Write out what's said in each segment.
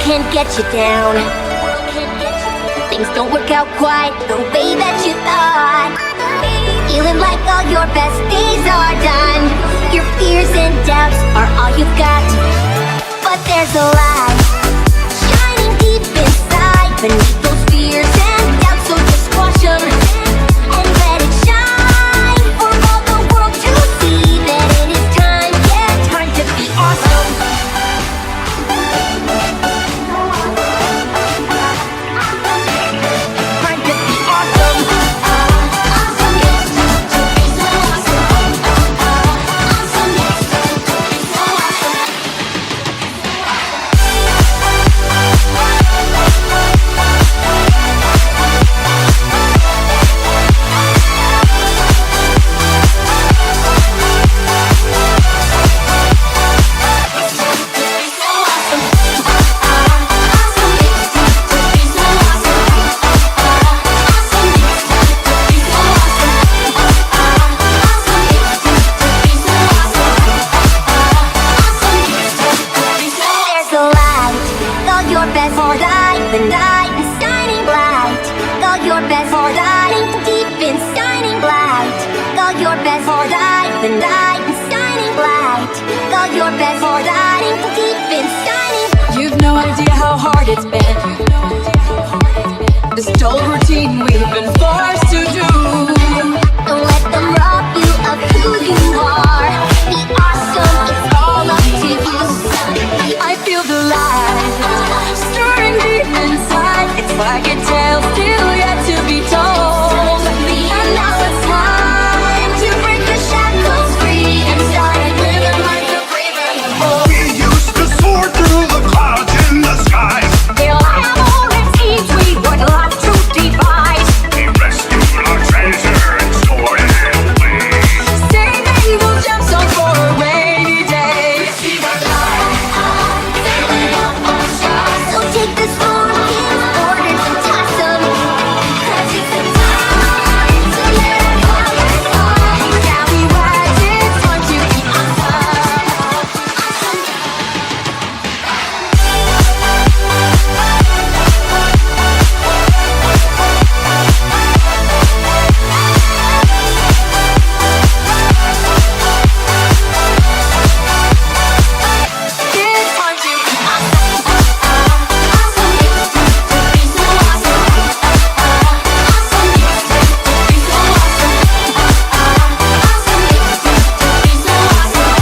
can get you down. Things don't work out quite the way that you thought. Feeling like all your best days are done. Your fears and doubts are all you've got. But there's a light shining deep inside beneath those fears and doubts, so just squash them and let it shine for all the world to see that it is time, yeah, time to be awesome. Time to be awesome. Awesome, yes, to be so awesome. Awesome, yes, to be so awesome. You've no idea how hard it's been. This dull routine we've been forced to do. Don't let them rob you of who you are. Be awesome, it's all up to you. I feel the light stirring deep inside. It's like a tale still yet to be told. And now it's time to break the shackles free and start living like a breathing. We used to soar through the clouds in the sky. They'll have all the teams we would love to devise. We rescued our treasure and stored it away. Saving those gemstones for a rainy day. See the light, sailing up on stars. So take this form, his orders and toss 'em. 'Cause it's the time to let our colors fly. Now we rise, it's going to be awesome. It's time to be awesome. Awesome, yes, to be so awesome. Awesome, yes, to be so awesome. Awesome, yes, to be so awesome.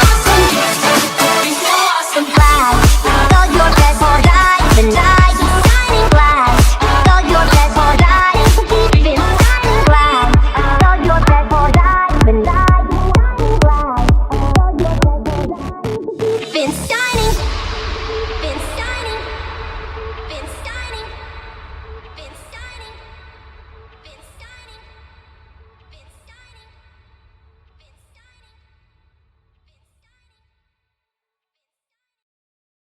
Awesome, yes, to be so awesome. Light, all your best for light, the night is shining bright. All your best for light, keep it shining bright. All your best for light, the night is shining bright. All your best for light, been shining, been shining, been shining, been shining, been shining, been shining, been shining.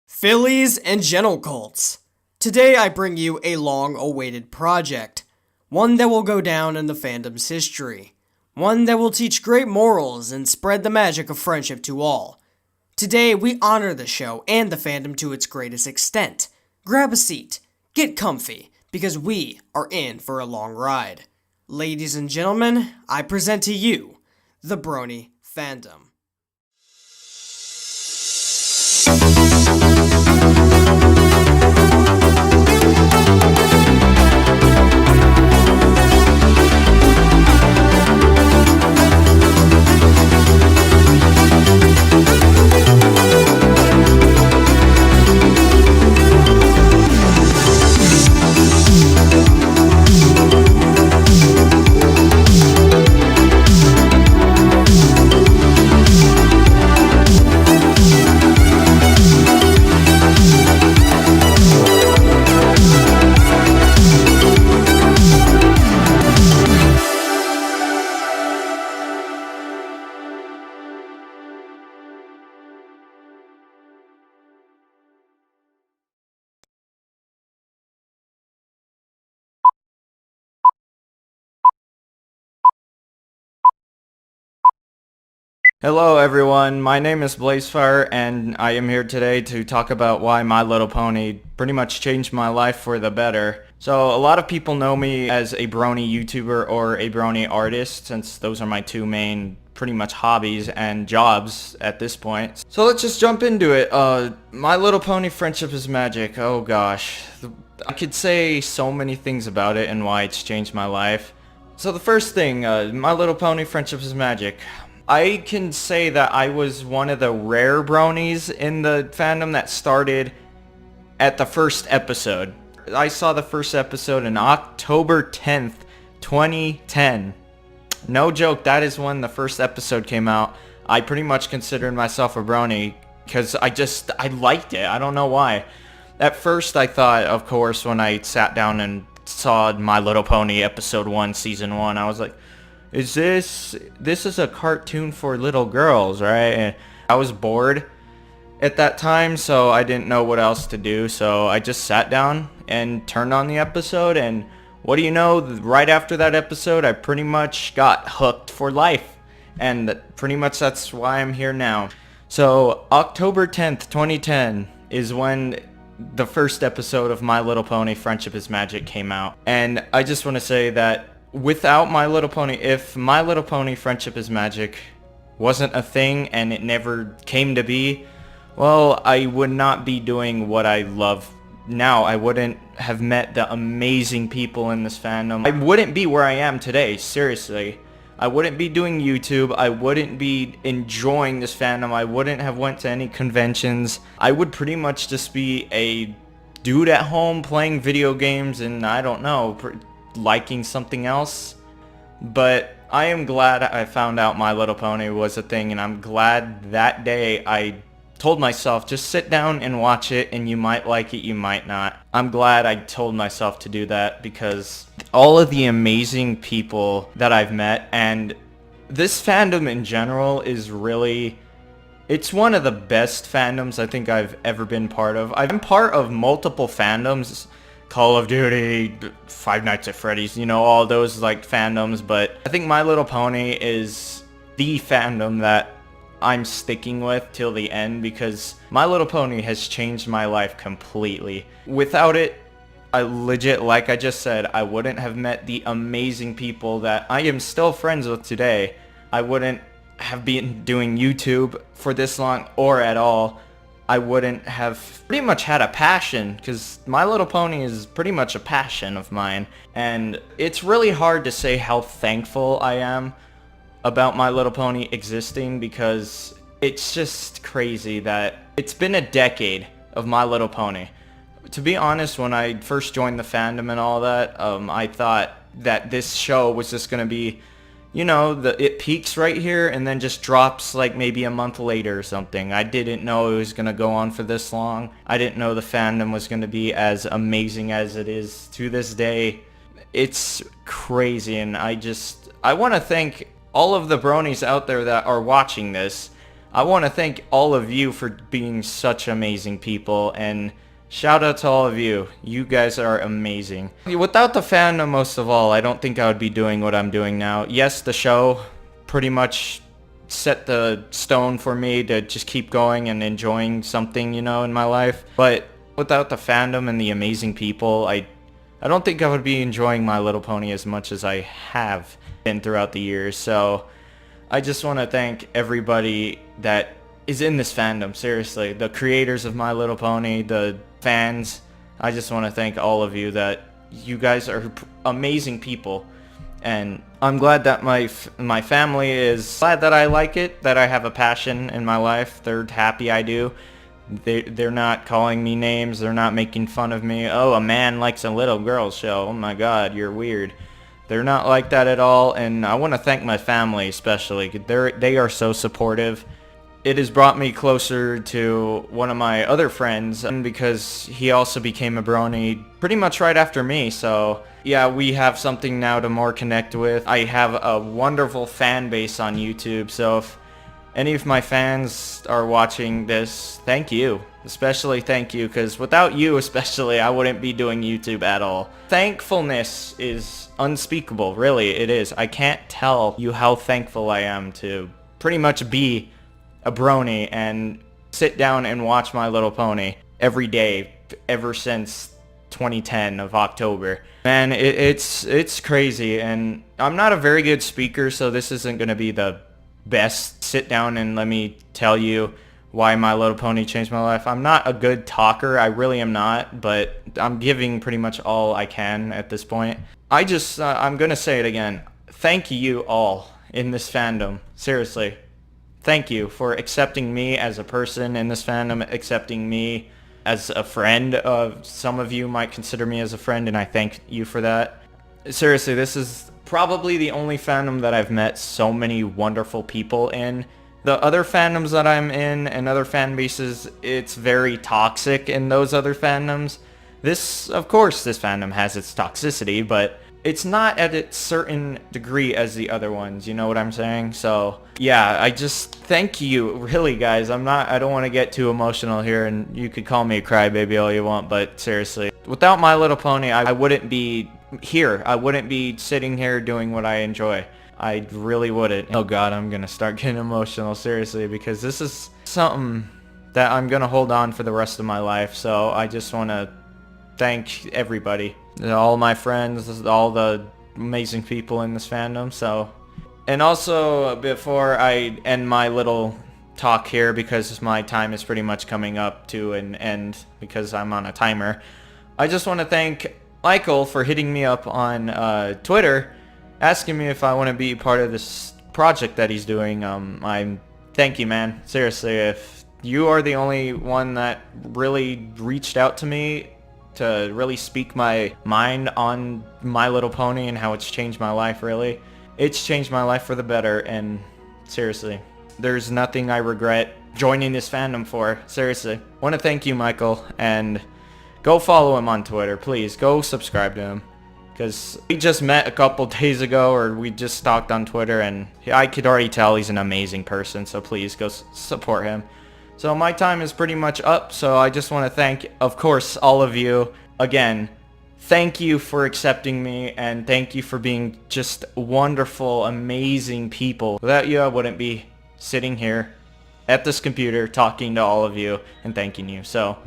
Fillies and Gentle Colts. Today I bring you a long-awaited project. One that will go down in the fandom's history. One that will teach great morals and spread the magic of friendship to all. Today we honor the show and the fandom to its greatest extent. Grab a seat, get comfy, because we are in for a long ride. Ladies and gentlemen, I present to you, the Brony Fandom. Hello everyone, my name is BlazeFire and I am here today to talk about why My Little Pony pretty much changed my life for the better. So a lot of people know me as a Brony YouTuber or a Brony artist, since those are my two main pretty much hobbies and jobs at this point. So let's just jump into it. My Little Pony Friendship is Magic. Oh gosh, I could say so many things about it and why it's changed my life. So the first thing, My Little Pony Friendship is Magic. I can say that I was one of the rare bronies in the fandom that started at the first episode. I saw the first episode on October 10th, 2010. No joke, that is when the first episode came out. I pretty much considered myself a brony because I liked it. I don't know why. At first I thought, of course, when I sat down and saw My Little Pony episode 1, season 1, I was like, this is a cartoon for little girls, right? And I was bored at that time, so I didn't know what else to do, so I just sat down and turned on the episode, and what do you know, right after that episode, I pretty much got hooked for life, and pretty much that's why I'm here now. So, October 10th, 2010 is when the first episode of My Little Pony Friendship is Magic came out, and I just want to say that without My Little Pony, if My Little Pony Friendship is Magic wasn't a thing and it never came to be, well, I would not be doing what I love now. I wouldn't have met the amazing people in this fandom. I wouldn't be where I am today, seriously. I wouldn't be doing YouTube. I wouldn't be enjoying this fandom. I wouldn't have went to any conventions. I would pretty much just be a dude at home playing video games and, I don't know, liking something else. But I am glad I found out My Little Pony was a thing, and I'm glad that day I told myself, just sit down and watch it, and you might like it, you might not. I'm glad I told myself to do that, because all of the amazing people that I've met, and this fandom in general is really, it's one of the best fandoms I think I've ever been part of. I've been part of multiple fandoms, Call of Duty, Five Nights at Freddy's, you know, all those like fandoms, but I think My Little Pony is the fandom that I'm sticking with till the end, because My Little Pony has changed my life completely. Without it, I legit, like I just said, I wouldn't have met the amazing people that I am still friends with today. I wouldn't have been doing YouTube for this long or at all. I wouldn't have pretty much had a passion, because My Little Pony is pretty much a passion of mine, and it's really hard to say how thankful I am about My Little Pony existing, because it's just crazy that it's been a decade of My Little Pony. To be honest, when I first joined the fandom and all that, I thought that this show was just going to be, you know, it peaks right here and then just drops like maybe a month later or something. I didn't know it was going to go on for this long. I didn't know the fandom was going to be as amazing as it is to this day. It's crazy, and I want to thank all of the bronies out there that are watching this. I want to thank all of you for being such amazing people, and shout out to all of you. You guys are amazing. Without the fandom, most of all, I don't think I would be doing what I'm doing now. Yes, the show pretty much set the stone for me to just keep going and enjoying something, you know, in my life. But without the fandom and the amazing people, I don't think I would be enjoying My Little Pony as much as I have been throughout the years. So I just want to thank everybody that is in this fandom, seriously. The creators of My Little Pony, the fans, I just want to thank all of you, that you guys are amazing people, and I'm glad that my family is glad that I like it, that I have a passion in my life. They're happy I do. They're not calling me names, they're not making fun of me. Oh, a man likes a little girl show, oh my god, you're weird. They're not like that at all, and I want to thank my family especially. They are so supportive. It has brought me closer to one of my other friends, because he also became a brony pretty much right after me, so yeah, we have something now to more connect with. I have a wonderful fan base on YouTube, so if any of my fans are watching this, thank you. Especially thank you, because without you especially, I wouldn't be doing YouTube at all. Thankfulness is unspeakable, really, it is. I can't tell you how thankful I am to pretty much be a brony and sit down and watch My Little Pony every day ever since 2010 of October. Man, it's crazy, and I'm not a very good speaker, so this isn't going to be the best sit down and let me tell you why My Little Pony changed my life. I'm not a good talker, I really am not, but I'm giving pretty much all I can at this point. I'm going to say it again. Thank you all in this fandom. Seriously. Thank you for accepting me as a person in this fandom, accepting me as a friend. Some of you might consider me as a friend, and I thank you for that. Seriously, this is probably the only fandom that I've met so many wonderful people in. The other fandoms that I'm in and other fan bases, it's very toxic in those other fandoms. Of course, this fandom has its toxicity, but it's not at a certain degree as the other ones, you know what I'm saying? So, yeah, I just thank you, really, guys. I don't want to get too emotional here, and you could call me a crybaby all you want, but seriously, without My Little Pony, I wouldn't be here. I wouldn't be sitting here doing what I enjoy. I really wouldn't. Oh god, I'm gonna start getting emotional, seriously, because this is something that I'm gonna hold on for the rest of my life, so I just want to thank everybody. All my friends, all the amazing people in this fandom, so... And also, before I end my little talk here, because my time is pretty much coming up to an end, because I'm on a timer, I just want to thank Michael for hitting me up on Twitter, asking me if I want to be part of this project that he's doing. Thank you, man. Seriously, if you are the only one that really reached out to me to really speak my mind on My Little Pony and how it's changed my life, really. It's changed my life for the better, and seriously, there's nothing I regret joining this fandom for. Seriously. Want to thank you, Michael, and go follow him on Twitter, please. Go subscribe to him. Because we just met a couple days ago, or we just talked on Twitter, and I could already tell he's an amazing person, so please go support him. So my time is pretty much up, so I just want to thank, of course, all of you. Again, thank you for accepting me, and thank you for being just wonderful, amazing people. Without you, I wouldn't be sitting here at this computer talking to all of you and thanking you. So,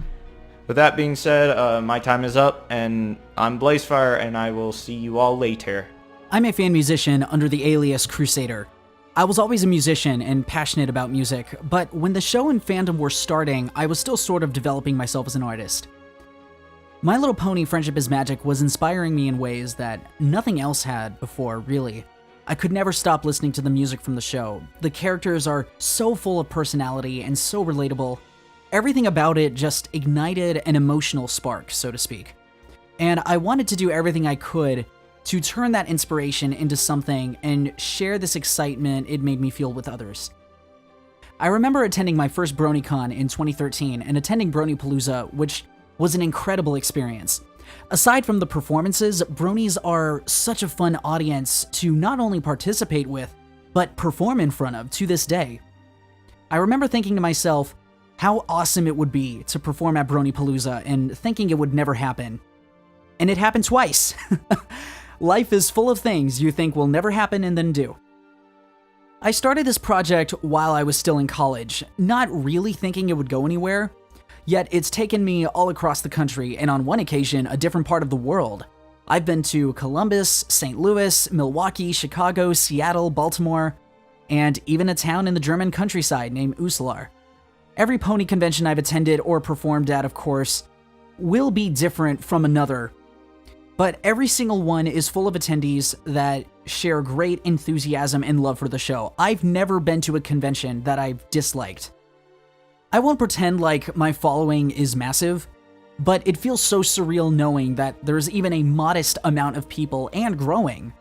with that being said, my time is up, and I'm BlazeFire, and I will see you all later. I'm a fan musician under the alias Crusader. I was always a musician and passionate about music, but when the show and fandom were starting, I was still sort of developing myself as an artist. My Little Pony Friendship is Magic was inspiring me in ways that nothing else had before, really. I could never stop listening to the music from the show. The characters are so full of personality and so relatable. Everything about it just ignited an emotional spark, so to speak. And I wanted to do everything I could to turn that inspiration into something and share this excitement it made me feel with others. I remember attending my first BronyCon in 2013 and attending Bronypalooza, which was an incredible experience. Aside from the performances, bronies are such a fun audience to not only participate with, but perform in front of to this day. I remember thinking to myself how awesome it would be to perform at Bronypalooza and thinking it would never happen. And it happened twice. Life is full of things you think will never happen and then do. I started this project while I was still in college, not really thinking it would go anywhere, yet it's taken me all across the country and on one occasion a different part of the world. I've been to Columbus, St. Louis, Milwaukee, Chicago, Seattle, Baltimore, and even a town in the German countryside named Uslar. Every pony convention I've attended or performed at, of course, will be different from another, but every single one is full of attendees that share great enthusiasm and love for the show. I've never been to a convention that I've disliked. I won't pretend like my following is massive, but it feels so surreal knowing that there's even a modest amount of people, and growing,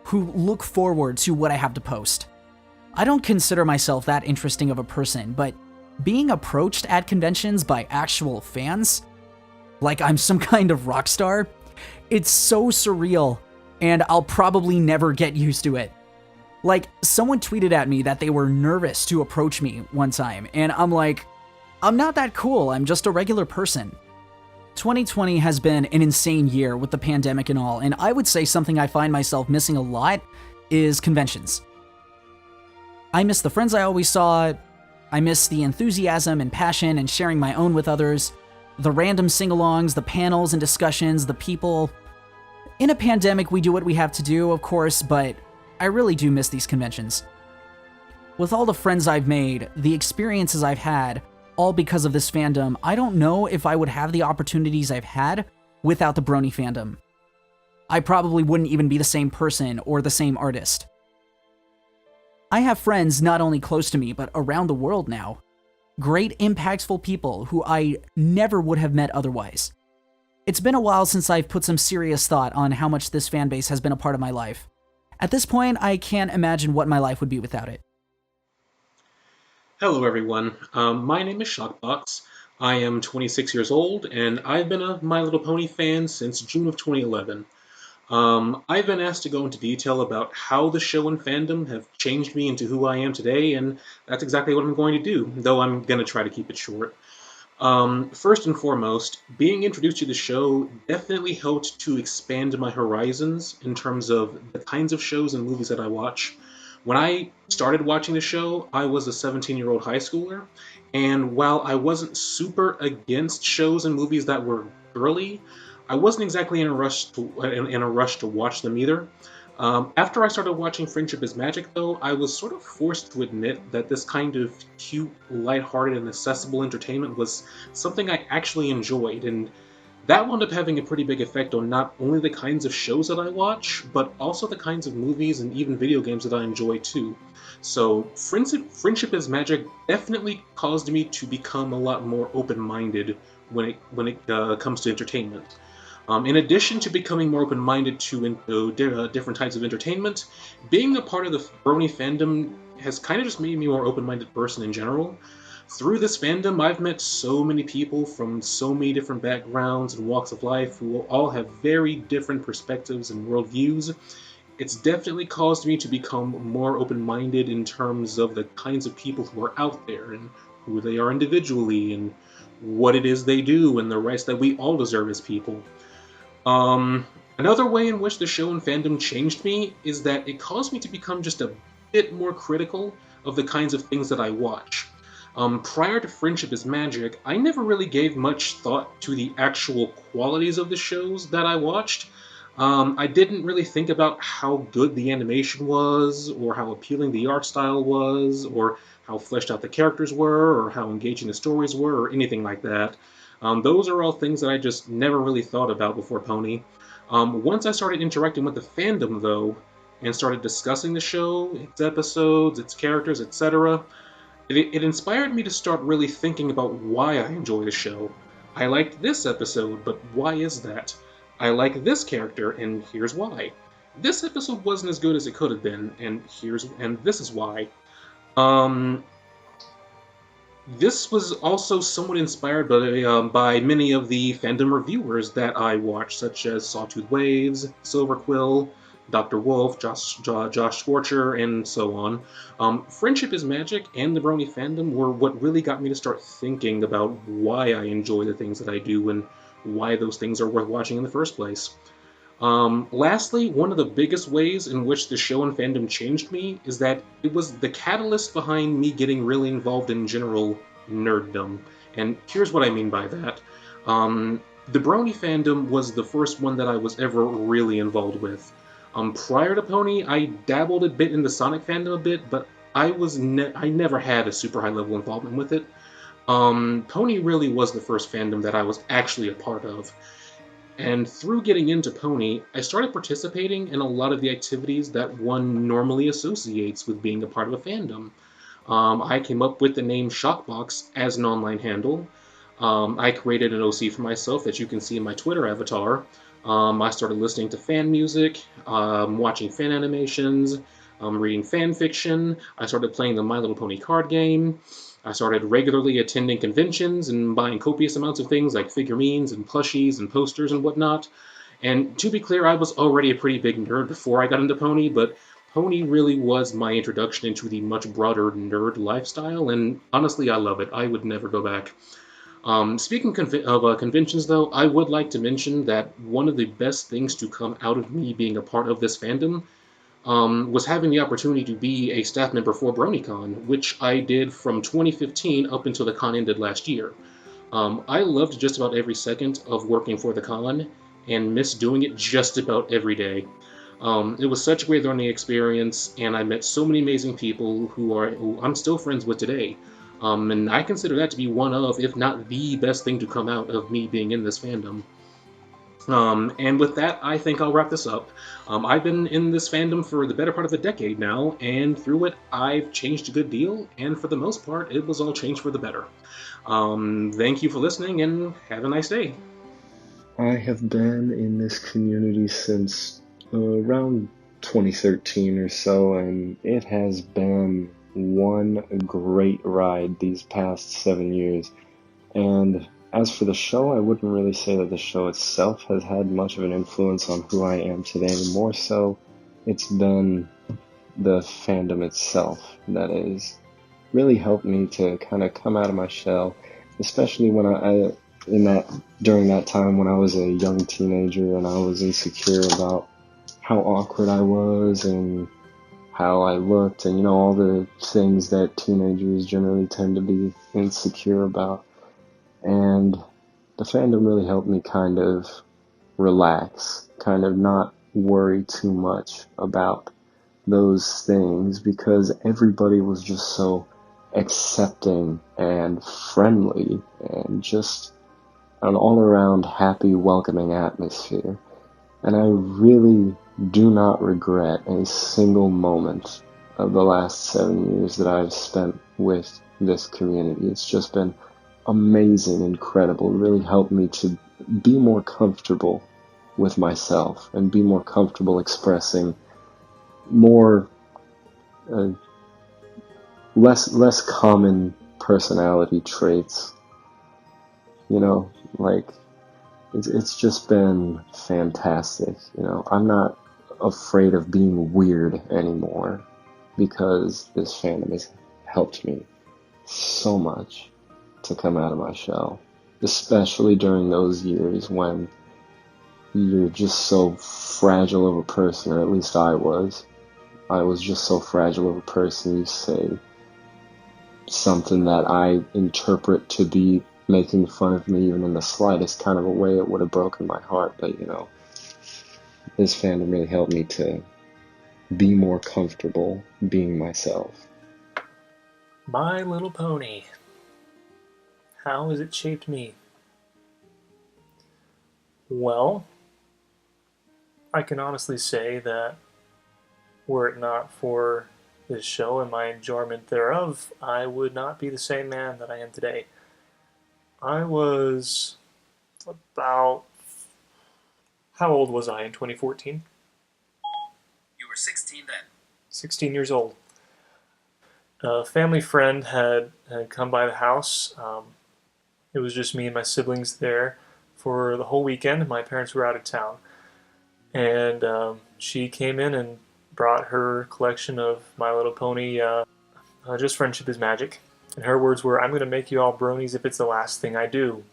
who look forward to what I have to post. I don't consider myself that interesting of a person, but being approached at conventions by actual fans, like I'm some kind of rock star, it's so surreal, and I'll probably never get used to it. Like, someone tweeted at me that they were nervous to approach me one time, and I'm like, I'm not that cool, I'm just a regular person. 2020 has been an insane year with the pandemic and all, and I would say something I find myself missing a lot is conventions. I miss the friends I always saw. I miss the enthusiasm and passion and sharing my own with others, the random sing-alongs, the panels and discussions, the people. In a pandemic, we do what we have to do, of course, but I really do miss these conventions. With all the friends I've made, the experiences I've had, all because of this fandom, I don't know if I would have the opportunities I've had without the Brony fandom. I probably wouldn't even be the same person or the same artist. I have friends not only close to me, but around the world now. Great, impactful people who I never would have met otherwise. It's been a while since I've put some serious thought on how much this fanbase has been a part of my life. At this point, I can't imagine what my life would be without it. Hello everyone, my name is ShokBox. I am 26 years old, and I've been a My Little Pony fan since June of 2011. I've been asked to go into detail about how the show and fandom have changed me into who I am today, and that's exactly what I'm going to do, though I'm going to try to keep it short. First and foremost, being introduced to the show definitely helped to expand my horizons in terms of the kinds of shows and movies that I watch. When I started watching the show, I was a 17-year-old high schooler, and while I wasn't super against shows and movies that were girly, I wasn't exactly in a rush to watch them either. After I started watching Friendship is Magic, though, I was sort of forced to admit that this kind of cute, lighthearted, and accessible entertainment was something I actually enjoyed, and that wound up having a pretty big effect on not only the kinds of shows that I watch, but also the kinds of movies and even video games that I enjoy too. So Friendship is Magic definitely caused me to become a lot more open-minded when it comes to entertainment. In addition to becoming more open-minded to different types of entertainment, being a part of the Brony fandom has kind of just made me a more open-minded person in general. Through this fandom, I've met so many people from so many different backgrounds and walks of life who all have very different perspectives and worldviews. It's definitely caused me to become more open-minded in terms of the kinds of people who are out there and who they are individually and what it is they do and the rights that we all deserve as people. Another way in which the show and fandom changed me is that it caused me to become just a bit more critical of the kinds of things that I watch. Prior to Friendship is Magic, I never really gave much thought to the actual qualities of the shows that I watched. I didn't really think about how good the animation was, or how appealing the art style was, or how fleshed out the characters were, or how engaging the stories were, or anything like that. Those are all things that I just never really thought about before Pony. Once I started interacting with the fandom, though, and started discussing the show, its episodes, its characters, etc., it inspired me to start really thinking about why I enjoy the show. I liked this episode, but why is that? I like this character, and here's why. This episode wasn't as good as it could have been, and this is why. This was also somewhat inspired by many of the fandom reviewers that I watched, such as Sawtooth Waves, Silverquill, Dr. Wolf, Josh Scorcher, and so on. Friendship is Magic and the Brony fandom were what really got me to start thinking about why I enjoy the things that I do and why those things are worth watching in the first place. Lastly, one of the biggest ways in which the show and fandom changed me is that it was the catalyst behind me getting really involved in general nerddom. And here's what I mean by that. The Brony fandom was the first one that I was ever really involved with. Prior to Pony, I dabbled a bit in the Sonic fandom a bit, but I never had a super high level involvement with it. Pony really was the first fandom that I was actually a part of. And through getting into Pony, I started participating in a lot of the activities that one normally associates with being a part of a fandom. I came up with the name ShokBox as an online handle. I created an OC for myself that you can see in my Twitter avatar. I started listening to fan music, watching fan animations, reading fan fiction. I started playing the My Little Pony card game. I started regularly attending conventions and buying copious amounts of things like figurines and plushies and posters and whatnot. And to be clear, I was already a pretty big nerd before I got into Pony, but Pony really was my introduction into the much broader nerd lifestyle, and honestly, I love it. I would never go back. Speaking of conventions, though, I would like to mention that one of the best things to come out of me being a part of this fandom was having the opportunity to be a staff member for BronyCon, which I did from 2015 up until the con ended last year. I loved just about every second of working for the con and missed doing it just about every day. It was such a great learning experience, and I met so many amazing people who I'm still friends with today. And I consider that to be one of, if not the best thing to come out of me being in this fandom. And with that, I think I'll wrap this up. I've been in this fandom for the better part of a decade now, and through it, I've changed a good deal, and for the most part, it was all changed for the better. Thank you for listening, and have a nice day. I have been in this community since around 2013 or so, and it has been one great ride these past 7 years. And as for the show, I wouldn't really say that the show itself has had much of an influence on who I am today. More so, it's been the fandom itself that has really helped me to kind of come out of my shell, especially when during that time when I was a young teenager and I was insecure about how awkward I was and how I looked and, all the things that teenagers generally tend to be insecure about. And the fandom really helped me kind of relax, kind of not worry too much about those things, because everybody was just so accepting and friendly and just an all-around happy, welcoming atmosphere. And I really do not regret a single moment of the last 7 years that I've spent with this community. It's just been amazing, incredible. It really helped me to be more comfortable with myself and be more comfortable expressing more less common personality traits. Like it's just been fantastic. I'm not afraid of being weird anymore because this fandom has helped me so much to come out of my shell, especially during those years when you're just so fragile of a person, or at least I was. I was just so fragile of a person. You say something that I interpret to be making fun of me even in the slightest kind of a way, it would have broken my heart. But, this fandom really helped me to be more comfortable being myself. My Little Pony. How has it shaped me? Well, I can honestly say that were it not for this show and my enjoyment thereof, I would not be the same man that I am today. I was about... How old was I in 2014? You were 16 then. 16 years old. A family friend had come by the house. It was just me and my siblings there for the whole weekend. My parents were out of town. And she came in and brought her collection of My Little Pony, Just Friendship is Magic. And her words were, "I'm going to make you all bronies if it's the last thing I do."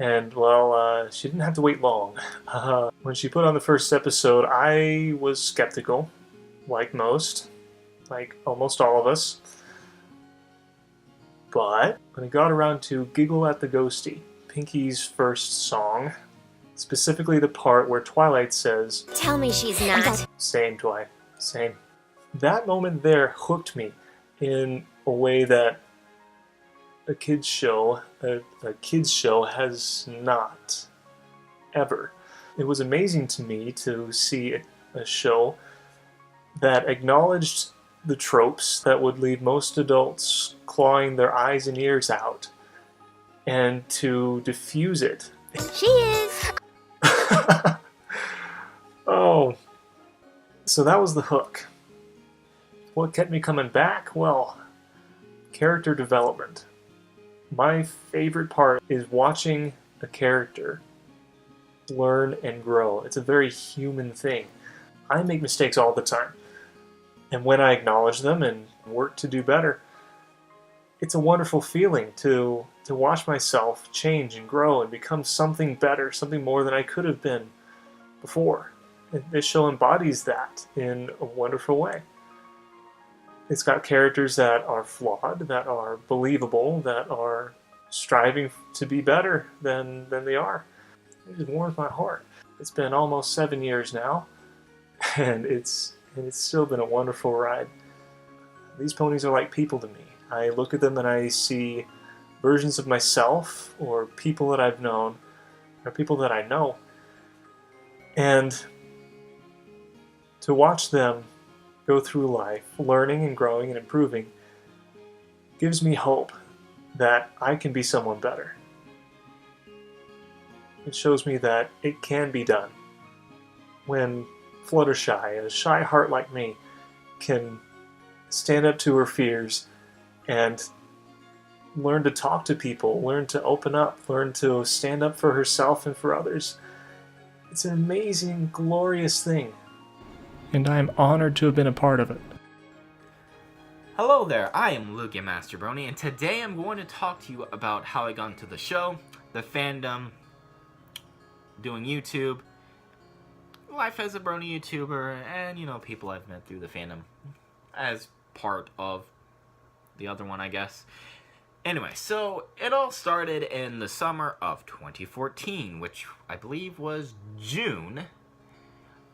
And, well, she didn't have to wait long. When she put on the first episode, I was skeptical, like most, like almost all of us. But when it got around to Giggle at the Ghosty, Pinky's first song, specifically the part where Twilight says, Tell me she's not. "Same, Twi, same." That moment there hooked me in a way that a kids show has not ever. It was amazing to me to see a show that acknowledged the tropes that would leave most adults clawing their eyes and ears out, and to diffuse it. She is. Oh, so that was the hook. What kept me coming back? Well, character development. My favorite part is watching a character learn and grow. It's a very human thing. I make mistakes all the time. And when I acknowledge them and work to do better, it's a wonderful feeling to watch myself change and grow and become something better, something more than I could have been before. This show embodies that in a wonderful way. It's got characters that are flawed, that are believable, that are striving to be better than they are. It just warms my heart. It's been almost 7 years now, and it's still been a wonderful ride. These ponies are like people to me. I look at them and I see versions of myself, or people that I've known, or people that I know. And to watch them go through life, learning and growing and improving, gives me hope that I can be someone better. It shows me that it can be done. When Fluttershy, a shy heart like me, can stand up to her fears and learn to talk to people, learn to open up, learn to stand up for herself and for others. It's an amazing, glorious thing. And I am honored to have been a part of it. Hello there, I am Lugiamasterbrony, and today I'm going to talk to you about how I got into the show, the fandom, doing YouTube, life as a Brony YouTuber, and, people I've met through the fandom as part of the other one, I guess. Anyway, so it all started in the summer of 2014, which I believe was June.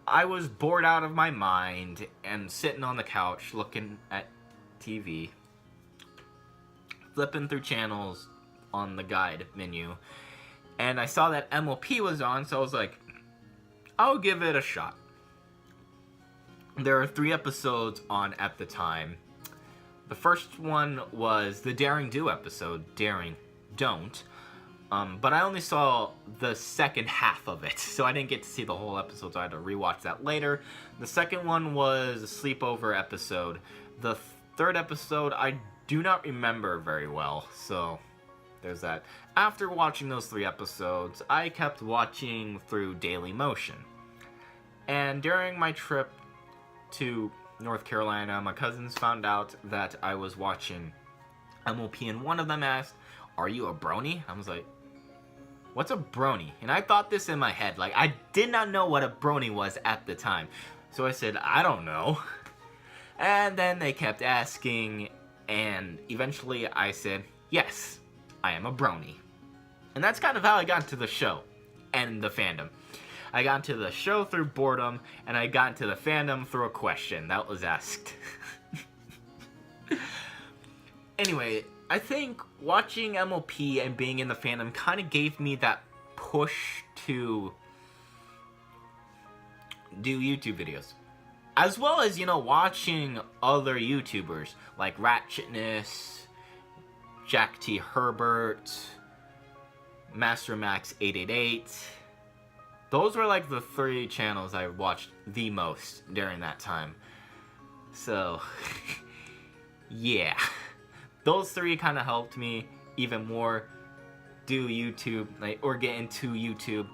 I was bored out of my mind and sitting on the couch looking at TV, flipping through channels on the guide menu, and I saw that MLP was on, so I was like, I'll give it a shot. There are 3 episodes on at the time. The first one was the Daring Do episode, Daring Don't, but I only saw the second half of it, so I didn't get to see the whole episode, so I had to rewatch that later. The second one was a sleepover episode. The third episode I do not remember very well, so there's that. After watching those 3 episodes, I kept watching through Daily Motion. And during my trip to North Carolina, my cousins found out that I was watching MLP, and one of them asked, "Are you a brony?" I was like, "What's a brony?" And I thought this in my head, like, I did not know what a brony was at the time. So I said, "I don't know." And then they kept asking, and eventually I said, "Yes, I am a brony." And that's kind of how I got into the show and the fandom. I got into the show through boredom, and I got into the fandom through a question that was asked. Anyway, I think watching MLP and being in the fandom kind of gave me that push to do YouTube videos. As well as, watching other YouTubers like Ratchetness, Jack T. Herbert, Master Max 888. Those were like the 3 channels I watched the most during that time. So, yeah. Those 3 kind of helped me even more do YouTube, or get into YouTube.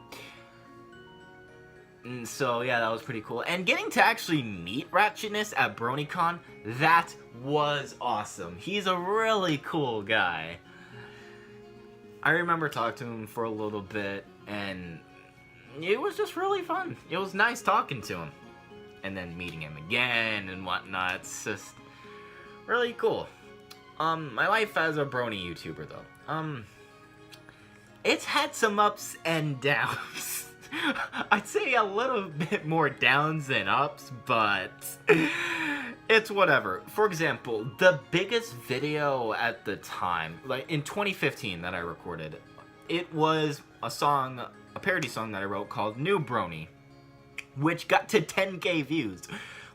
And so, yeah, that was pretty cool. And getting to actually meet Ratchetness at BronyCon, that was awesome. He's a really cool guy. I remember talking to him for a little bit, and it was just really fun. It was nice talking to him. And then meeting him again and whatnot. It's just really cool. My life as a Brony YouTuber, though. It's had some ups and downs. I'd say a little bit more downs than ups, but it's whatever. For example, the biggest video at the time, like in 2015 that I recorded, it was a parody song that I wrote called New Brony, which got to 10K views,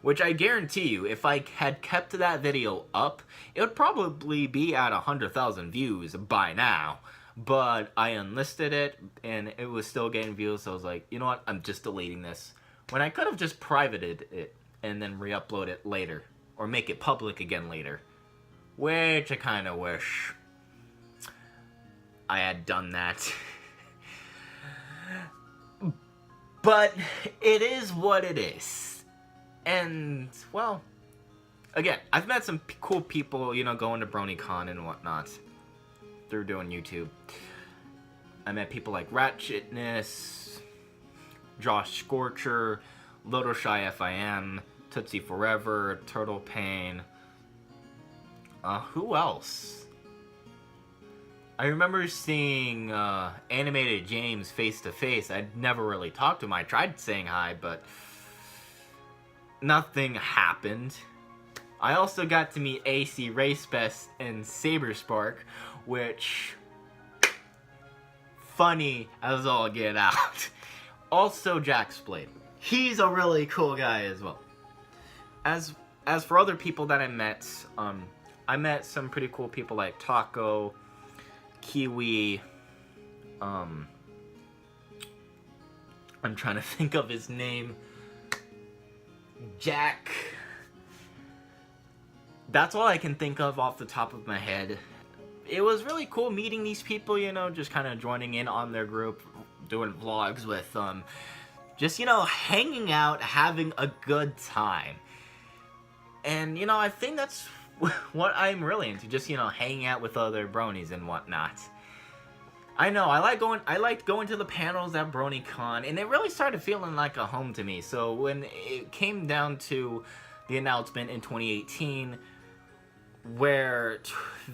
which I guarantee you, if I had kept that video up, it would probably be at 100,000 views by now. But I unlisted it, and it was still getting views, so I was like, you know what, I'm just deleting this. When I could have just privated it, and then re-upload it later, or make it public again later. Which I kind of wish I had done that. But it is what it is. And, well, again, I've met some cool people, going to BronyCon and whatnot through doing YouTube. I met people like Ratchetness, Josh Scorcher, Little Shy FIM, Tootsie Forever, Turtle Pain. Who else? I remember seeing Animated James face to face. I'd never really talked to him. I tried saying hi, but nothing happened. I also got to meet AC Racebest and Saberspark, which funny as all get out. Also Jax Blade. He's a really cool guy as well. As for other people that I met some pretty cool people like Taco, Kiwi, I'm trying to think of his name, Jack. That's all I can think of off the top of my head. It was really cool meeting these people, you know, just kind of joining in on their group, doing vlogs with them. Just, you know, hanging out, having a good time. And, you know, I think that's what I'm really into. Just, you know, hanging out with other bronies and whatnot. I know, I liked going to the panels at BronyCon, and it really started feeling like a home to me. So when it came down to the announcement in 2018, where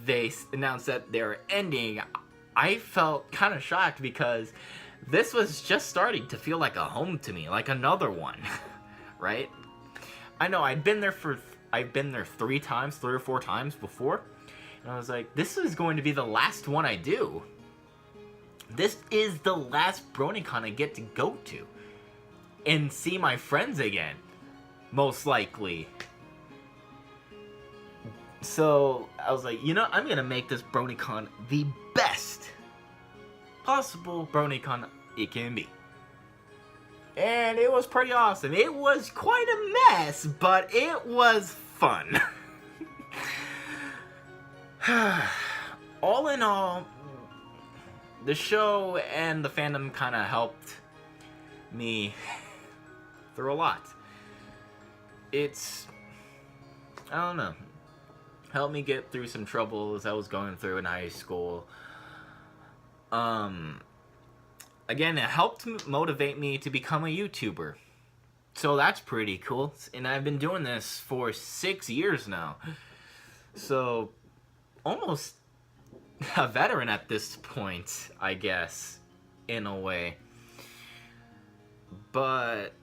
they announced that they were ending, I felt kind of shocked because this was just starting to feel like a home to me, like another one, right? I know I've been there 3 or 4 times before, and I was like, this is going to be the last one I do. This is the last BronyCon I get to go to and see my friends again, most likely. So I was like, you know, I'm gonna make this BronyCon the best possible BronyCon it can be. And it was pretty awesome. It was quite a mess, but it was fun. All in all, the show and the fandom kind of helped me through a lot. It's, I don't know, helped me get through some troubles I was going through in high school. Again, it helped motivate me to become a YouTuber. So that's pretty cool. And I've been doing this for 6 years now. So, almost a veteran at this point, I guess, in a way. But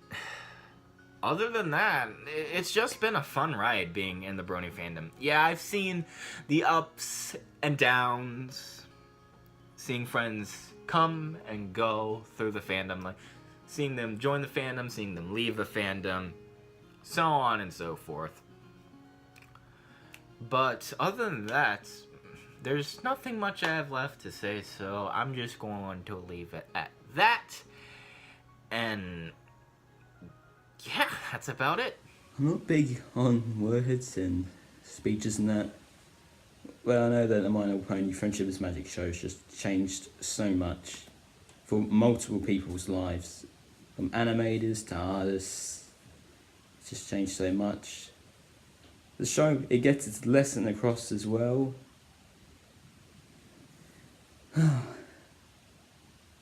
other than that, it's just been a fun ride being in the Brony fandom. Yeah, I've seen the ups and downs, seeing friends come and go through the fandom, like seeing them join the fandom, seeing them leave the fandom, so on and so forth. But other than that, there's nothing much I have left to say, so I'm just going to leave it at that. And yeah, that's about it. I'm not big on words and speeches and that. Well, I know that the My Little Pony Friendship is Magic show has just changed so much for multiple people's lives. From animators to artists, it's just changed so much. The show, it gets its lesson across as well.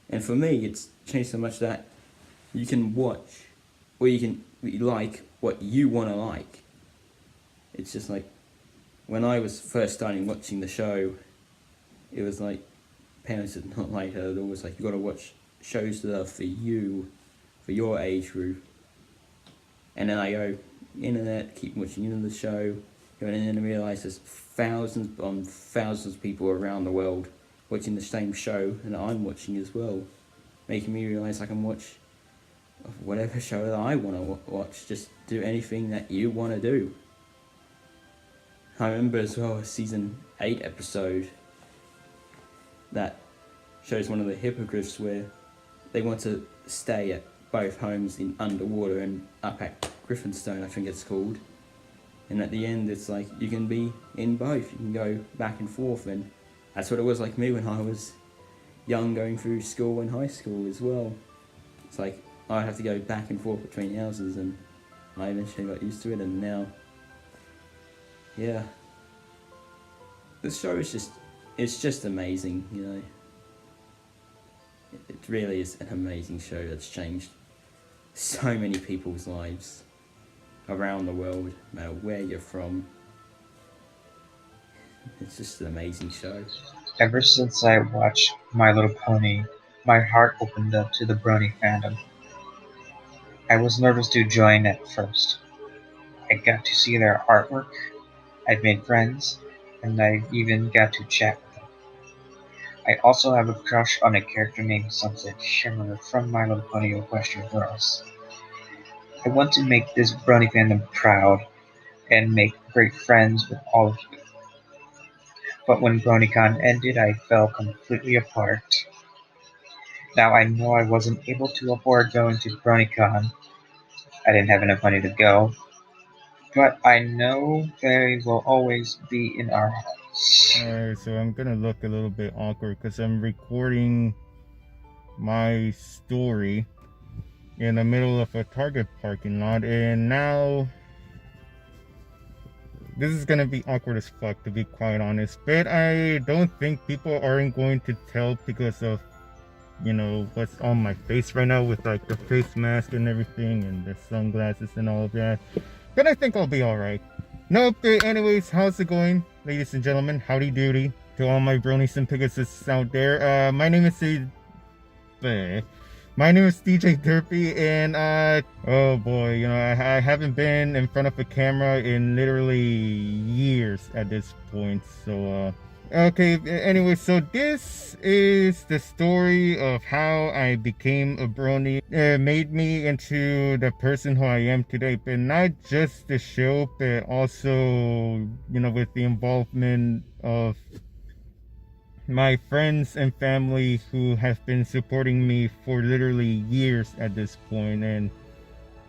And for me, it's changed so much that you can watch, or you can like what you want to like. It's just like, when I was first starting watching the show, it was like, parents did not like her, it was like, you gotta watch shows that are for you, for your age group. And then I go, internet, keep watching into the show, and then I realise there's thousands on thousands of people around the world watching the same show, and I'm watching as well, making me realise I can watch whatever show that I want to watch, just do anything that you want to do. I remember as well a season 8 episode that shows one of the hippogriffs where they want to stay at both homes in underwater and up at Griffinstone, I think it's called. And at the end it's like you can be in both, you can go back and forth, and that's what it was like me when I was young, going through school and high school as well. It's like I have to go back and forth between houses, and I eventually got used to it, and now, yeah. This show is just amazing, you know. It really is an amazing show that's changed so many people's lives around the world, no matter where you're from. It's just an amazing show. Ever since I watched My Little Pony, my heart opened up to the Brony Fandom. I was nervous to join at first. I got to see their artwork, I've made friends, and I even got to chat with them. I also have a crush on a character named Sunset Shimmer from My Little Pony Equestrian Girls. I want to make this Brony Fandom proud and make great friends with all of you. But when BronyCon ended, I fell completely apart. Now I know I wasn't able to afford going to BronyCon. I didn't have enough money to go. But I know they will always be in our hearts. Alright, so I'm gonna look a little bit awkward because I'm recording my story in the middle of a Target parking lot, and now this is gonna be awkward as fuck, to be quite honest. But I don't think people aren't going to tell because of, you know, what's on my face right now with like the face mask and everything and the sunglasses and all of that. But I think I'll be alright. Nope, anyways, how's it going, ladies and gentlemen? Howdy doody to all my bronies and Pegasus out there. My name is DJ Derpy, and oh boy, you know, I haven't been in front of a camera in literally years at this point, so okay, anyway, so this is the story of how I became a brony. It made me into the person who I am today, but not just the show, but also, you know, with the involvement of my friends and family who have been supporting me for literally years at this point, and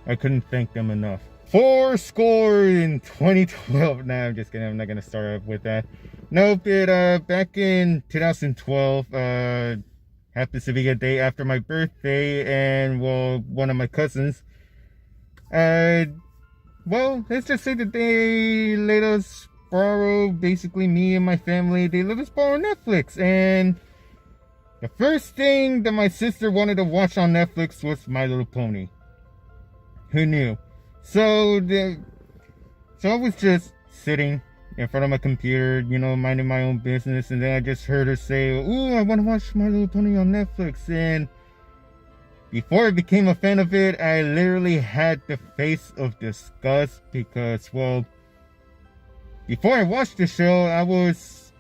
I couldn't thank them enough. 4 in 2012. Nah, I'm just kidding. I'm not gonna start off with that. No, but back in 2012, happens to be a day after my birthday, and well, one of my cousins, well, let's just say that they let us borrow, basically me and my family, they let us borrow Netflix, and the first thing that my sister wanted to watch on Netflix was My Little Pony. Who knew? So I was just sitting in front of my computer, you know, minding my own business, and then I just heard her say, "Ooh, I want to watch My Little Pony on Netflix." And before I became a fan of it, I literally had the face of disgust because, well, before I watched the show, I was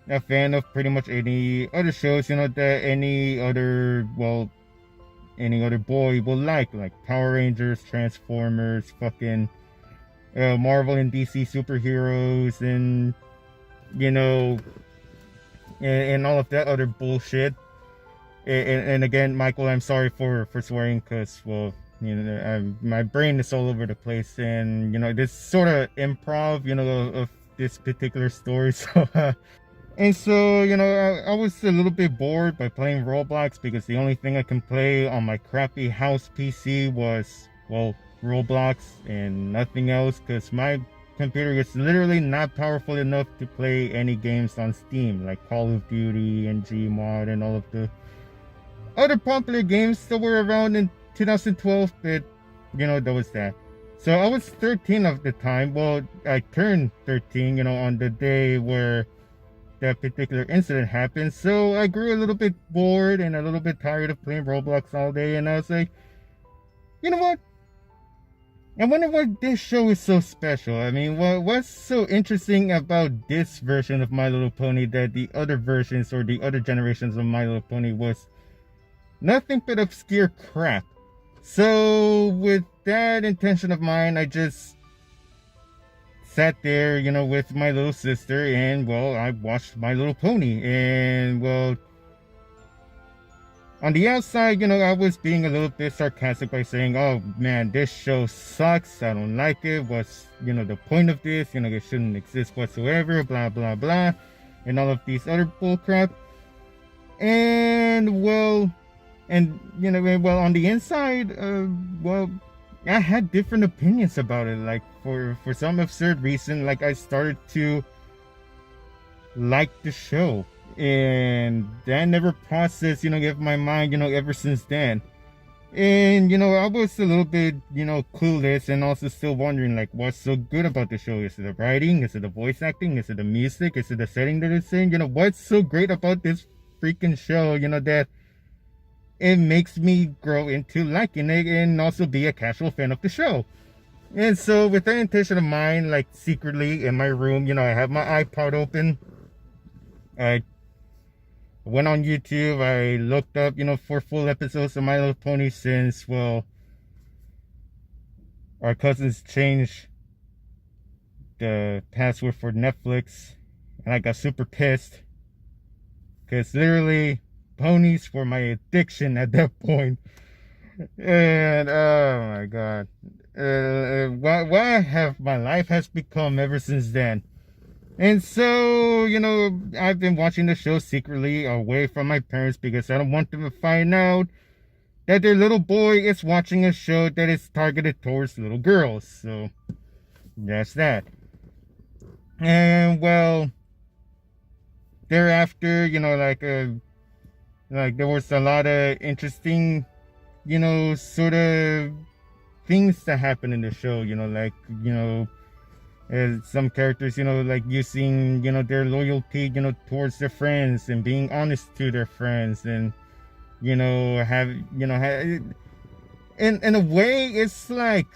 a fan of pretty much any other shows, you know, that any other boy will like Power Rangers, Transformers, fucking Marvel and DC superheroes, and, you know, and all of that other bullshit. And again, Michael, I'm sorry for swearing, because, well, you know, my brain is all over the place, and, you know, this sort of improv, you know, of this particular story. So, and so, you know, I was a little bit bored by playing Roblox, because the only thing I can play on my crappy house PC was, well, Roblox and nothing else, because my computer is literally not powerful enough to play any games on Steam, like Call of Duty and Gmod and all of the other popular games that were around in 2012, but, you know, that was that. So I was 13 at the time. Well, I turned 13, you know, on the day where that particular incident happened. So I grew a little bit bored and a little bit tired of playing Roblox all day, and I was like, you know what? I wonder why this show is so special. I mean, what's so interesting about this version of My Little Pony that the other versions or the other generations of My Little Pony was nothing but obscure crap. So with that intention of mine, I just sat there, you know, with my little sister, and, well, I watched My Little Pony, and, well, on the outside, you know, I was being a little bit sarcastic by saying, "Oh man, this show sucks, I don't like it, what's, you know, the point of this, you know, it shouldn't exist whatsoever, blah blah blah," and all of these other bullcrap. And, well, and, you know, well, on the inside, well, I had different opinions about it. Like, for some absurd reason, like, I started to like the show, and that never processed, you know, in my mind, you know, ever since then. And, I was a little bit, clueless and also still wondering, like, what's so good about the show? Is it the writing? Is it the voice acting? Is it the music? Is it the setting that it's in? What's so great about this freaking show, that it makes me grow into liking it and also be a casual fan of the show. And so with that intention of mine, like secretly in my room, I have my iPod open. I went on YouTube, I looked up, for full episodes of My Little Pony since, well, our cousins changed the password for Netflix, and I got super pissed, because literally, ponies were my addiction at that point. And, oh my god. What have my life has become ever since then. And so, I've been watching the show secretly away from my parents because I don't want them to find out that their little boy is watching a show that is targeted towards little girls. So, that's that. And, well, thereafter, like there was a lot of interesting, sort of things that happen in the show, some characters, like using, their loyalty, towards their friends and being honest to their friends and, in a way, it's like,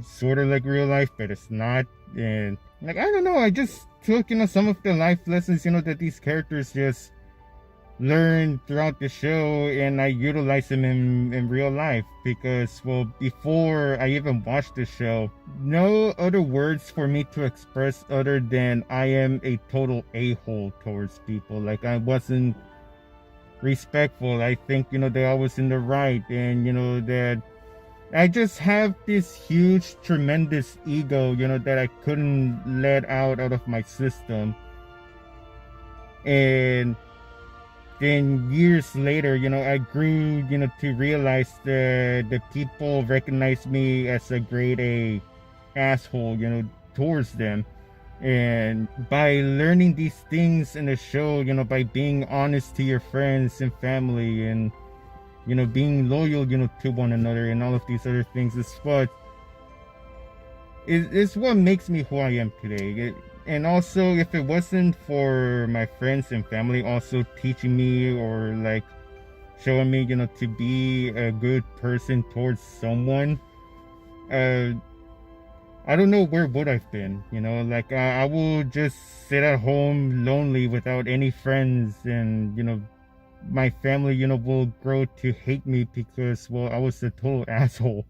sort of like real life, but it's not. And, like, I don't know, I just took, some of the life lessons, that these characters just learned throughout the show, and I utilize them in real life because, well, before I even watched the show, no other words for me to express other than I am a total a-hole towards people. Like, I wasn't respectful. I think, that I was in the right, and, that I just have this huge, tremendous ego, that I couldn't let out of my system. And then years later, I grew, to realize that the people recognize me as a grade A asshole, towards them. And by learning these things in the show, by being honest to your friends and family and, being loyal, to one another and all of these other things is what makes me who I am today. And also, if it wasn't for my friends and family also teaching me or like showing me, to be a good person towards someone, I don't know where would I've been, like I will just sit at home lonely without any friends, and, my family, will grow to hate me because, well, I was a total asshole.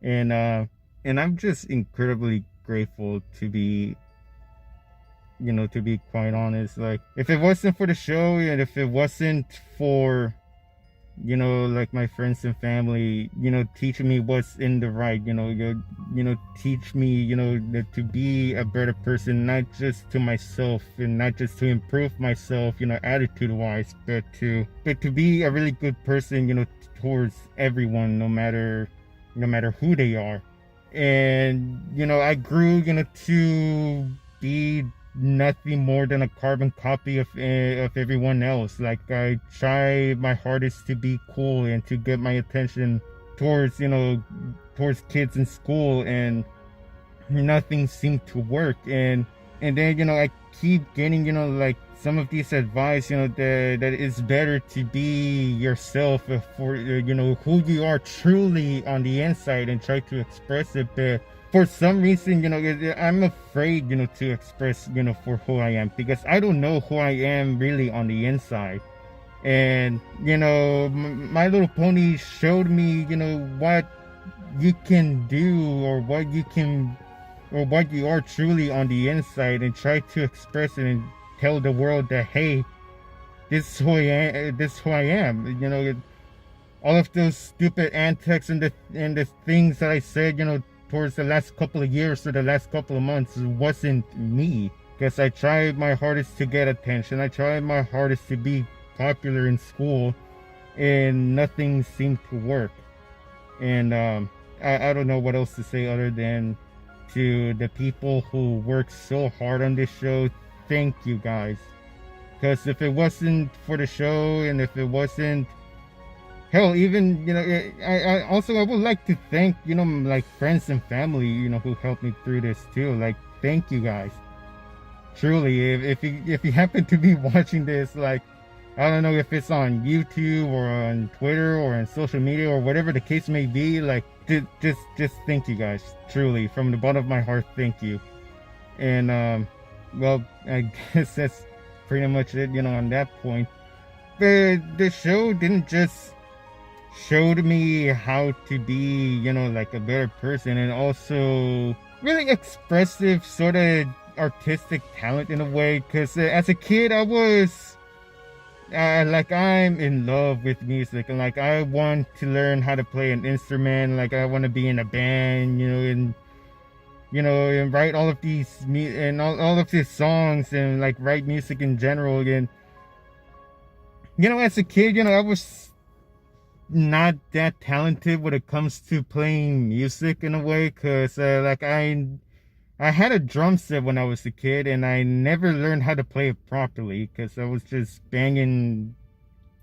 And I'm just incredibly grateful to be, to be quite honest. Like, if it wasn't for the show and if it wasn't for, like my friends and family, teaching me what's in the right, teach me, to be a better person, not just to myself and not just to improve myself, attitude wise, but to be a really good person, towards everyone, no matter who they are. And, I grew, to be nothing more than a carbon copy of everyone else. Like, I try my hardest to be cool and to get my attention towards kids in school, and nothing seemed to work. And then, I keep getting, like some of these advice, that it's better to be yourself for, who you are truly on the inside and try to express it. But for some reason, I'm afraid, to express, for who I am, because I don't know who I am really on the inside. And, My Little Pony showed me, what you can do or what you are truly on the inside, and try to express it and tell the world that, hey, this is who I am. All of those stupid antics and the things that I said, towards the last couple of years or the last couple of months wasn't me, because I tried my hardest to get attention. I tried my hardest to be popular in school, and nothing seemed to work. And I don't know what else to say other than to the people who worked so hard on this show, thank you guys. Because if it wasn't for the show, and if it wasn't hell, even, I would like to thank, like friends and family, who helped me through this too. Like, thank you guys. Truly, if you happen to be watching this, like, I don't know if it's on YouTube or on Twitter or on social media or whatever the case may be, like, just thank you guys. Truly, from the bottom of my heart, thank you. And, well, I guess that's pretty much it, on that point. But the show didn't just showed me how to be, like a better person, and also really expressive sort of artistic talent in a way, because as a kid I was like, I'm in love with music, and like I want to learn how to play an instrument, like I want to be in a band, and write all of these and all of these songs, and like write music in general. And as a kid, I was not that talented when it comes to playing music in a way, because like I had a drum set when I was a kid, and I never learned how to play it properly because I was just banging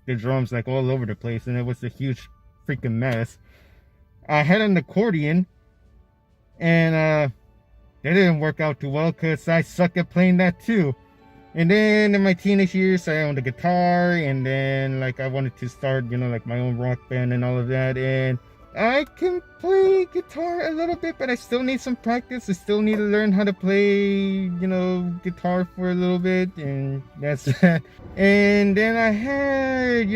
the drums like all over the place, and it was a huge freaking mess. I had an accordion, and that didn't work out too well because I suck at playing that too. And then in my teenage years, I owned a guitar, and then like I wanted to start, like my own rock band and all of that. And I can play guitar a little bit, but I still need some practice. I still need to learn how to play, guitar for a little bit, and that's that. And then I had,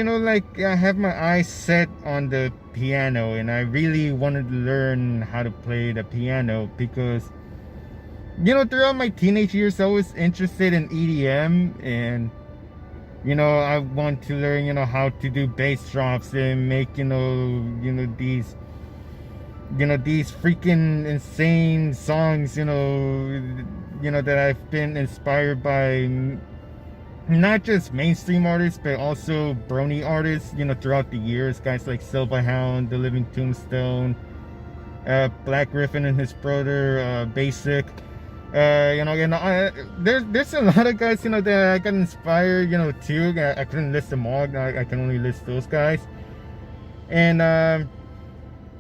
I have my eyes set on the piano, and I really wanted to learn how to play the piano because, throughout my teenage years, I was interested in EDM, and I want to learn, how to do bass drops and make, these freaking insane songs, that I've been inspired by not just mainstream artists, but also Brony artists, throughout the years, guys like Silverhound, The Living Tombstone, Black Griffin and his brother, Basic. There's a lot of guys, that I got inspired, too. I couldn't list them all. I can only list those guys. And,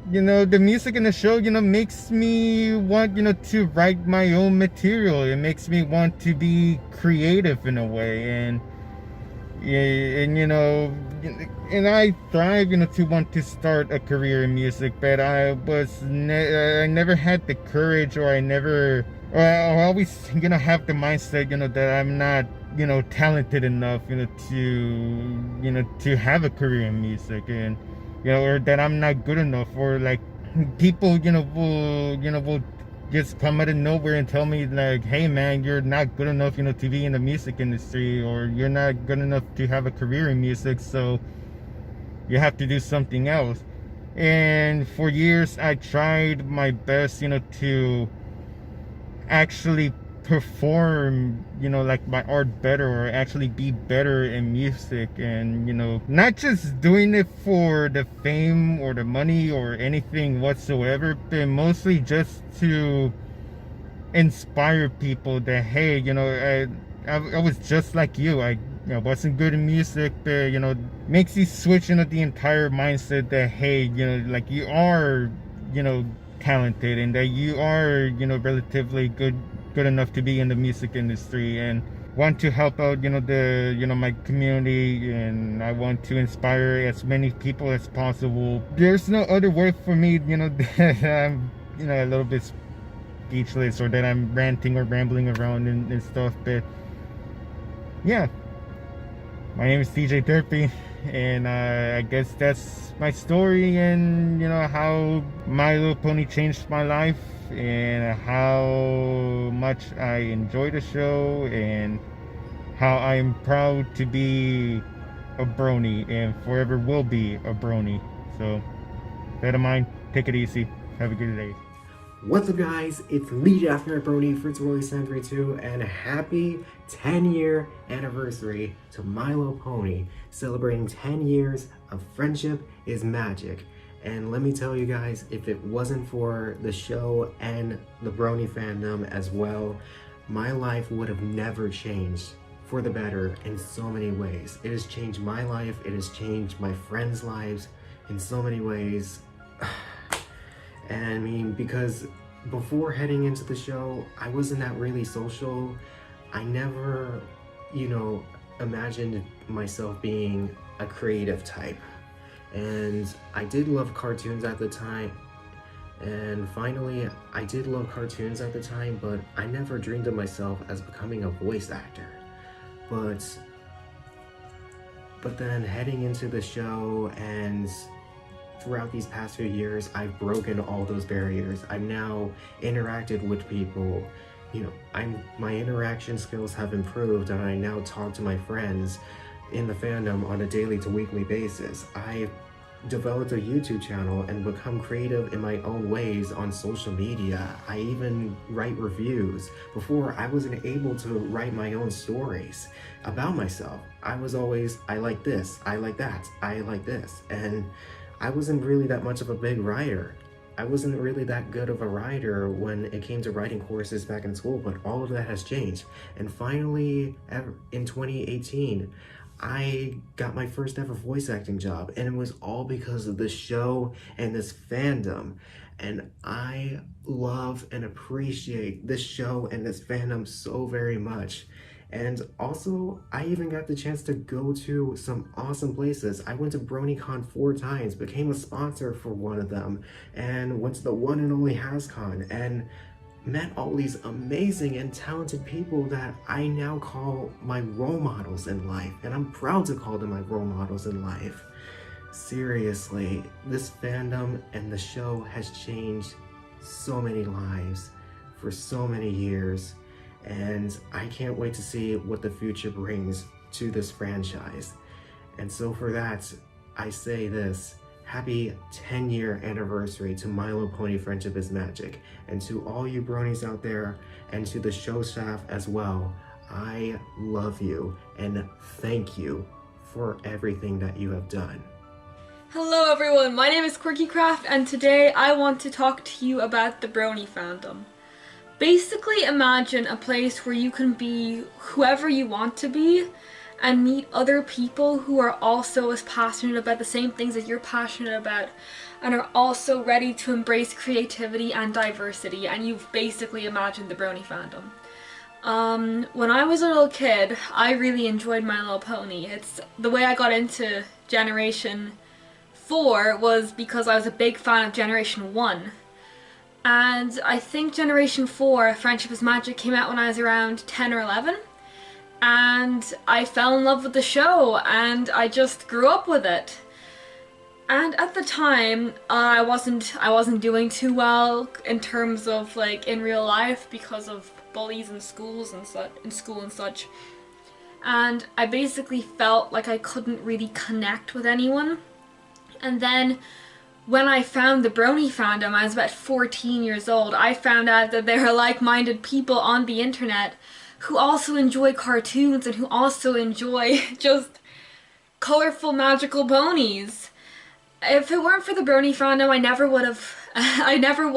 the music in the show, makes me want, to write my own material. It makes me want to be creative in a way. And I thrive, to want to start a career in music, but I never had the courage, or I always, have the mindset, that I'm not, talented enough, to have a career in music, and, or that I'm not good enough, or like people, will just come out of nowhere and tell me like, hey man, you're not good enough, to be in the music industry, or you're not good enough to have a career in music, so you have to do something else. And for years, I tried my best, to actually perform, like my art better, or actually be better in music, and not just doing it for the fame or the money or anything whatsoever, but mostly just to inspire people that, hey, I was just like you. I wasn't good in music, but makes you switch the entire mindset that, hey, like you are, talented, and that you are, relatively good enough to be in the music industry, and want to help out, my community, and I want to inspire as many people as possible. There's no other way for me, that I'm, a little bit speechless, or that I'm ranting or rambling around and stuff, but yeah. My name is TJ Derpy, and I guess that's my story, and how My Little Pony changed my life, and how much I enjoy the show, and how I'm proud to be a brony, and forever will be a brony. So, that of mine, take it easy. Have a good day. What's up, guys? It's me, After Brony, for Royce 732, and a happy 10-year anniversary to My Little Pony. Celebrating 10 years of friendship is magic. And let me tell you guys, if it wasn't for the show and the Brony fandom as well, my life would have never changed for the better in so many ways. It has changed my life, it has changed my friends' lives, in so many ways. And I mean, because before heading into the show, I wasn't that really social. I never, you know, imagined myself being a creative type. And I did love cartoons at the time. And finally, I did love cartoons at the time, but I never dreamed of myself as becoming a voice actor. But then heading into the show and throughout these past few years, I've broken all those barriers. I've now interacted with people. You know, my interaction skills have improved, and I now talk to my friends in the fandom on a daily to weekly basis. I've developed a YouTube channel and become creative in my own ways on social media. I even write reviews. Before, I wasn't able to write my own stories about myself. I was always, I like this, I like that, I like this. And I wasn't really that much of a big writer. I wasn't really that good of a writer when it came to writing courses back in school, but all of that has changed. And finally, in 2018, I got my first ever voice acting job, and it was all because of this show and this fandom. And I love and appreciate this show and this fandom so very much. And also, I even got the chance to go to some awesome places. I went to BronyCon 4 times, became a sponsor for one of them, and went to the one and only HasCon, and met all these amazing and talented people that I now call my role models in life, and I'm proud to call them my role models in life. Seriously, this fandom and the show has changed so many lives for so many years, and I can't wait to see what the future brings to this franchise. And so for that, I say this: happy 10-year anniversary to My Little Pony Friendship is Magic. And to all you bronies out there, and to the show staff as well, I love you and thank you for everything that you have done. Hello everyone, my name is Quirky Craft, and today I want to talk to you about the Brony Fandom. Basically, imagine a place where you can be whoever you want to be and meet other people who are also as passionate about the same things that you're passionate about, and are also ready to embrace creativity and diversity, and you've basically imagined the Brony Fandom. When I was a little kid, I really enjoyed My Little Pony. It's the way I got into Generation 4 was because I was a big fan of Generation 1. And I think Generation 4, Friendship is Magic, came out when I was around 10 or 11. And I fell in love with the show, and I just grew up with it. And at the time, I wasn't doing too well in terms of like in real life because of bullies in schools and such. And I basically felt like I couldn't really connect with anyone. And then when I found the Brony Fandom, I was about 14 years old, I found out that there are like-minded people on the internet who also enjoy cartoons and who also enjoy just colorful magical ponies. If it weren't for the Brony Fandom, I never would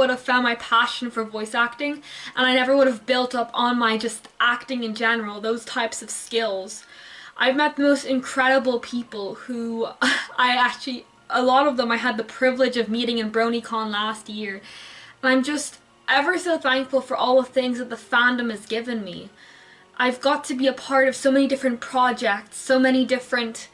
have found my passion for voice acting, and I never would have built up on my just acting in general, those types of skills. I've met the most incredible people who a lot of them I had the privilege of meeting in BronyCon last year, and I'm just ever so thankful for all the things that the fandom has given me. I've got to be a part of so many different projects, so many different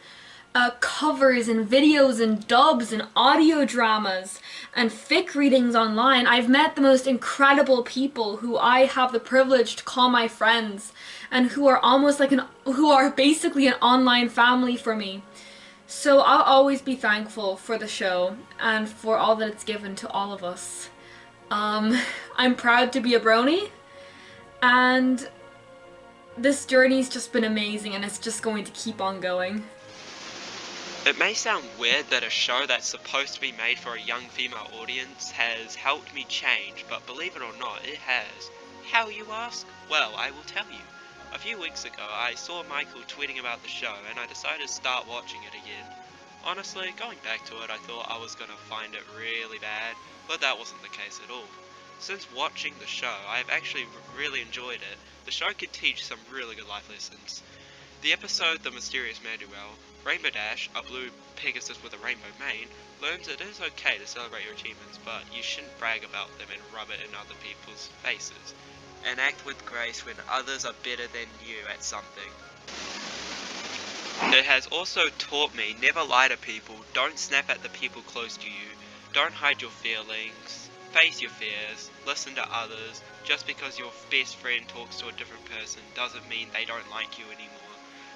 covers and videos and dubs and audio dramas and fic readings online. I've met the most incredible people who I have the privilege to call my friends, and who are basically an online family for me. So I'll always be thankful for the show and for all that it's given to all of us. I'm proud to be a brony, and this journey's just been amazing, and it's just going to keep on going. It may sound weird that a show that's supposed to be made for a young female audience has helped me change, but believe it or not, it has. How, you ask? Well, I will tell you. A few weeks ago, I saw Michael tweeting about the show, and I decided to start watching it again. Honestly, going back to it, I thought I was gonna find it really bad, but that wasn't the case at all. Since watching the show, I have actually really enjoyed it. The show can teach some really good life lessons. The episode The Mysterious Manuel, Rainbow Dash, a blue Pegasus with a rainbow mane, learns it is okay to celebrate your achievements, but you shouldn't brag about them and rub it in other people's faces. And act with grace when others are better than you at something. It has also taught me never lie to people, don't snap at the people close to you, don't hide your feelings, face your fears, listen to others. Just because your best friend talks to a different person doesn't mean they don't like you anymore.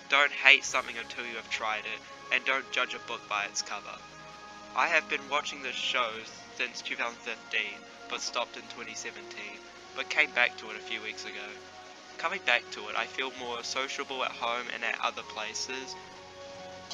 Don't hate something until you have tried it, and don't judge a book by its cover. I have been watching this show since 2015, but stopped in 2017, but came back to it a few weeks ago. Coming back to it, I feel more sociable at home and at other places.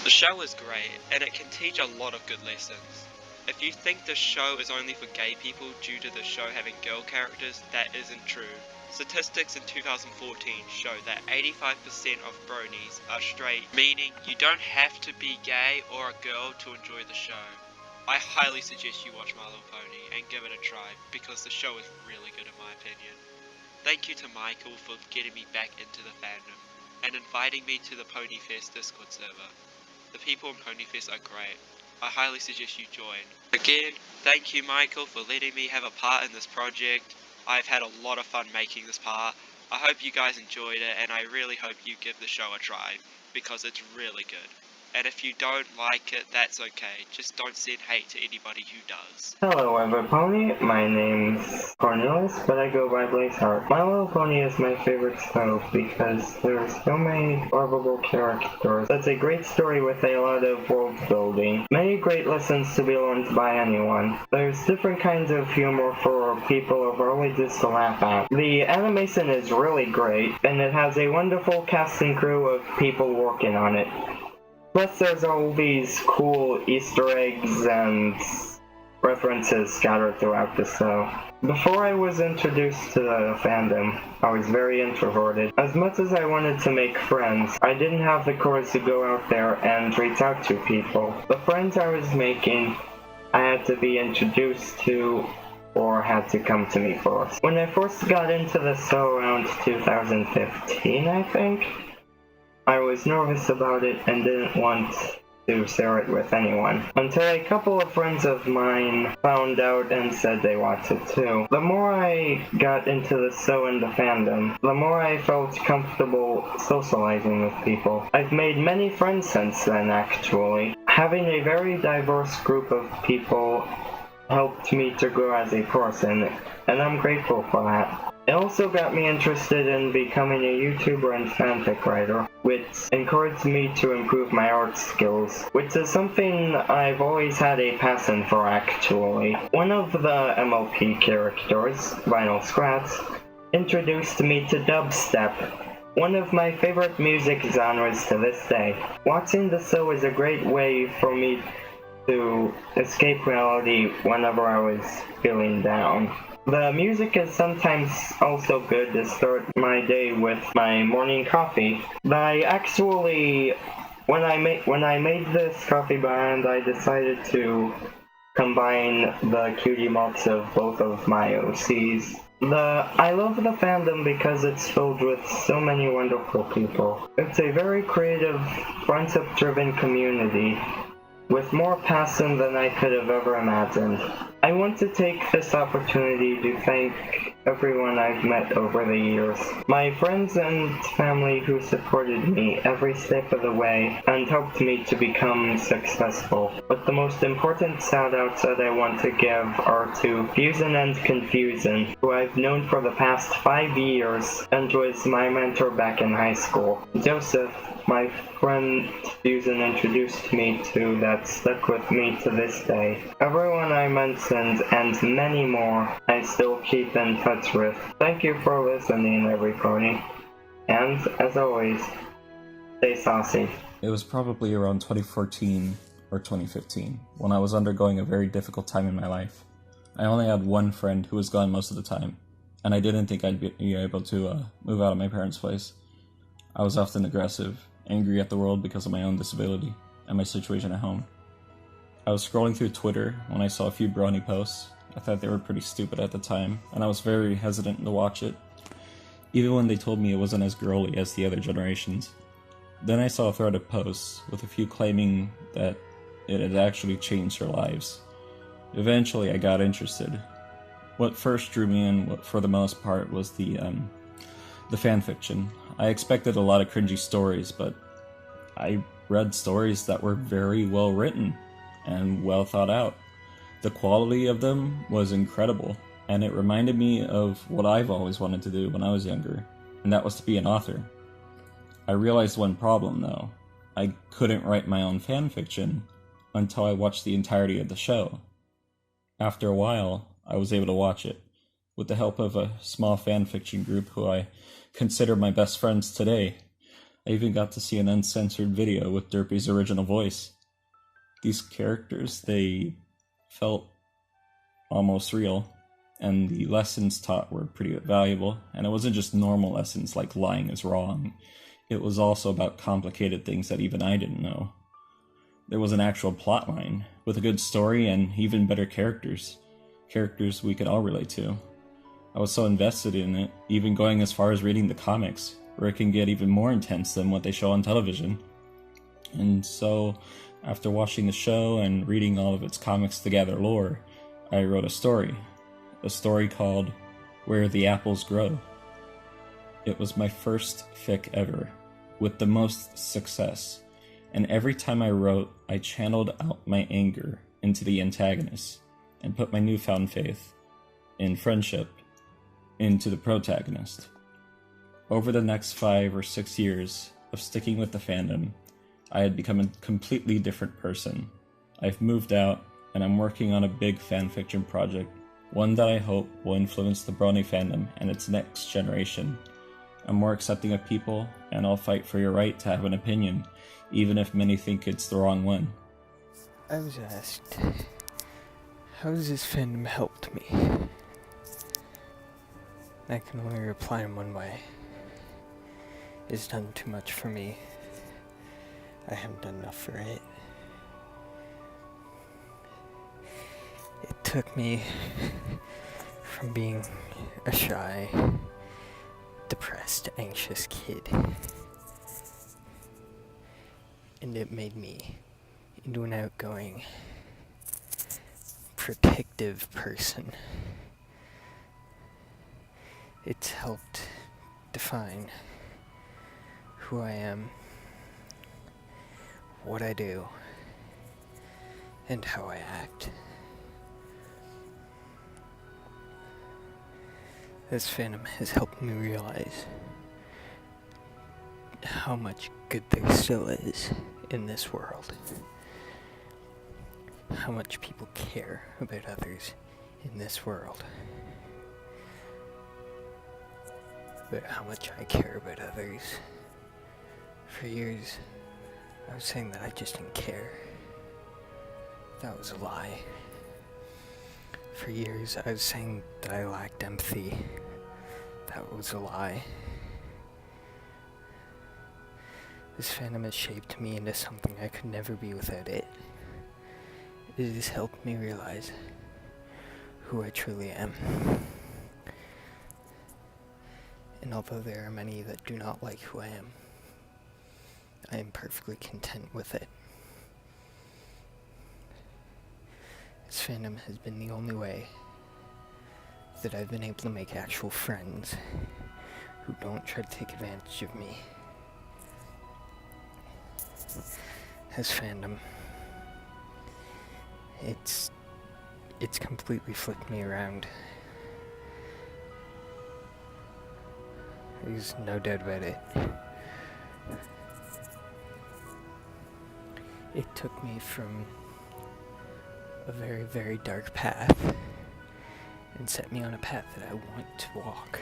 The show is great, and it can teach a lot of good lessons. If you think this show is only for gay people due to the show having girl characters, that isn't true. Statistics in 2014 show that 85% of bronies are straight, meaning you don't have to be gay or a girl to enjoy the show. I highly suggest you watch My Little Pony and give it a try, because the show is really good in my opinion. Thank you to Michael for getting me back into the fandom, and inviting me to the Ponyfest Discord server. The people in Ponyfest are great. I highly suggest you join. Again, thank you Michael for letting me have a part in this project. I've had a lot of fun making this part. I hope you guys enjoyed it, and I really hope you give the show a try, because it's really good. And if you don't like it, that's okay. Just don't send hate to anybody who does. Hello, everypony. My name's Cornelius, but I go by BlazeFire. My Little Pony is my favorite show because there's so many lovable characters. That's a great story with a lot of world building. Many great lessons to be learned by anyone. There's different kinds of humor for people of our ages to laugh at. The animation is really great, and it has a wonderful cast and crew of people working on it. Plus there's all these cool Easter eggs and references scattered throughout the show. Before I was introduced to the fandom, I was very introverted. As much as I wanted to make friends, I didn't have the courage to go out there and reach out to people. The friends I was making, I had to be introduced to or had to come to me first. When I first got into the show around 2015, I think, I was nervous about it and didn't want to share it with anyone, until a couple of friends of mine found out and said they wanted too. The more I got into the show and the fandom, the more I felt comfortable socializing with people. I've made many friends since then, actually. Having a very diverse group of people helped me to grow as a person, and I'm grateful for that. It also got me interested in becoming a YouTuber and fanfic writer, which encouraged me to improve my art skills, which is something I've always had a passion for, actually. One of the MLP characters, Vinyl Scratch, introduced me to dubstep, one of my favorite music genres to this day. Watching the show is a great way for me to escape reality whenever I was feeling down. The music is sometimes also good to start my day with my morning coffee. When I made this coffee brand, I decided to combine the cutie marks of both of my OCs. I love the fandom because it's filled with so many wonderful people. It's a very creative, friendship-driven community with more passion than I could have ever imagined. I want to take this opportunity to thank everyone I've met over the years. My friends and family who supported me every step of the way and helped me to become successful. But the most important shout-outs that I want to give are to Fusion and Confusion, who I've known for the past 5 years and was my mentor back in high school. Joseph, my friend Fusion introduced me to that stuck with me to this day. Everyone I mentioned and many more I still keep in touch with. Thank you for listening, everybody. And, as always, stay saucy. It was probably around 2014 or 2015 when I was undergoing a very difficult time in my life. I only had one friend who was gone most of the time, and I didn't think I'd be able to move out of my parents' place. I was often aggressive, angry at the world because of my own disability and my situation at home. I was scrolling through Twitter when I saw a few Brony posts. I thought they were pretty stupid at the time, and I was very hesitant to watch it, even when they told me it wasn't as girly as the other generations. Then I saw a thread of posts with a few claiming that it had actually changed their lives. Eventually I got interested. What first drew me in, for the most part, was the fanfiction. I expected a lot of cringy stories, but I read stories that were very well written and well thought out. The quality of them was incredible, and it reminded me of what I've always wanted to do when I was younger, and that was to be an author. I realized one problem, though. I couldn't write my own fanfiction until I watched the entirety of the show. After a while, I was able to watch it, with the help of a small fanfiction group who I consider my best friends today. I even got to see an uncensored video with Derpy's original voice. These characters, they felt almost real, and the lessons taught were pretty valuable, and it wasn't just normal lessons like lying is wrong. It was also about complicated things that even I didn't know. There was an actual plot line, with a good story and even better characters. Characters we could all relate to. I was so invested in it, even going as far as reading the comics, where it can get even more intense than what they show on television. And so, after watching the show and reading all of its comics to gather lore, I wrote a story called Where the Apples Grow. It was my first fic ever, with the most success, and every time I wrote, I channeled out my anger into the antagonist, and put my newfound faith in friendship into the protagonist. Over the next 5 or 6 years of sticking with the fandom, I had become a completely different person. I've moved out, and I'm working on a big fanfiction project, one that I hope will influence the Brony fandom and its next generation. I'm more accepting of people, and I'll fight for your right to have an opinion, even if many think it's the wrong one. I was asked, how has this fandom helped me? I can only reply in one way. It's done too much for me. I haven't done enough for it. It took me from being a shy, depressed, anxious kid, and it made me into an outgoing, protective person. It's helped define who I am, what I do, and how I act. This fandom has helped me realize how much good there still is in this world. How much people care about others in this world. But how much I care about others. For years, I was saying that I just didn't care. That was a lie. For years, I was saying that I lacked empathy. That was a lie. This fandom has shaped me into something I could never be without it. It has helped me realize who I truly am. And although there are many that do not like who I am perfectly content with it. This fandom has been the only way that I've been able to make actual friends who don't try to take advantage of me. This fandom, it's completely flipped me around. There's no doubt about it. It took me from a very, very dark path and set me on a path that I want to walk.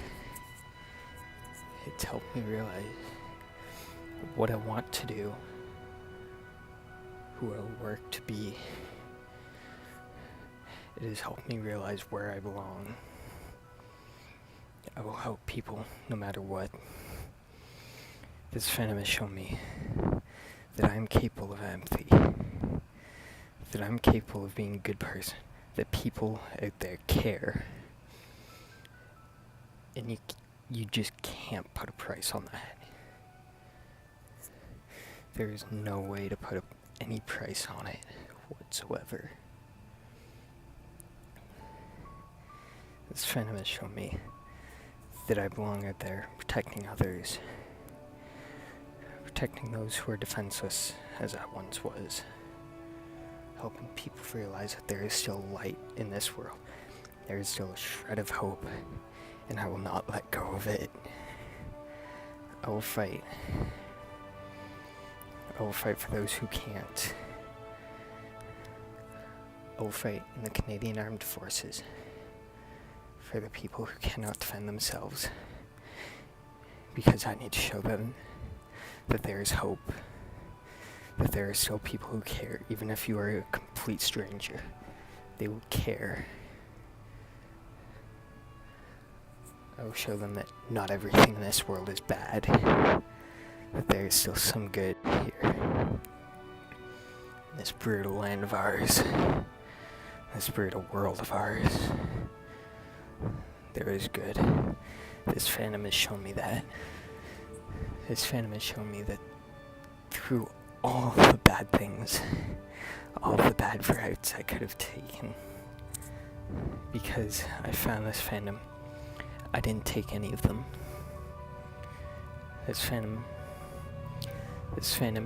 It's helped me realize what I want to do, who I work to be. It has helped me realize where I belong. I will help people no matter what. This fandom has shown me that I am capable of empathy, that I'm capable of being a good person, that people out there care, and you just can't put a price on that. There is no way to put any price on it whatsoever. This fandom has shown me that I belong out there, protecting others, protecting those who are defenseless, as I once was, helping people realize that there is still light in this world. There is still a shred of hope, and I will not let go of it. I will fight. I will fight for those who can't. I will fight in the Canadian Armed Forces for the people who cannot defend themselves, because I need to show them that there is hope, that there are still people who care, even if you are a complete stranger. They will care. I will show them that not everything in this world is bad, that there is still some good here. In this brutal land of ours, this brutal world of ours, there is good. This fandom has shown me that. This fandom has shown me that through all the bad things, all the bad routes I could have taken, because I found this fandom, I didn't take any of them. This fandom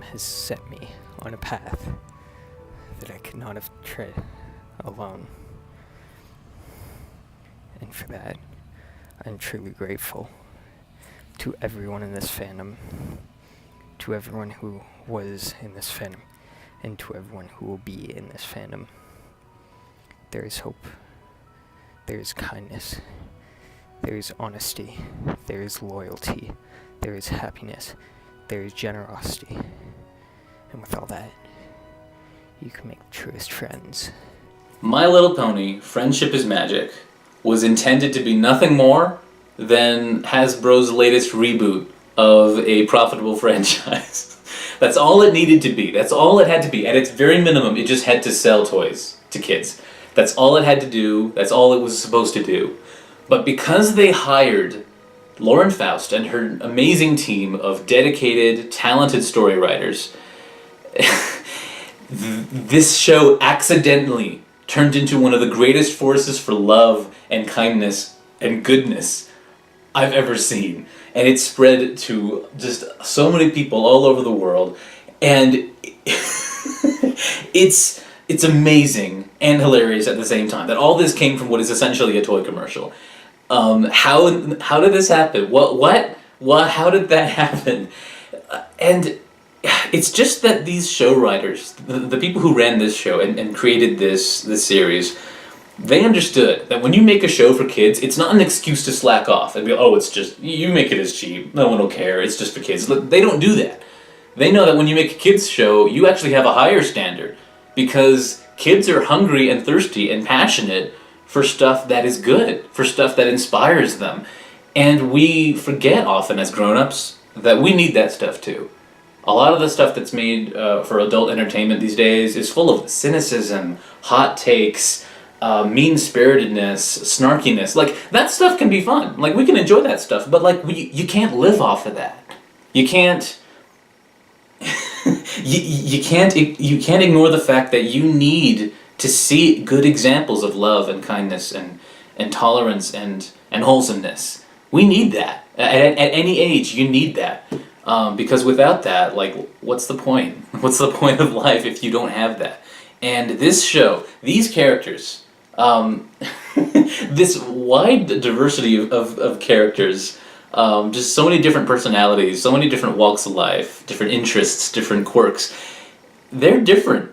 has set me on a path that I could not have tread alone. And for that, I'm truly grateful to everyone in this fandom, to everyone who was in this fandom, and to everyone who will be in this fandom. There is hope. There is kindness. There is honesty. There is loyalty. There is happiness. There is generosity. And with all that, you can make the truest friends. My Little Pony, Friendship is Magic, was intended to be nothing more than Hasbro's latest reboot of a profitable franchise. That's all it needed to be. That's all it had to be. At its very minimum, it just had to sell toys to kids. That's all it had to do. That's all it was supposed to do. But because they hired Lauren Faust and her amazing team of dedicated, talented story writers, this show accidentally turned into one of the greatest forces for love and kindness and goodness I've ever seen. And it spread to just so many people all over the world. And it's amazing and hilarious at the same time that all this came from what is essentially a toy commercial. How did this happen? What? How did that happen? And it's just that these show writers, the people who ran this show and created this series, they understood that when you make a show for kids, it's not an excuse to slack off and be, oh, it's just, you make it as cheap, no one will care, it's just for kids. They don't do that. They know that when you make a kids show, you actually have a higher standard, because kids are hungry and thirsty and passionate for stuff that is good, for stuff that inspires them. And we forget often as grown-ups that we need that stuff too. A lot of the stuff that's made for adult entertainment these days is full of cynicism, hot takes, mean-spiritedness, snarkiness. Like, that stuff can be fun. Like, we can enjoy that stuff, but like, you can't live off of that. You can't... you can't ignore the fact that you need to see good examples of love and kindness and tolerance and wholesomeness. We need that. At any age, you need that. Because without that, like, what's the point? What's the point of life if you don't have that? And this show, these characters, this wide diversity of characters, just so many different personalities, so many different walks of life, different interests, different quirks. They're different,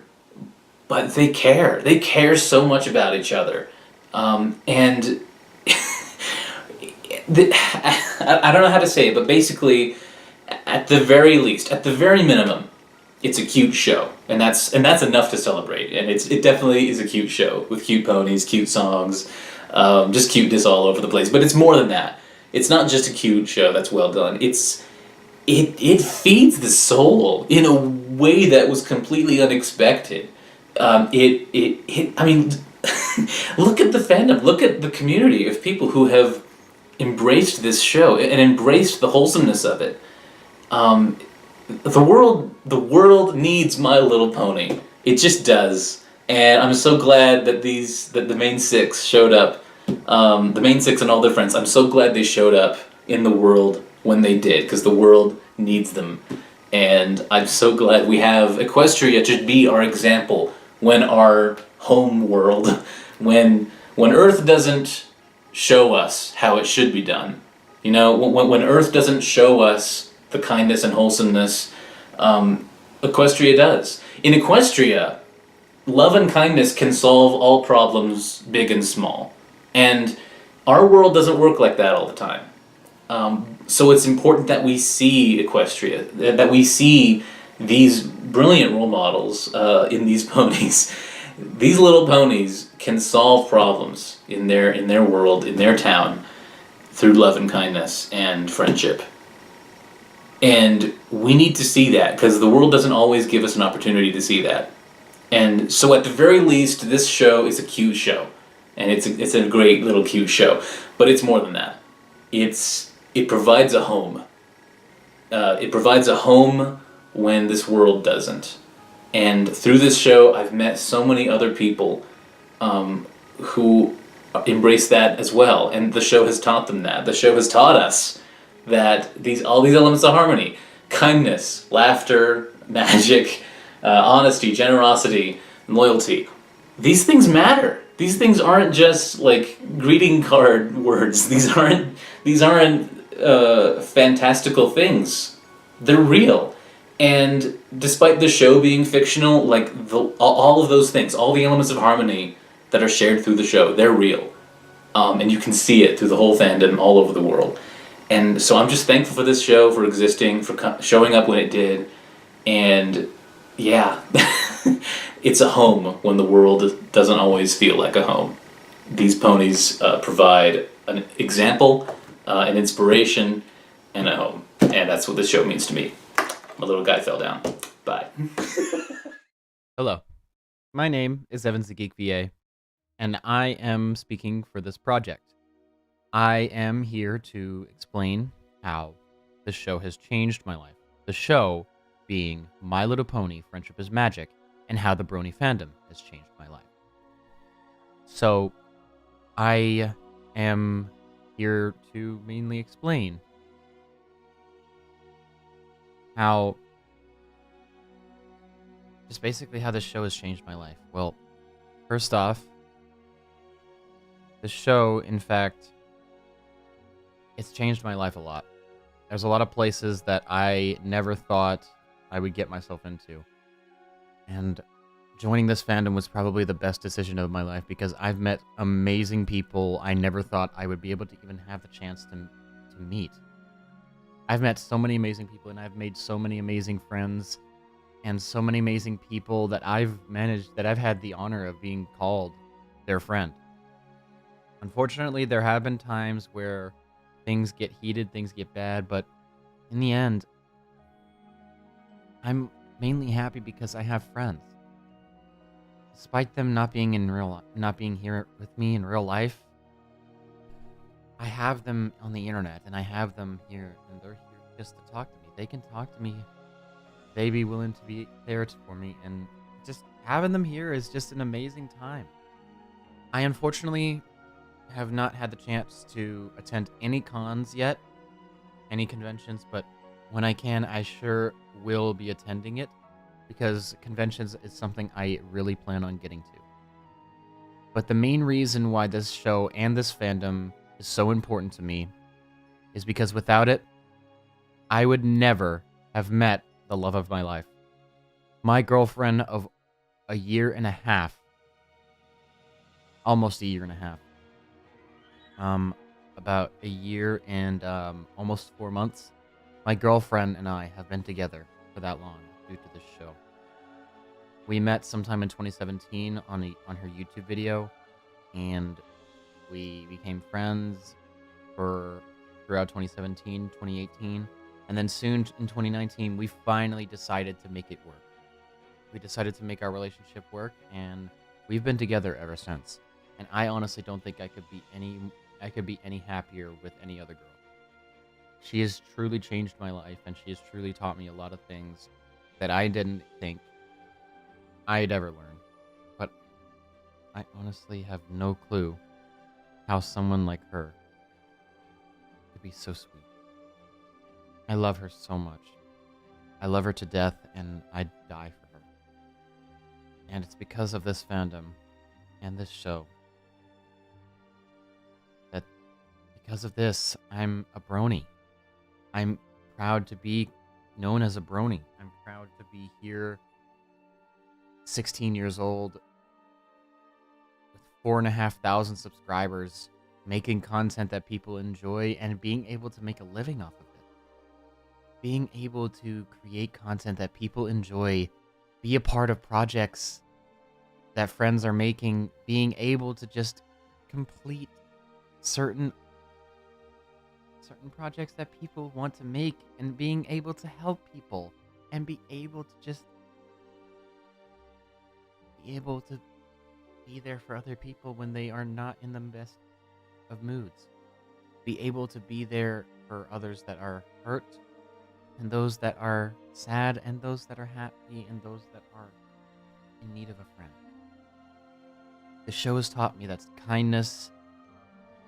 but they care. They care so much about each other. And I don't know how to say it, but basically, at the very least, at the very minimum, it's a cute show, and that's enough to celebrate. And it definitely is a cute show with cute ponies, cute songs, just cuteness all over the place. But it's more than that. It's not just a cute show that's well done. It feeds the soul in a way that was completely unexpected. I mean, look at the fandom. Look at the community of people who have embraced this show and embraced the wholesomeness of it. the world needs My Little Pony. It just does. And I'm so glad that the main six showed up. The main six and all their friends. I'm so glad they showed up in the world when they did, because the world needs them. And I'm so glad we have Equestria to be our example when our home world, when Earth doesn't show us how it should be done. You know, when Earth doesn't show us the kindness and wholesomeness, Equestria does. In Equestria, love and kindness can solve all problems, big and small. And our world doesn't work like that all the time. So it's important that we see Equestria, that we see these brilliant role models in these ponies. These little ponies can solve problems in their world, in their town, through love and kindness and friendship. And we need to see that, because the world doesn't always give us an opportunity to see that. And so at the very least, this show is a cute show. And it's a great little cute show. But it's more than that. It provides a home. It provides a home when this world doesn't. And through this show, I've met so many other people who embrace that as well. And the show has taught them that. The show has taught us that all these elements of harmony, kindness, laughter, magic, honesty, generosity, and loyalty, these things matter. These things aren't just like greeting card words. These aren't fantastical things. They're real. And despite the show being fictional, like all of those things, all the elements of harmony that are shared through the show, they're real. And you can see it through the whole fandom all over the world. And so I'm just thankful for this show, for existing, for showing up when it did. And yeah, it's a home when the world doesn't always feel like a home. These ponies provide an example, an inspiration, and a home. And that's what this show means to me. My little guy fell down. Bye. Hello. My name is Ze Geek VA, and I am speaking for this project. I am here to explain how this show has changed my life. The show being My Little Pony, Friendship is Magic, and how the Brony Fandom has changed my life. So, I am here to mainly explain how, just basically how this show has changed my life. Well, first off, the show, in fact, it's changed my life a lot. There's a lot of places that I never thought I would get myself into. And joining this fandom was probably the best decision of my life, because I've met amazing people I never thought I would be able to even have the chance to meet. I've met so many amazing people, and I've made so many amazing friends, and so many amazing people that I've had the honor of being called their friend. Unfortunately, there have been times where things get heated, things get bad, but in the end, I'm mainly happy because I have friends. Despite them not being here with me in real life, I have them on the internet, and I have them here, and they're here just to talk to me. They can talk to me. They'd be willing to be there for me, and just having them here is just an amazing time. I unfortunately have not had the chance to attend any cons yet, any conventions, but when I can, I sure will be attending it, because conventions is something I really plan on getting to. But the main reason why this show and this fandom is so important to me is because without it, I would never have met the love of my life. My girlfriend of a year and a half, almost a year and a half, about a year and almost 4 months, my girlfriend and I have been together for that long due to this show. We met sometime in 2017 on her YouTube video, and we became friends throughout 2017, 2018, and then soon in 2019, we finally decided to make it work. We decided to make our relationship work, and we've been together ever since. And I honestly don't think I could be any happier with any other girl. She has truly changed my life, and she has truly taught me a lot of things that I didn't think I'd ever learn. But I honestly have no clue how someone like her could be so sweet. I love her so much. I love her to death, and I'd die for her. And it's because of this fandom and this show that, because of this, I'm a brony. I'm proud to be known as a brony. I'm proud to be here, 16 years old, with 4,500 subscribers, making content that people enjoy, and being able to make a living off of it. Being able to create content that people enjoy, be a part of projects that friends are making, being able to just complete certain projects that people want to make, and being able to help people, and be able to just be able to be there for other people when they are not in the best of moods. Be able to be there for others that are hurt, and those that are sad, and those that are happy, and those that are in need of a friend. The show has taught me that kindness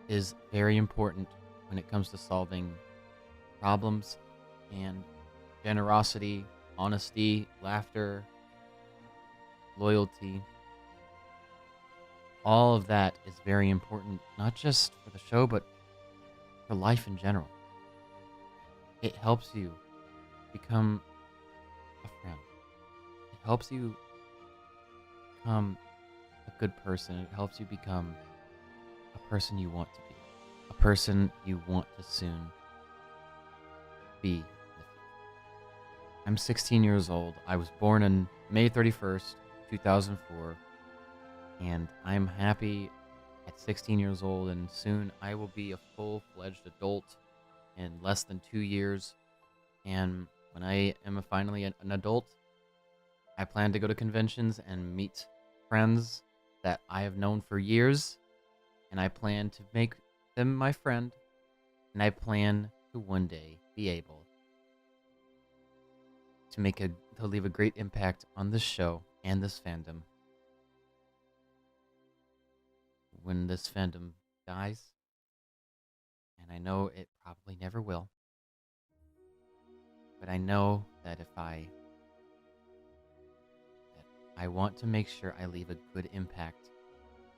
is very important when it comes to solving problems, and generosity, honesty, laughter, loyalty. All of that is very important, not just for the show, but for life in general. It helps you become a friend. It helps you become a good person. It helps you become a person you want to be. A person you want to soon be. I'm 16 years old. I was born on May 31st, 2004. And I'm happy at 16 years old, and soon I will be a full-fledged adult in less than 2 years. And when I am finally an adult, I plan to go to conventions and meet friends that I have known for years, and I plan to make them my friend, and I plan to one day be able to leave a great impact on this show and this fandom. When this fandom dies, and I know it probably never will, but I know that I want to make sure I leave a good impact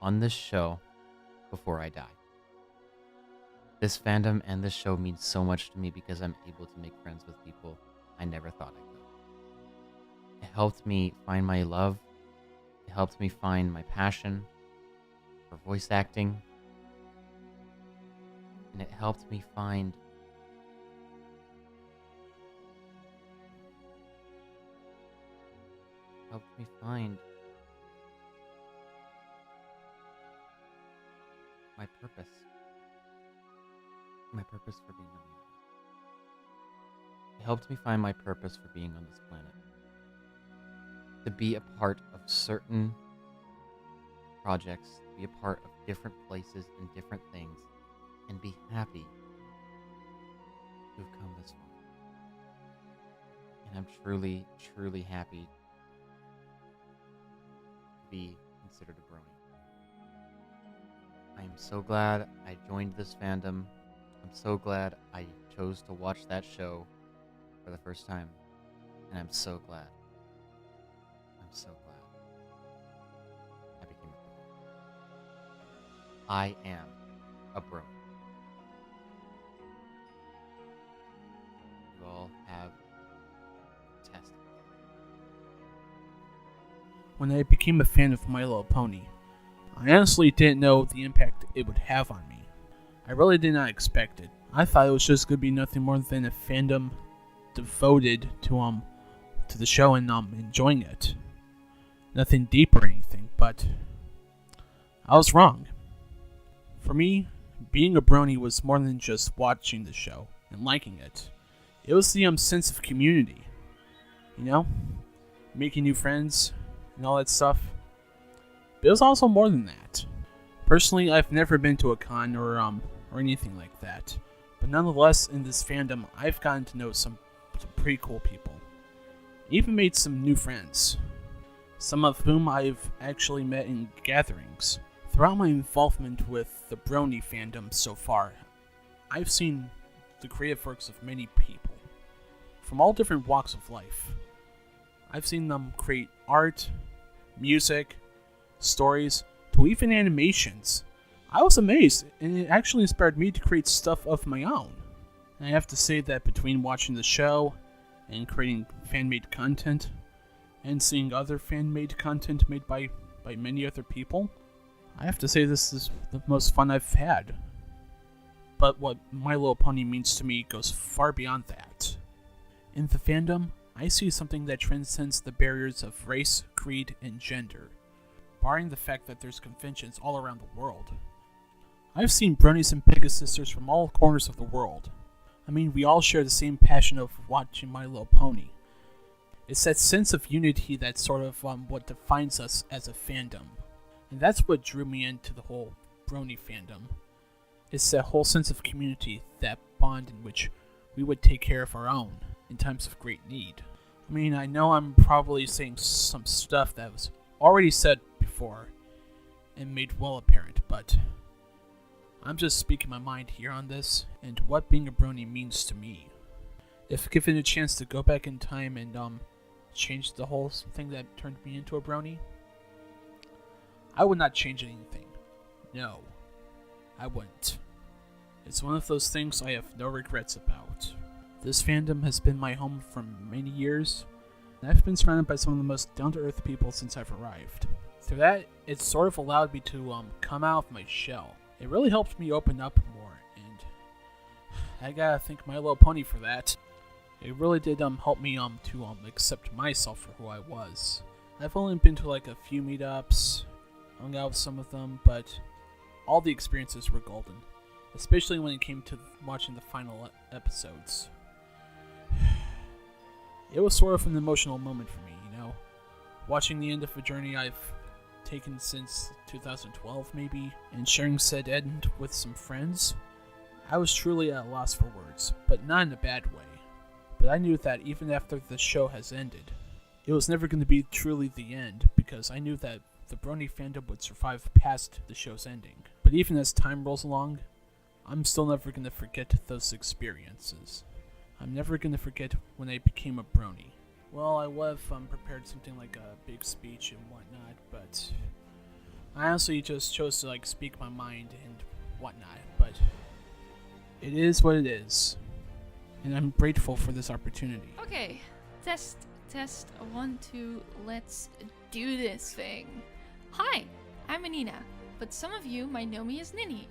on this show before I die. This fandom and this show means so much to me because I'm able to make friends with people I never thought I could. It helped me find my love. It helped me find my passion for voice acting. And it helped me find my purpose. My purpose for being on the earth. It helped me find my purpose for being on this planet. To be a part of certain projects, be a part of different places and different things, and be happy to have come this far. And I'm truly, truly happy to be considered a brony. I am so glad I joined this fandom. I'm so glad I chose to watch that show for the first time. And I'm so glad. I'm so glad I became a brony. I am a brony. You all have tested. When I became a fan of My Little Pony, I honestly didn't know the impact it would have on me. I really did not expect it. I thought it was just going to be nothing more than a fandom devoted to the show and enjoying it. Nothing deep or anything, but I was wrong. For me, being a brony was more than just watching the show and liking it. It was the sense of community. You know? Making new friends and all that stuff. But it was also more than that. Personally, I've never been to a con or anything like that. But nonetheless, in this fandom, I've gotten to know some pretty cool people. Even made some new friends, some of whom I've actually met in gatherings. Throughout my involvement with the Brony fandom so far, I've seen the creative works of many people, from all different walks of life. I've seen them create art, music, stories, to even animations. I was amazed, and it actually inspired me to create stuff of my own. And I have to say that between watching the show, and creating fan-made content, and seeing other fan-made content made by many other people, I have to say this is the most fun I've had. But what My Little Pony means to me goes far beyond that. In the fandom, I see something that transcends the barriers of race, creed, and gender, barring the fact that there's conventions all around the world. I've seen bronies and Pegasisters from all corners of the world. I mean, we all share the same passion of watching My Little Pony. It's that sense of unity that's sort of what defines us as a fandom. And that's what drew me into the whole Brony fandom. It's that whole sense of community, that bond in which we would take care of our own in times of great need. I mean, I know I'm probably saying some stuff that was already said before and made well apparent, but I'm just speaking my mind here on this and what being a brony means to me. If given a chance to go back in time and change the whole thing that turned me into a brony, I would not change anything. No, I wouldn't. It's one of those things I have no regrets about. This fandom has been my home for many years, and I've been surrounded by some of the most down-to-earth people since I've arrived. Through that, it sort of allowed me to come out of my shell. It really helped me open up more, and I gotta thank My Little Pony for that. It really did help me to accept myself for who I was. I've only been to like a few meetups, hung out with some of them, but all the experiences were golden, especially when it came to watching the final episodes. It was sort of an emotional moment for me, you know? Watching the end of a journey I've taken since 2012 maybe, and sharing said end with some friends, I was truly at a loss for words, but not in a bad way. But I knew that even after the show has ended, it was never going to be truly the end, because I knew that the Brony fandom would survive past the show's ending. But even as time rolls along, I'm still never going to forget those experiences. I'm never going to forget when I became a brony. Well, I would have prepared something like a big speech and whatnot, but I honestly just chose to speak my mind and whatnot, but it is what it is, and I'm grateful for this opportunity. Okay, test, 1, 2, let's do this thing. Hi, I'm Anina, but some of you might know me as Ninny.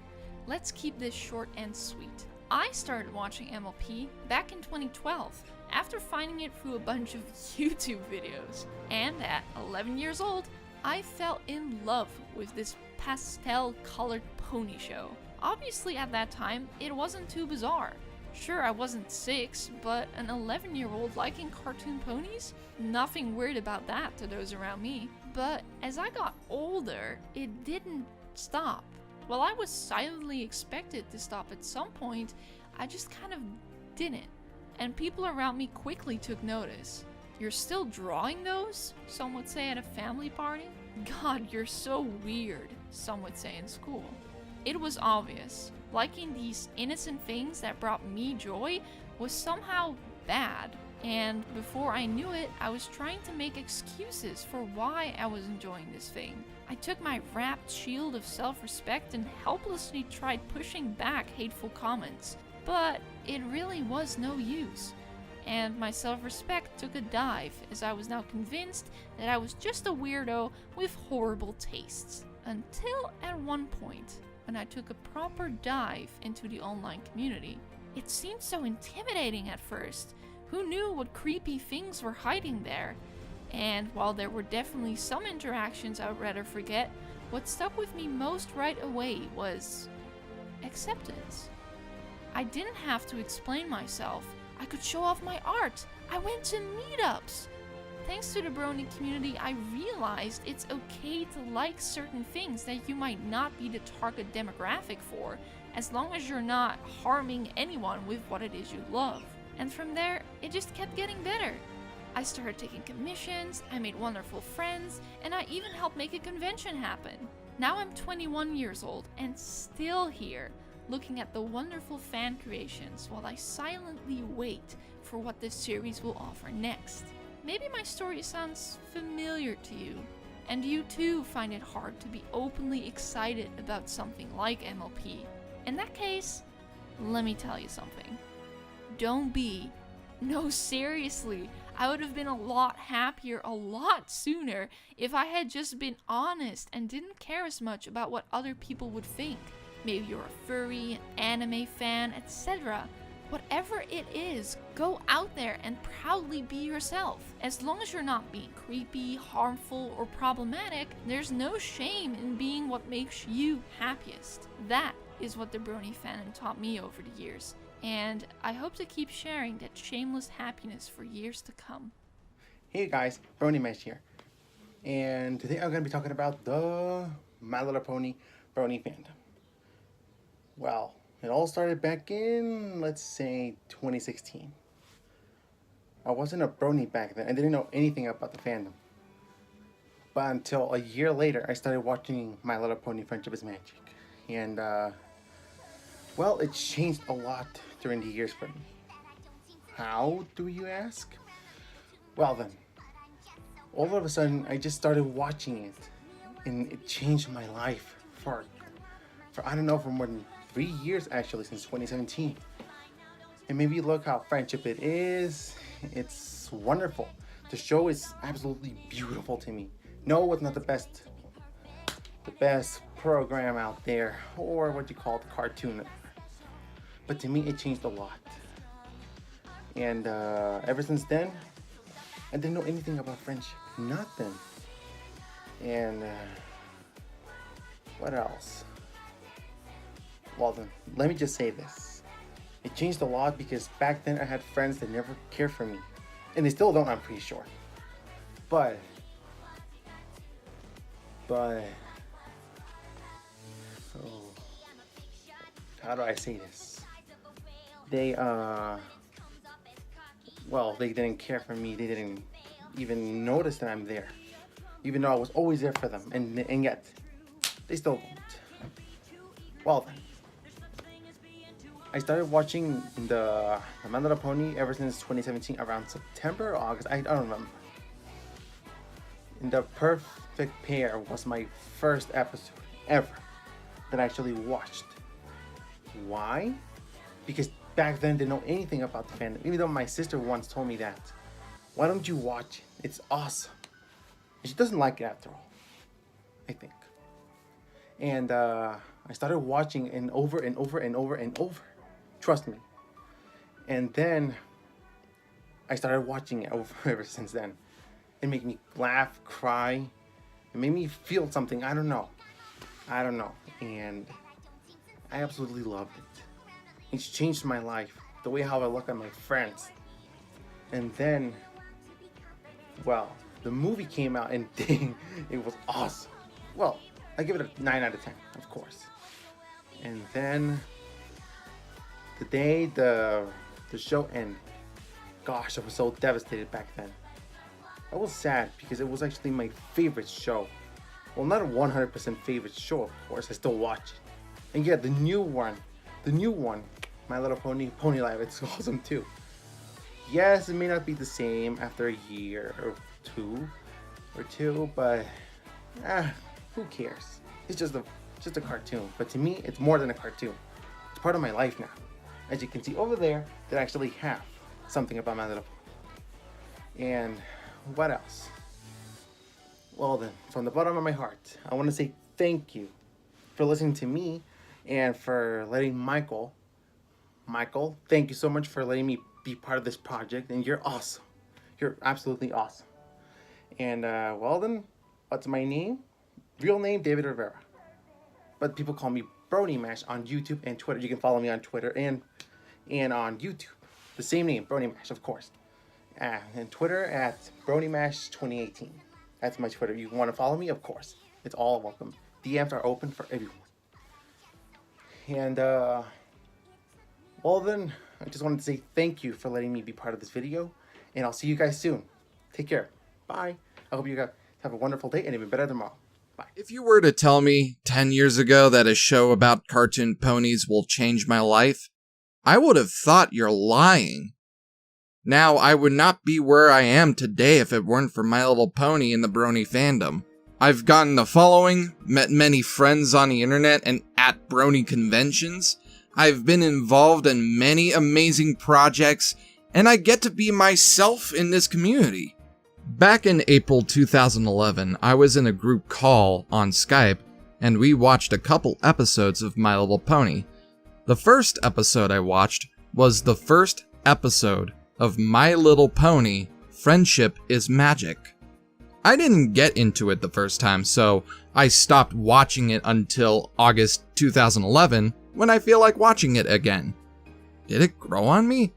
Let's keep this short and sweet. I started watching MLP back in 2012, after finding it through a bunch of YouTube videos. And at 11 years old, I fell in love with this pastel-colored pony show. Obviously at that time, it wasn't too bizarre. Sure, I wasn't 6, but an 11-year-old liking cartoon ponies? Nothing weird about that to those around me. But as I got older, it didn't stop. While I was silently expected to stop at some point, I just kind of didn't. And people around me quickly took notice. You're still drawing those? Some would say at a family party. God, you're so weird, some would say in school. It was obvious. Liking these innocent things that brought me joy was somehow bad. And before I knew it, I was trying to make excuses for why I was enjoying this thing. I took my wrapped shield of self-respect and helplessly tried pushing back hateful comments. But it really was no use. And my self-respect took a dive as I was now convinced that I was just a weirdo with horrible tastes. Until at one point, when I took a proper dive into the online community. It seemed so intimidating at first. Who knew what creepy things were hiding there? And while there were definitely some interactions I would rather forget, what stuck with me most right away was acceptance. I didn't have to explain myself. I could show off my art. I went to meetups. Thanks to the Brony community, I realized it's okay to like certain things that you might not be the target demographic for, as long as you're not harming anyone with what it is you love. And from there, it just kept getting better. I started taking commissions, I made wonderful friends, and I even helped make a convention happen. Now I'm 21 years old and still here, looking at the wonderful fan creations while I silently wait for what this series will offer next. Maybe my story sounds familiar to you, and you too find it hard to be openly excited about something like MLP. In that case, let me tell you something. Don't be. No, seriously, I would have been a lot happier a lot sooner if I had just been honest and didn't care as much about what other people would think. Maybe you're a furry, an anime fan, etc. Whatever it is, go out there and proudly be yourself. As long as you're not being creepy, harmful, or problematic, there's no shame in being what makes you happiest. That is what the Brony fandom taught me over the years, and I hope to keep sharing that shameless happiness for years to come. Hey guys, Brony Mash here, and today I'm going to be talking about the My Little Pony Brony fandom. Well, it all started back in, let's say, 2016. I wasn't a Brony back then. I didn't know anything about the fandom. But until a year later, I started watching My Little Pony Friendship is Magic. And, well, it changed a lot during the years for me. How, do you ask? Well then, all of a sudden, I just started watching it. And it changed my life for I don't know, for more than 3 years actually, since 2017. And maybe look how friendship it is. It's wonderful. The show is absolutely beautiful to me. No, it's not the best program out there, or what you call the cartoon, but to me it changed a lot. And ever since then, I didn't know anything about friendship, nothing. And what else? Well then, let me just say this. It changed a lot because back then I had friends that never cared for me. And they still don't, I'm pretty sure. But oh, how do I say this? They well, they didn't care for me. They didn't even notice that I'm there, even though I was always there for them, and yet they still don't. Well then, I started watching the My Little Pony ever since 2017, around September or August, I don't remember. And The Perfect Pair was my first episode ever that I actually watched. Why? Because back then I didn't know anything about the fandom, even though my sister once told me that. Why don't you watch it? It's awesome. And she doesn't like it after all, I think. And I started watching and over and over and over and over. Trust me. And then I started watching it over ever since then. It made me laugh, cry. It made me feel something. I don't know. And I absolutely loved it. It's changed my life. The way how I look at my friends. And then, well, the movie came out and it was awesome. Well, I give it a 9 out of 10, of course. And then the day the show ended, gosh, I was so devastated back then. I was sad because it was actually my favorite show. Well, not a 100% favorite show, of course. I still watch it. And yeah, the new one, My Little Pony, Pony Live, it's awesome too. Yes, it may not be the same after a year or two, but who cares? It's just a cartoon. But to me, it's more than a cartoon. It's part of my life now. As you can see over there, they actually have something about My Little Pony. And what else? Well then, from the bottom of my heart, I want to say thank you for listening to me and for letting Michael, thank you so much for letting me be part of this project, and you're awesome. You're absolutely awesome. And well then, what's my name? Real name, David Rivera. But people call me Brony Mash on YouTube and Twitter. You can follow me on Twitter and on YouTube. The same name, Brony Mash, of course. And Twitter at Brony Mash 2018. That's my Twitter. You want to follow me? Of course. It's all welcome. DMs are open for everyone. And, well then, I just wanted to say thank you for letting me be part of this video. And I'll see you guys soon. Take care. Bye. I hope you guys have a wonderful day and even better tomorrow. If you were to tell me 10 years ago that a show about cartoon ponies will change my life, I would have thought you're lying. Now, I would not be where I am today if it weren't for My Little Pony and the Brony Fandom. I've gotten the following, met many friends on the internet and at Brony conventions. I've been involved in many amazing projects, and I get to be myself in this community. Back in April 2011, I was in a group call on Skype, and we watched a couple episodes of My Little Pony. The first episode I watched was the first episode of My Little Pony, Friendship is Magic. I didn't get into it the first time, so I stopped watching it until August 2011, when I feel like watching it again. Did it grow on me?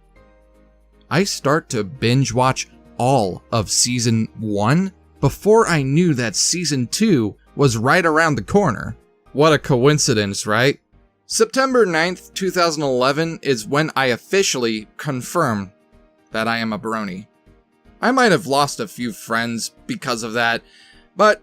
I start to binge watch all of Season 1 before I knew that Season 2 was right around the corner. What a coincidence, right? September 9th, 2011 is when I officially confirmed that I am a brony. I might have lost a few friends because of that, but,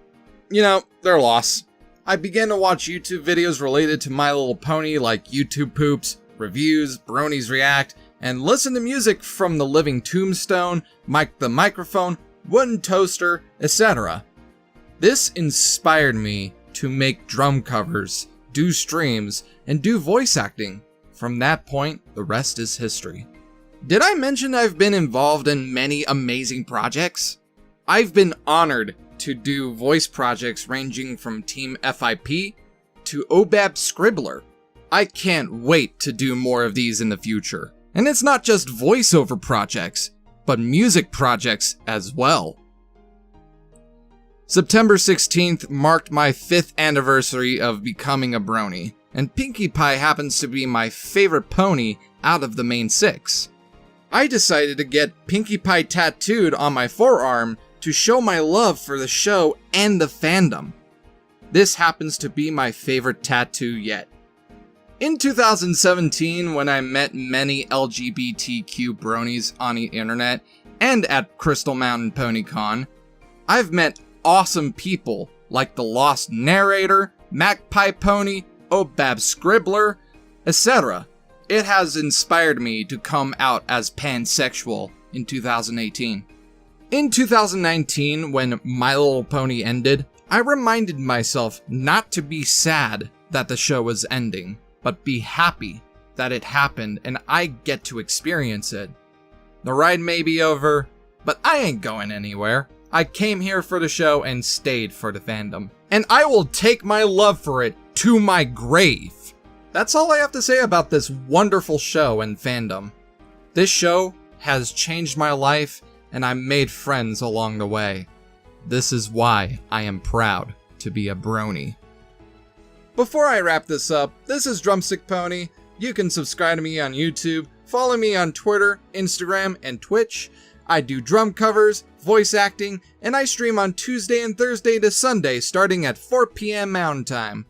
you know, their loss. I began to watch YouTube videos related to My Little Pony like YouTube Poops, reviews, Bronies React, and listen to music from The Living Tombstone, Mike the Microphone, Wooden Toaster, etc. This inspired me to make drum covers, do streams, and do voice acting. From that point, the rest is history. Did I mention I've been involved in many amazing projects? I've been honored to do voice projects ranging from Team FIP to OBAB Scribbler. I can't wait to do more of these in the future. And it's not just voiceover projects, but music projects as well. September 16th marked my 5th anniversary of becoming a brony, and Pinkie Pie happens to be my favorite pony out of the main 6. I decided to get Pinkie Pie tattooed on my forearm to show my love for the show and the fandom. This happens to be my favorite tattoo yet. In 2017, when I met many LGBTQ bronies on the internet and at Crystal Mountain PonyCon, I've met awesome people like the Lost Narrator, Magpie Pony, Obab Scribbler, etc. It has inspired me to come out as pansexual in 2018. In 2019, when My Little Pony ended, I reminded myself not to be sad that the show was ending, but be happy that it happened and I get to experience it. The ride may be over, but I ain't going anywhere. I came here for the show and stayed for the fandom. And I will take my love for it to my grave. That's all I have to say about this wonderful show and fandom. This show has changed my life and I made friends along the way. This is why I am proud to be a brony. Before I wrap this up, this is Drumstick Pony. You can subscribe to me on YouTube, follow me on Twitter, Instagram, and Twitch. I do drum covers, voice acting, and I stream on Tuesday and Thursday to Sunday starting at 4 p.m. Mountain Time.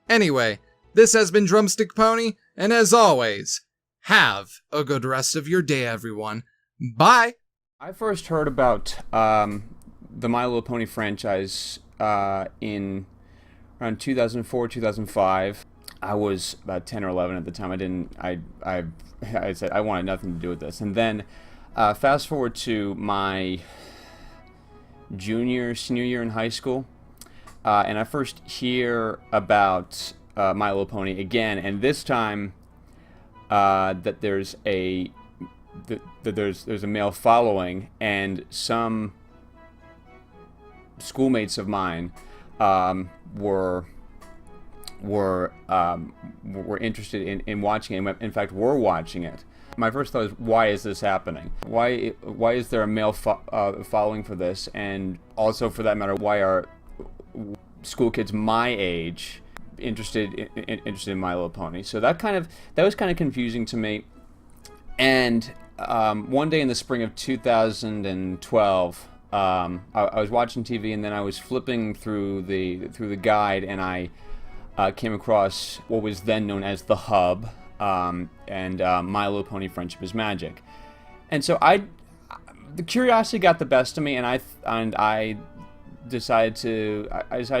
Anyway, this has been Drumstick Pony, and as always, have a good rest of your day, everyone. Bye! I first heard about the My Little Pony franchise in around 2004, 2005. I was about 10 or 11 at the time. I said I wanted nothing to do with this. And then fast forward to my senior year in high school, and I first hear about My Little Pony again, and this time that there's a male following, and some schoolmates of mine were interested in watching it. In fact, were watching it. My first thought is, why is this happening? Why is there a male following for this? And also, for that matter, why are school kids my age interested in My Little Pony? So that was kind of confusing to me. And one day in the spring of 2012, I was watching TV, and then I was flipping through the guide, and I came across what was then known as the Hub, and My Little Pony Friendship is Magic. And so the curiosity got the best of me, and I decided to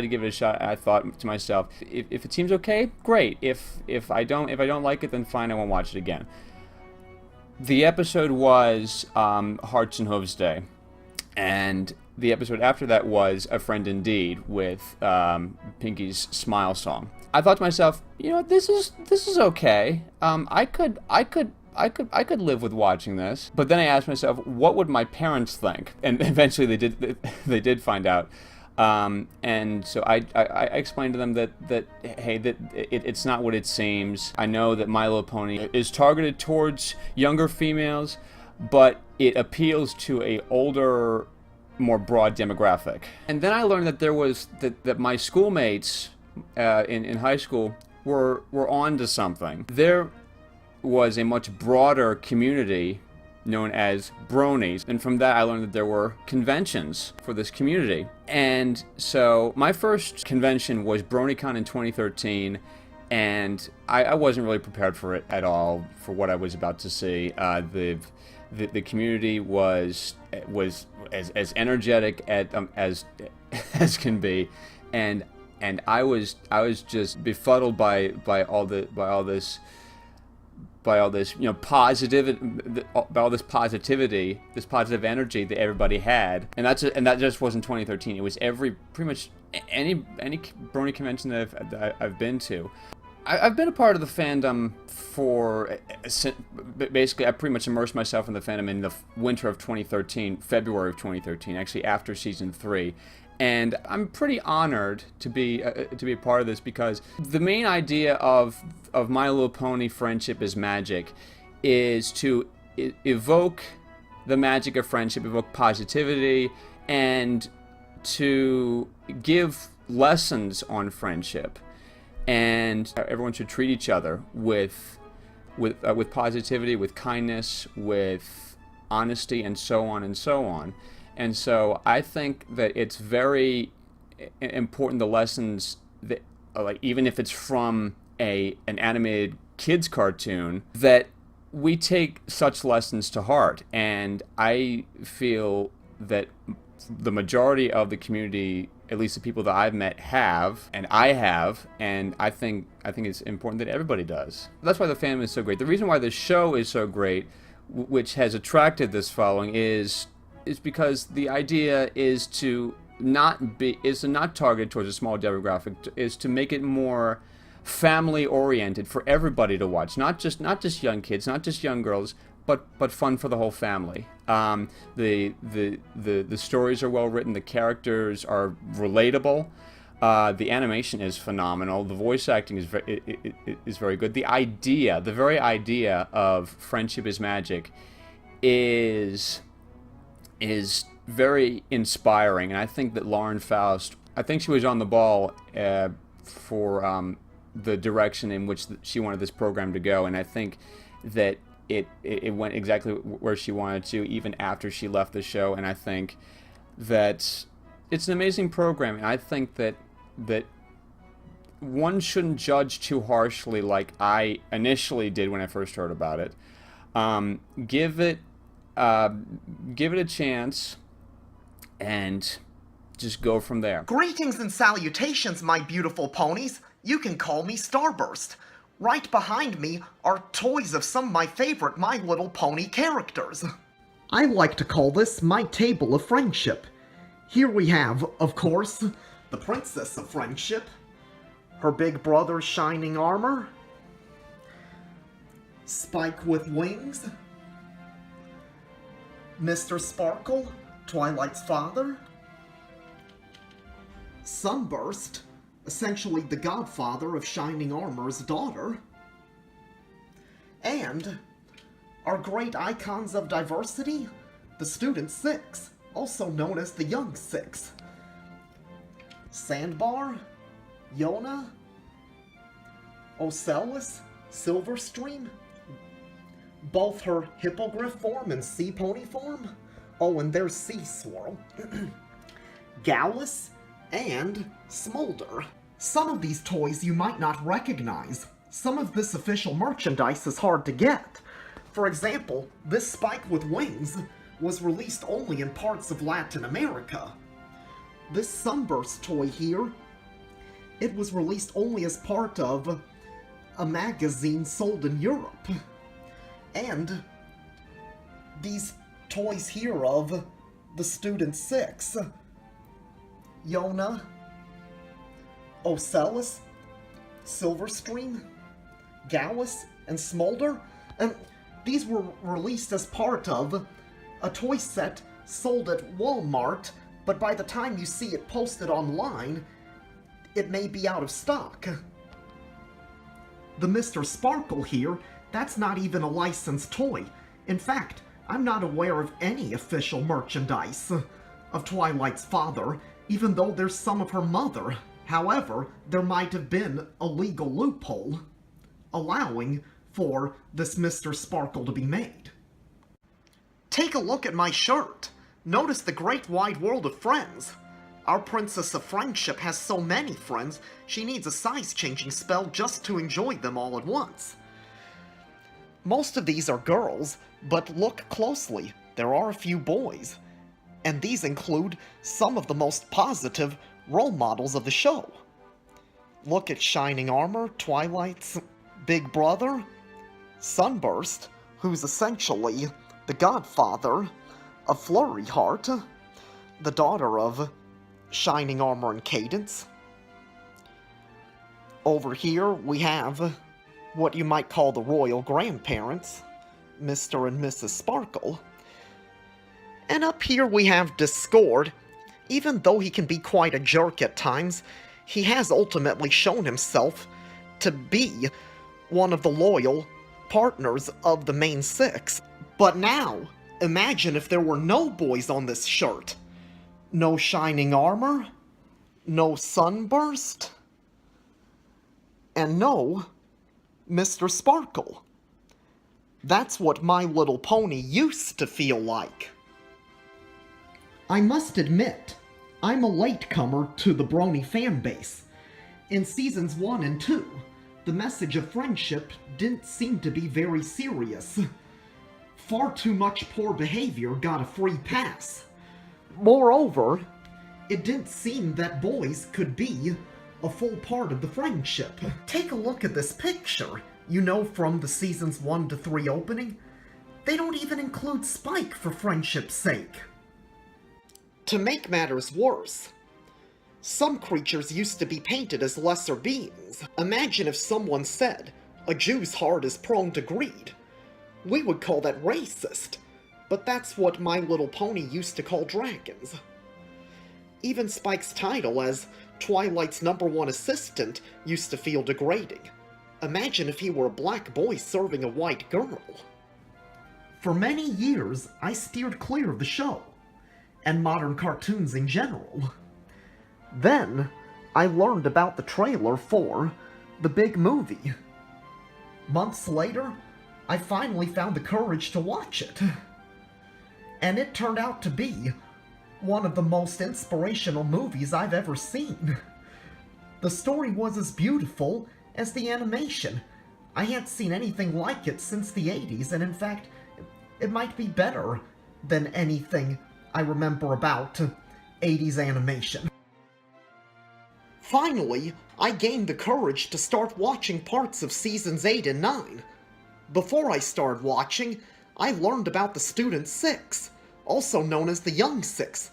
give it a shot. I thought to myself, if it seems okay, great. If I don't like it, then fine, I won't watch it again. The episode was Hearts and Hooves Day, and the episode after that was A Friend Indeed with Pinky's Smile Song. I thought to myself, this is okay. I could live with watching this. But then I asked myself, what would my parents think? And eventually they did find out. And so I explained to them that it's not what it seems. I know that My Little Pony is targeted towards younger females, but it appeals to a older, more broad demographic. And then I learned that there was that my schoolmates in high school were on to something. There was a much broader community known as Bronies, and from that I learned that there were conventions for this community. And so my first convention was BronyCon in 2013, and I wasn't really prepared for it at all, for what I was about to see. The community was as energetic as can be, and I was just befuddled by all this positivity, this positive energy that everybody had, and that just wasn't 2013. It was pretty much any Brony convention that I've been to. I've been a part of the fandom basically I pretty much immersed myself in the fandom in the winter of 2013, February of 2013, actually after season 3. And I'm pretty honored to be a part of this, because the main idea of My Little Pony Friendship is Magic is to evoke the magic of friendship, evoke positivity, and to give lessons on friendship. And everyone should treat each other with positivity, with kindness, with honesty, and so on and so on. And so I think that it's very important, the lessons that, like, even if it's from an animated kids cartoon, that we take such lessons to heart. And I feel that the majority of the community, at least the people that I've met, have, and I have, and I think it's important that everybody does. That's why the fandom is so great. The reason why the show is so great, which has attracted this following, is because the idea is to not target towards a small demographic, is to make it more family oriented for everybody to watch, not just young kids, not just young girls, but fun for the whole family. The stories are well written, the characters are relatable, the animation is phenomenal, the voice acting is very good. The very idea of friendship is magic is very inspiring, and I think that Lauren Faust, I think she was on the ball for the direction in which she wanted this program to go, and I think that it went exactly where she wanted to, even after she left the show. And I think that it's an amazing program, and I think that one shouldn't judge too harshly like I initially did when I first heard about it. Give it a chance and just go from there. Greetings and salutations, my beautiful ponies. You can call me Starburst. Right behind me are toys of some of my favorite My Little Pony characters. I like to call this my table of friendship. Here we have, of course, the Princess of Friendship, her big brother Shining Armor, Spike with Wings, Mr. Sparkle, Twilight's father, Sunburst, essentially the godfather of Shining Armor's daughter, and our great icons of diversity, the Student Six, also known as the Young Six. Sandbar, Yona, Ocellus, Silverstream, both her hippogriff form and sea pony form. Oh, and there's Sea Swirl, Gallus, and Smolder. Some of these toys you might not recognize. Some of this official merchandise is hard to get. For example, this Spike with wings was released only in parts of Latin America. This Sunburst toy here, it was released only as part of a magazine sold in Europe. And these toys here of the Student 6, Yona, Ocellus, Silverstream, Gallus, and Smolder, and these were released as part of a toy set sold at Walmart, but by the time you see it posted online, it may be out of stock. The Mr. Sparkle here, that's not even a licensed toy. In fact, I'm not aware of any official merchandise of Twilight's father, even though there's some of her mother. However, there might have been a legal loophole allowing for this Mr. Sparkle to be made. Take a look at my shirt. Notice the great wide world of friends. Our Princess of Friendship has so many friends, she needs a size-changing spell just to enjoy them all at once. Most of these are girls, but look closely, there are a few boys. And these include some of the most positive role models of the show. Look at Shining Armor, Twilight's big brother, Sunburst, who's essentially the godfather of Flurry Heart, the daughter of Shining Armor and Cadence. Over here we have what you might call the royal grandparents, Mr. and Mrs. Sparkle. And up here we have Discord. Even though he can be quite a jerk at times, he has ultimately shown himself to be one of the loyal partners of the main six. But now, imagine if there were no boys on this shirt. No Shining Armor, no Sunburst, and no Mr. Sparkle. That's what My Little Pony used to feel like. I must admit, I'm a latecomer to the Brony fanbase. In Seasons 1 and 2, the message of friendship didn't seem to be very serious. Far too much poor behavior got a free pass. Moreover, it didn't seem that boys could be a full part of the friendship. Take a look at this picture. You know, from the Seasons 1 to 3 opening, they don't even include Spike for friendship's sake. To make matters worse, some creatures used to be painted as lesser beings. Imagine if someone said, a Jew's heart is prone to greed. We would call that racist, but that's what My Little Pony used to call dragons. Even Spike's title as Twilight's #1 assistant used to feel degrading. Imagine if he were a black boy serving a white girl. For many years, I steered clear of the show, and modern cartoons in general. Then, I learned about the trailer for the big movie. Months later, I finally found the courage to watch it. And it turned out to be one of the most inspirational movies I've ever seen. The story was as beautiful as the animation. I hadn't seen anything like it since the 80s, and in fact, it might be better than anything I remember about 80s animation. Finally, I gained the courage to start watching parts of Seasons 8 and 9. Before I started watching, I learned about the Student 6, also known as the Young Six.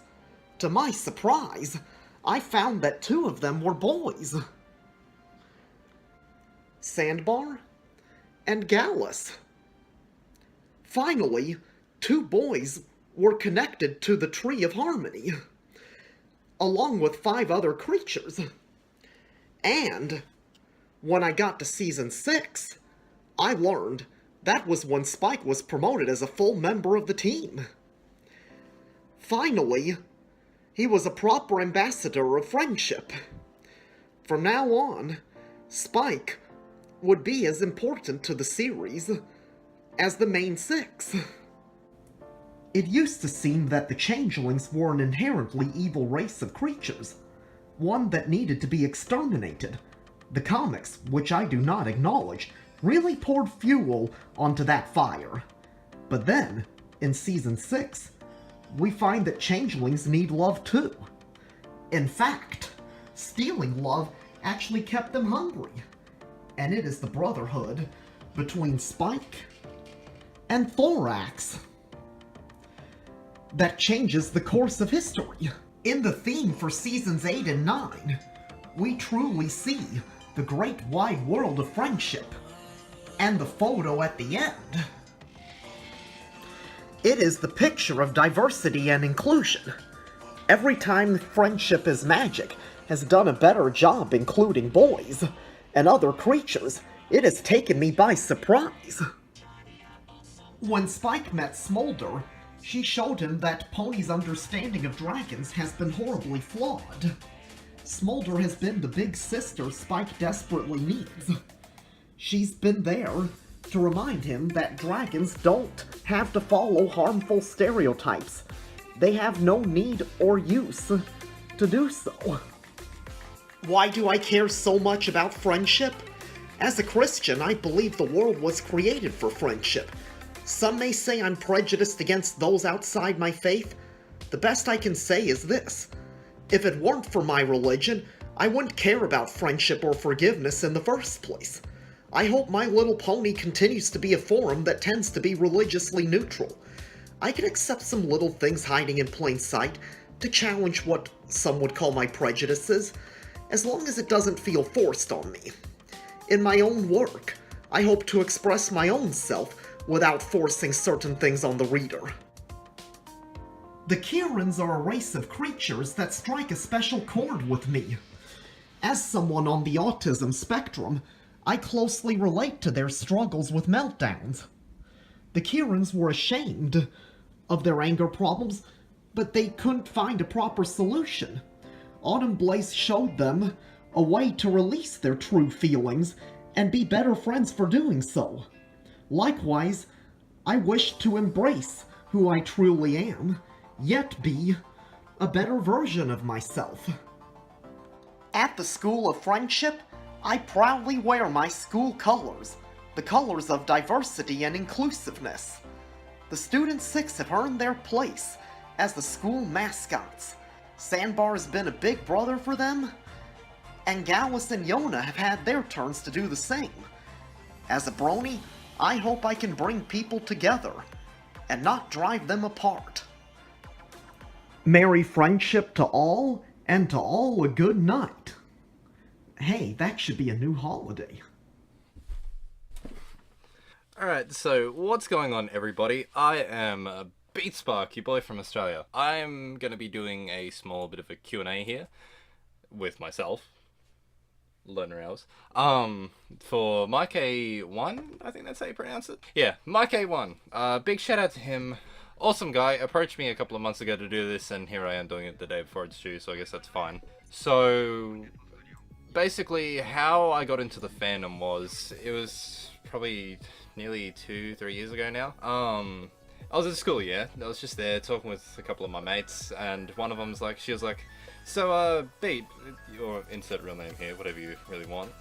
To my surprise, I found that 2 of them were boys. Sandbar and Gallus. Finally, 2 boys were connected to the Tree of Harmony, along with 5 other creatures. And when I got to Season 6, I learned that was when Spike was promoted as a full member of the team. Finally, he was a proper ambassador of friendship. From now on, Spike would be as important to the series as the main six. It used to seem that the changelings were an inherently evil race of creatures, one that needed to be exterminated. The comics, which I do not acknowledge, really poured fuel onto that fire. But then, in Season 6, we find that changelings need love too. In fact, stealing love actually kept them hungry. And it is the brotherhood between Spike and Thorax that changes the course of history. In the theme for Seasons 8 and 9, we truly see the great wide world of friendship. And the photo at the end. It is the picture of diversity and inclusion. Every time Friendship is Magic has done a better job including boys and other creatures, it has taken me by surprise. When Spike met Smolder, she showed him that Pony's understanding of dragons has been horribly flawed. Smolder has been the big sister Spike desperately needs. She's been there to remind him that dragons don't have to follow harmful stereotypes. They have no need or use to do so. Why do I care so much about friendship? As a Christian, I believe the world was created for friendship. Some may say I'm prejudiced against those outside my faith. The best I can say is this. If it weren't for my religion, I wouldn't care about friendship or forgiveness in the first place. I hope My Little Pony continues to be a forum that tends to be religiously neutral. I can accept some little things hiding in plain sight to challenge what some would call my prejudices, as long as it doesn't feel forced on me. In my own work, I hope to express my own self without forcing certain things on the reader. The Kirans are a race of creatures that strike a special chord with me. As someone on the autism spectrum, I closely relate to their struggles with meltdowns. The Kirans were ashamed of their anger problems, but they couldn't find a proper solution. Autumn Blaze showed them a way to release their true feelings and be better friends for doing so. Likewise, I wish to embrace who I truly am, yet be a better version of myself. At the School of Friendship, I proudly wear my school colors, the colors of diversity and inclusiveness. The Student Six have earned their place as the school mascots. Sandbar has been a big brother for them, and Gallus and Yona have had their turns to do the same. As a Brony, I hope I can bring people together and not drive them apart. Merry friendship to all, and to all a good night. Hey, that should be a new holiday. Alright, so what's going on, everybody? I am BeatSpark, your boy from Australia. I'm going to be doing a small bit of a Q&A here with myself. Learner hours. For Michae1, I think that's how you pronounce it. Yeah, Michae1. Big shout out to him. Awesome guy. Approached me a couple of months ago to do this, and here I am doing it the day before it's due, so I guess that's fine. So, basically, how I got into the fandom was, it was probably nearly 2-3 years ago now. I was at school, yeah. I was just there talking with a couple of my mates, and one of them's like, she was like, so, Beat, or insert real name here, whatever you really want.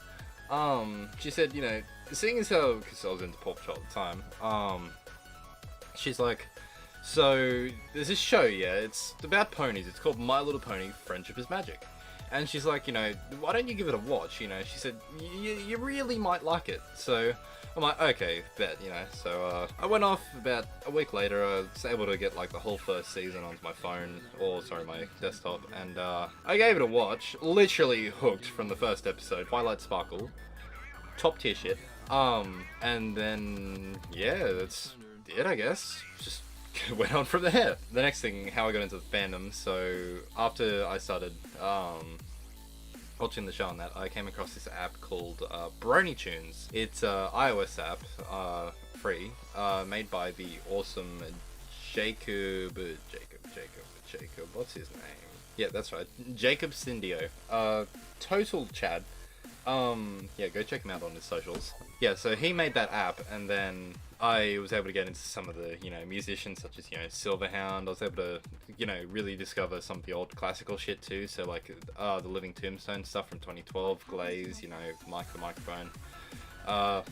She said, you know, seeing as how, because I was into Paw Patrol at the time, she's like, so, there's this show, yeah, it's about ponies, it's called My Little Pony, Friendship is Magic. And she's like, you know, why don't you give it a watch, you know, she said, you really might like it, so, I'm like, okay, bet, you know, so, I went off about a week later, I was able to get, like, the whole first season onto my phone, or, sorry, my desktop, and, I gave it a watch, literally hooked from the first episode, Twilight Sparkle, top tier shit, and then, yeah, that's it, I guess, just went on from there. The next thing, how I got into the fandom, so, after I started, watching the show on that, I came across this app called Brony Tunes. It's an iOS app, free, made by the awesome Jacob, what's his name? Yeah, that's right, Jacob Sindio. Total Chad. Yeah, go check him out on his socials. Yeah, so he made that app, and then I was able to get into some of the, musicians such as, Silverhound. I was able to, really discover some of the old classical shit too. So like, the Living Tombstone stuff from 2012, Glaze, Mike the Microphone, all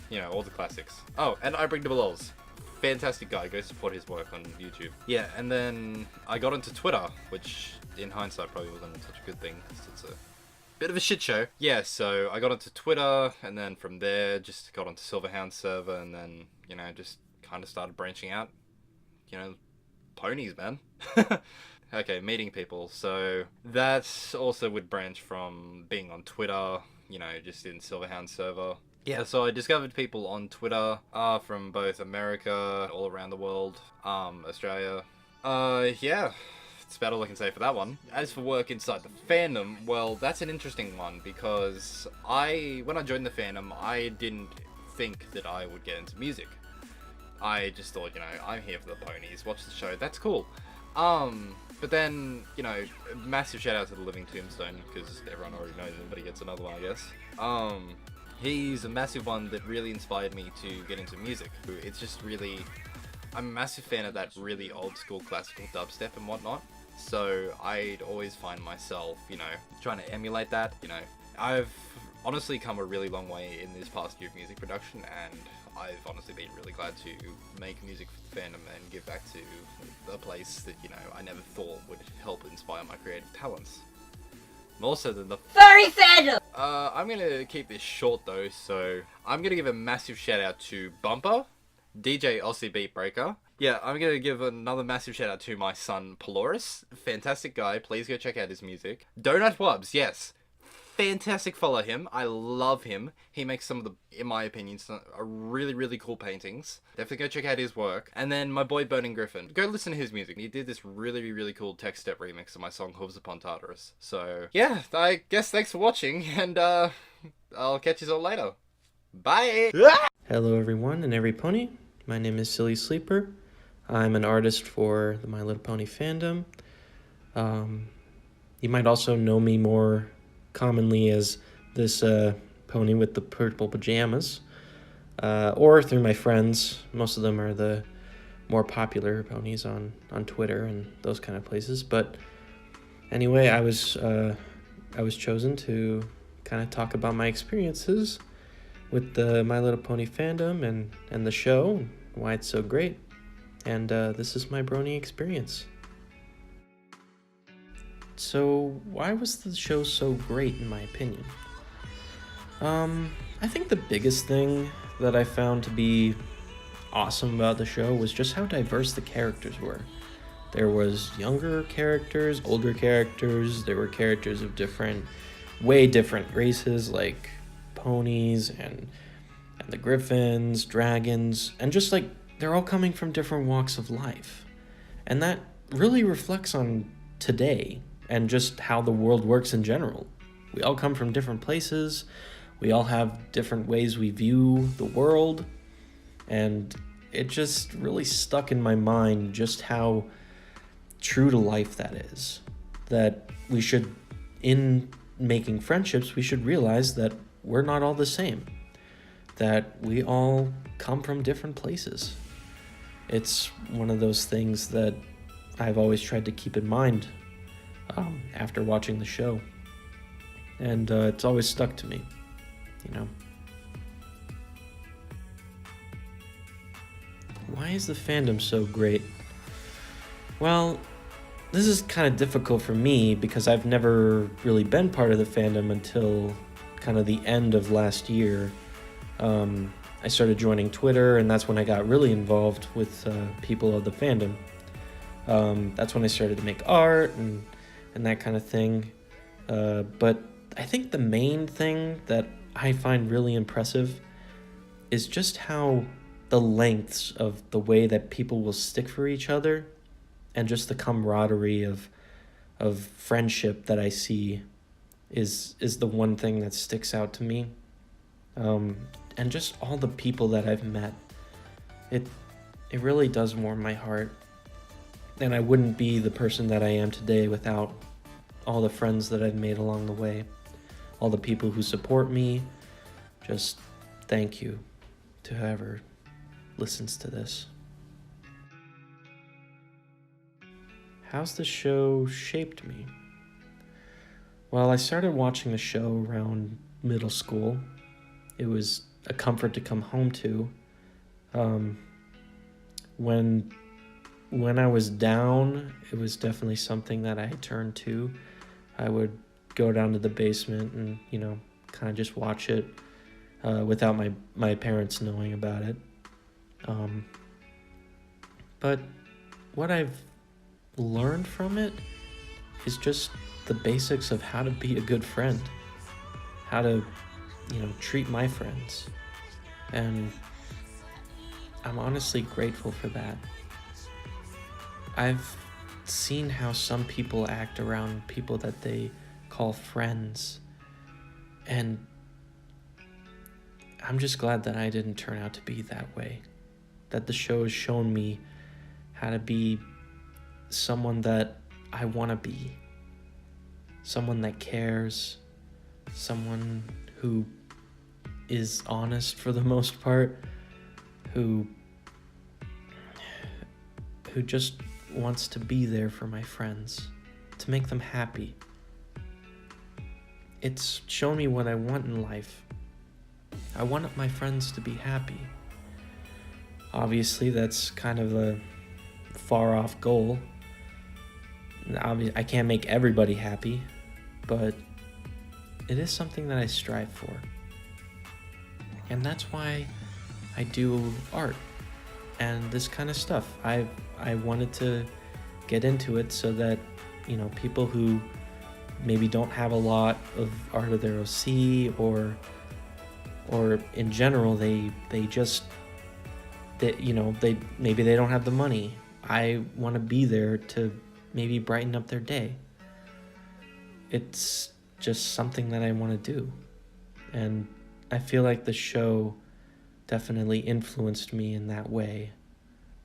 the classics. Oh, and I Bring the Bells. Fantastic guy, go support his work on YouTube. Yeah, and then I got into Twitter, which in hindsight probably wasn't such a good thing, because it's a bit of a shit show. Yeah, so I got onto Twitter, and then from there just got onto Silverhound server, and then, just kind of started branching out. Ponies, man. Okay, meeting people. So that's also would branch from being on Twitter, just in Silverhound server. Yeah, so I discovered people on Twitter from both America, all around the world, Australia. Yeah. That's about all I can say for that one. As for work inside the fandom, well, that's an interesting one, because when I joined the fandom, I didn't think that I would get into music. I just thought, I'm here for the ponies, watch the show, that's cool. But then, massive shout out to the Living Tombstone, because everyone already knows him, but he gets another one, I guess. He's a massive one that really inspired me to get into music. It's just really, I'm a massive fan of that really old school classical dubstep and whatnot. So I'd always find myself, trying to emulate that. I've honestly come a really long way in this past year of music production, and I've honestly been really glad to make music for the fandom and give back to a place that, I never thought would help inspire my creative talents. More so than the furry fandom! I'm gonna keep this short though, so I'm gonna give a massive shout out to Bumper, DJ Aussie Beatbreaker. Yeah, I'm gonna give another massive shout out to my son Poloris. Fantastic guy, please go check out his music. Donut Wubs, yes. Fantastic, follow him. I love him. He makes some of the, in my opinion, some really, really cool paintings. Definitely go check out his work. And then my boy Burning Griffin. Go listen to his music. He did this really, really cool tech step remix of my song Hooves Upon Tartarus. So, yeah, I guess thanks for watching, and I'll catch you all later. Bye! Hello everyone and every pony. My name is Silly Sleeper. I'm an artist for the My Little Pony fandom. You might also know me more commonly as this pony with the purple pajamas, or through my friends. Most of them are the more popular ponies on Twitter and those kind of places. But anyway, I was chosen to kind of talk about my experiences with the My Little Pony fandom and the show, and why it's so great. And this is my Brony experience. So, why was the show so great in my opinion? I think the biggest thing that I found to be awesome about the show was just how diverse the characters were. There was younger characters, older characters, there were characters of way different races, like ponies and the griffins, dragons, and just like they're all coming from different walks of life. And that really reflects on today and just how the world works in general. We all come from different places, we all have different ways we view the world, and it just really stuck in my mind just how true to life that is. That we should, in making friendships, we should realize that we're not all the same, that we all come from different places. It's one of those things that I've always tried to keep in mind after watching the show, and it's always stuck to me, Why is the fandom so great? Well, this is kind of difficult for me because I've never really been part of the fandom until kind of the end of last year. I started joining Twitter, and that's when I got really involved with people of the fandom. That's when I started to make art and that kind of thing. But I think the main thing that I find really impressive is just how the lengths of the way that people will stick for each other, and just the camaraderie of friendship that I see is the one thing that sticks out to me. And just all the people that I've met, it really does warm my heart. And I wouldn't be the person that I am today without all the friends that I've made along the way. all the people who support me. Just thank you to whoever listens to this. How's the show shaped me? Well, I started watching the show around middle school. It was a comfort to come home to. When I was down, it was definitely something that I turned to. I would go down to the basement and, kind of just watch it without my parents knowing about it. But what I've learned from it is just the basics of how to be a good friend, how to, treat my friends. And I'm honestly grateful for that. I've seen how some people act around people that they call friends, and I'm just glad that I didn't turn out to be that way, that the show has shown me how to be someone that I want to be, someone that cares, someone who is honest for the most part, who just wants to be there for my friends, to make them happy. It's shown me what I want in life. I want my friends to be happy. Obviously, that's kind of a far-off goal. I can't make everybody happy, but it is something that I strive for. And that's why I do art and this kind of stuff. I wanted to get into it so that, people who maybe don't have a lot of art of their OC or in general, they maybe they don't have the money. I want to be there to maybe brighten up their day. It's just something that I want to do. And I feel like the show definitely influenced me in that way,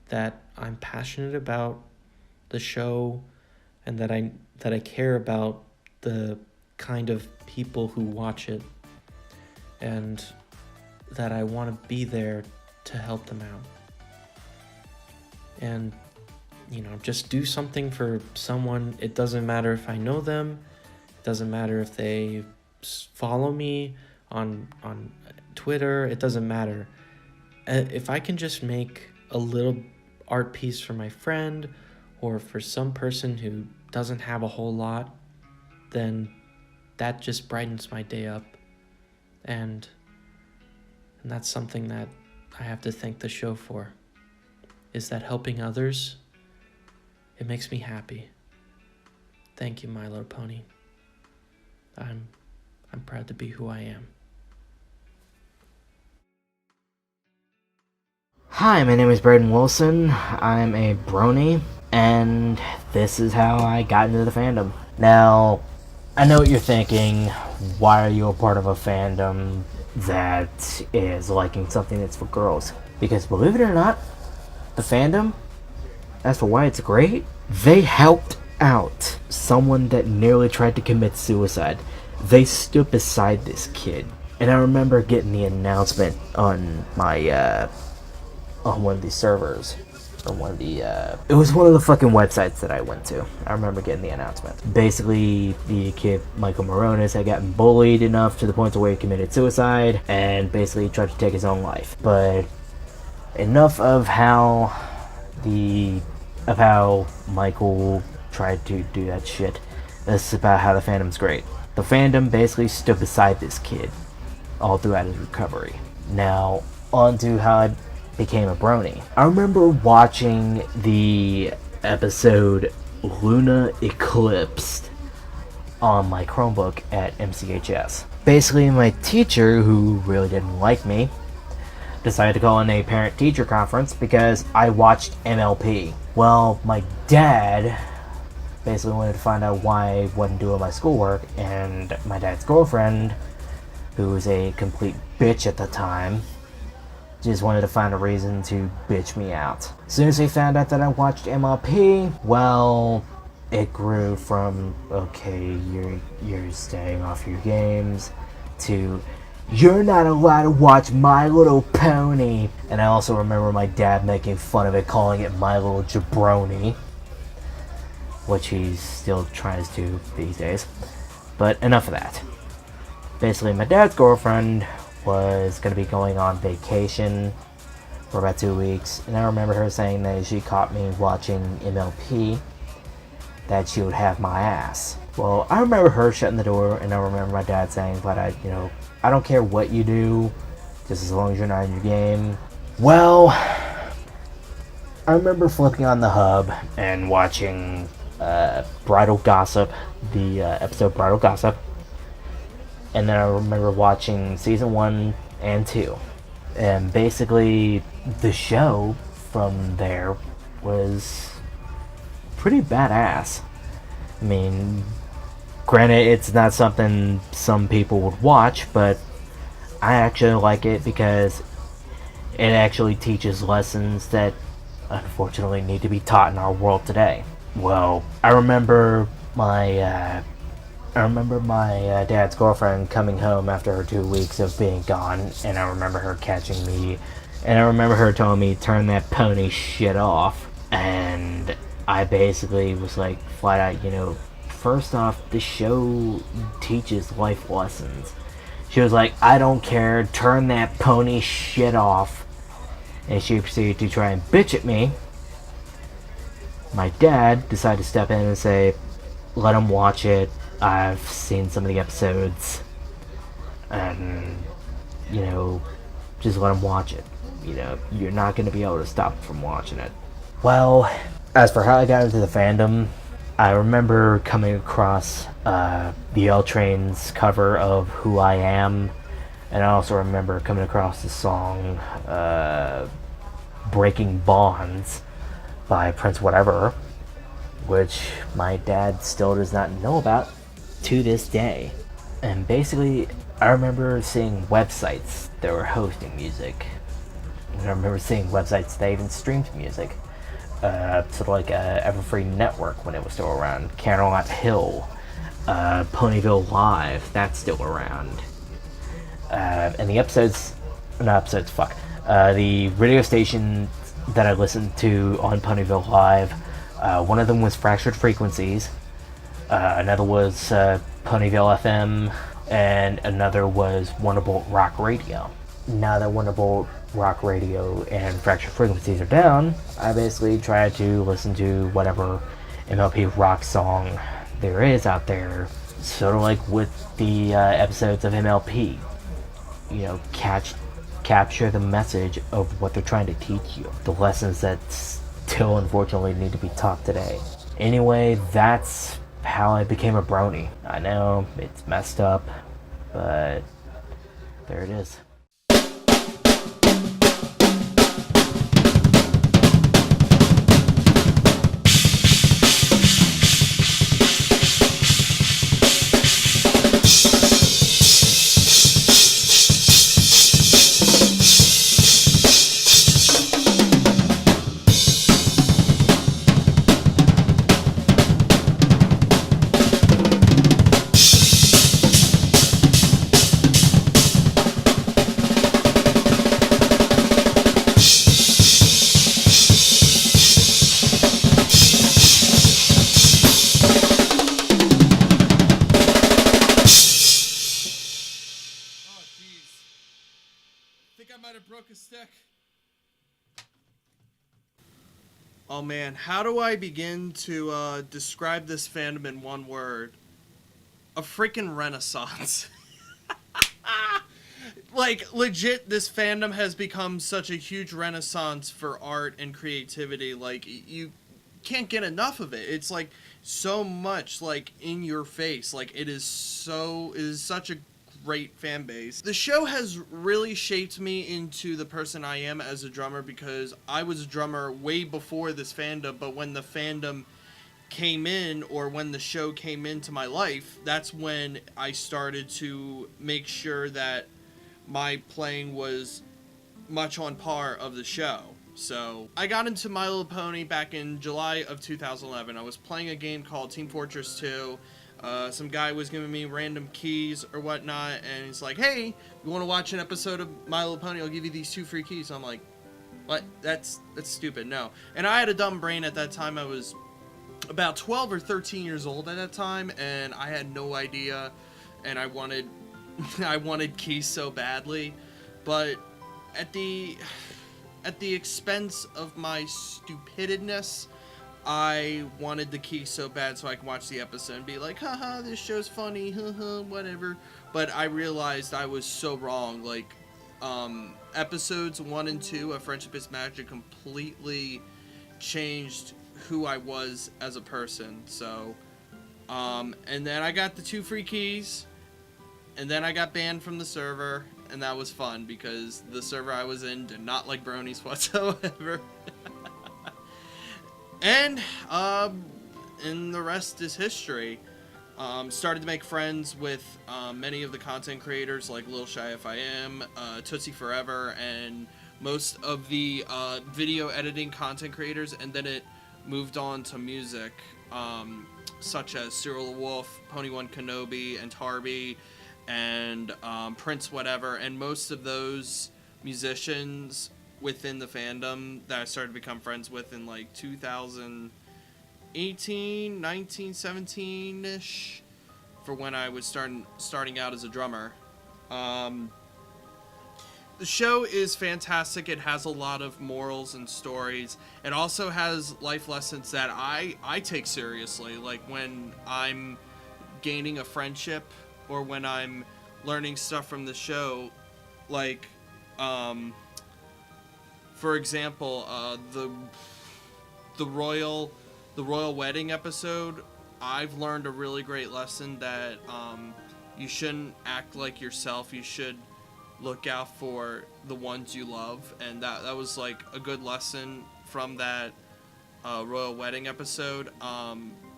that I'm passionate about the show and that I care about the kind of people who watch it, and that I want to be there to help them out. And just do something for someone. It doesn't matter if I know them. It doesn't matter if they follow me on Twitter. It doesn't matter. If I can just make a little art piece for my friend or for some person who doesn't have a whole lot, then that just brightens my day up. And that's something that I have to thank the show for, is that helping others, it makes me happy. Thank you, My Little Pony. I'm proud to be who I am. Hi, my name is Braden Wilson. I'm a brony, and this is how I got into the fandom. Now, I know what you're thinking. Why are you a part of a fandom that is liking something that's for girls? Because believe it or not, the fandom, as for why it's great, they helped out someone that nearly tried to commit suicide. They stood beside this kid. And I remember getting the announcement on my, on one of these servers, or one of the, it was one of the fucking websites that I went to. I remember getting the announcement. Basically, the kid, Michael Moronis, had gotten bullied enough to the point where he committed suicide, and basically tried to take his own life. But enough of how Michael tried to do that shit. This is about how the fandom's great. The fandom basically stood beside this kid all throughout his recovery. Now, on to how I became a brony. I remember watching the episode Luna Eclipsed on my Chromebook at MCHS. Basically, my teacher, who really didn't like me, decided to call in a parent-teacher conference because I watched MLP. Well, my dad basically wanted to find out why I wasn't doing my schoolwork, and my dad's girlfriend, who was a complete bitch at the time, just wanted to find a reason to bitch me out. As soon as they found out that I watched MLP, well, it grew from, okay, you're staying off your games, to you're not allowed to watch My Little Pony. And I also remember my dad making fun of it, calling it My Little Jabroni, which he still tries to these days. But enough of that. Basically, my dad's girlfriend was going to be going on vacation for about 2 weeks, and I remember her saying that if she caught me watching MLP, that she would have my ass. Well, I remember her shutting the door, and I remember my dad saying, but I don't care what you do, just as long as you're not in your game. Well, I remember flipping on the hub and watching Bridal Gossip, the episode Bridal Gossip, and then I remember watching season 1 and 2. And basically, the show from there was pretty badass. I mean, granted, it's not something some people would watch, but I actually like it because it actually teaches lessons that unfortunately need to be taught in our world today. Well, I remember my dad's girlfriend coming home after her 2 weeks of being gone, and I remember her catching me, and I remember her telling me, turn that pony shit off. And I basically was like, flat out, first off, the show teaches life lessons. She was like, I don't care, turn that pony shit off. And she proceeded to try and bitch at me. My dad decided to step in and say, let him watch it. I've seen some of the episodes, and, just let him watch it. You're not going to be able to stop him from watching it. Well, as for how I got into the fandom, I remember coming across the L Train's cover of Who I Am, and I also remember coming across the song Breaking Bonds by Prince Whatever, which my dad still does not know about to this day. And basically, I remember seeing websites that were hosting music. And I remember seeing websites that even streamed music. Sort of like Everfree Network when it was still around. Caroline Hill, Ponyville Live, that's still around. And the the radio station that I listened to on Ponyville Live, one of them was Fractured Frequencies, another was Ponyville FM, and another was Wonderbolt Rock Radio. Now that Wonderbolt Rock Radio and Fractured Frequencies are down, I basically try to listen to whatever MLP rock song there is out there, sort of like with the episodes of MLP. Capture the message of what they're trying to teach you, the lessons that still unfortunately need to be taught today. Anyway, that's how I became a brony. I know, it's messed up, but there it is. Oh man, how do I begin to describe this fandom in one word? A freaking renaissance. Like, legit, this fandom has become such a huge renaissance for art and creativity. Like, you can't get enough of it. It's like so much like in your face. Like, it is such a great fan base. The show has really shaped me into the person I am as a drummer, because I was a drummer way before this fandom, but when the fandom came in, or when the show came into my life, that's when I started to make sure that my playing was much on par of the show. So I got into My Little Pony back in July of 2011. I was playing a game called Team Fortress 2. Some guy was giving me random keys or whatnot, and he's like, hey, you want to watch an episode of My Little Pony? I'll give you these 2 free keys. I'm like, what? That's stupid. No. And I had a dumb brain at that time. I was about 12 or 13 years old at that time, and I had no idea, and I wanted keys so badly. But at the expense of my stupidness, I wanted the key so bad so I could watch the episode and be like, haha, this show's funny, haha, whatever. But I realized I was so wrong. Like, episodes 1 and 2 of Friendship is Magic completely changed who I was as a person. So, and then I got the 2 free keys, and then I got banned from the server, and that was fun because the server I was in did not like bronies whatsoever. And the rest is history. Started to make friends with many of the content creators like Lil Shy FIM, Tootsie Forever, and most of the video editing content creators, and then it moved on to music, such as Cyril the Wolf, Pony1 Kenobi, and Tarby, and Prince Whatever, and most of those musicians within the fandom that I started to become friends with in like 2018, 19, 17-ish, for when I was starting out as a drummer. The show is fantastic. It has a lot of morals and stories. It also has life lessons that I take seriously, like when I'm gaining a friendship or when I'm learning stuff from the show, like for example, the royal wedding episode. I've learned a really great lesson that you shouldn't act like yourself. You should look out for the ones you love, and that was like a good lesson from that royal wedding episode.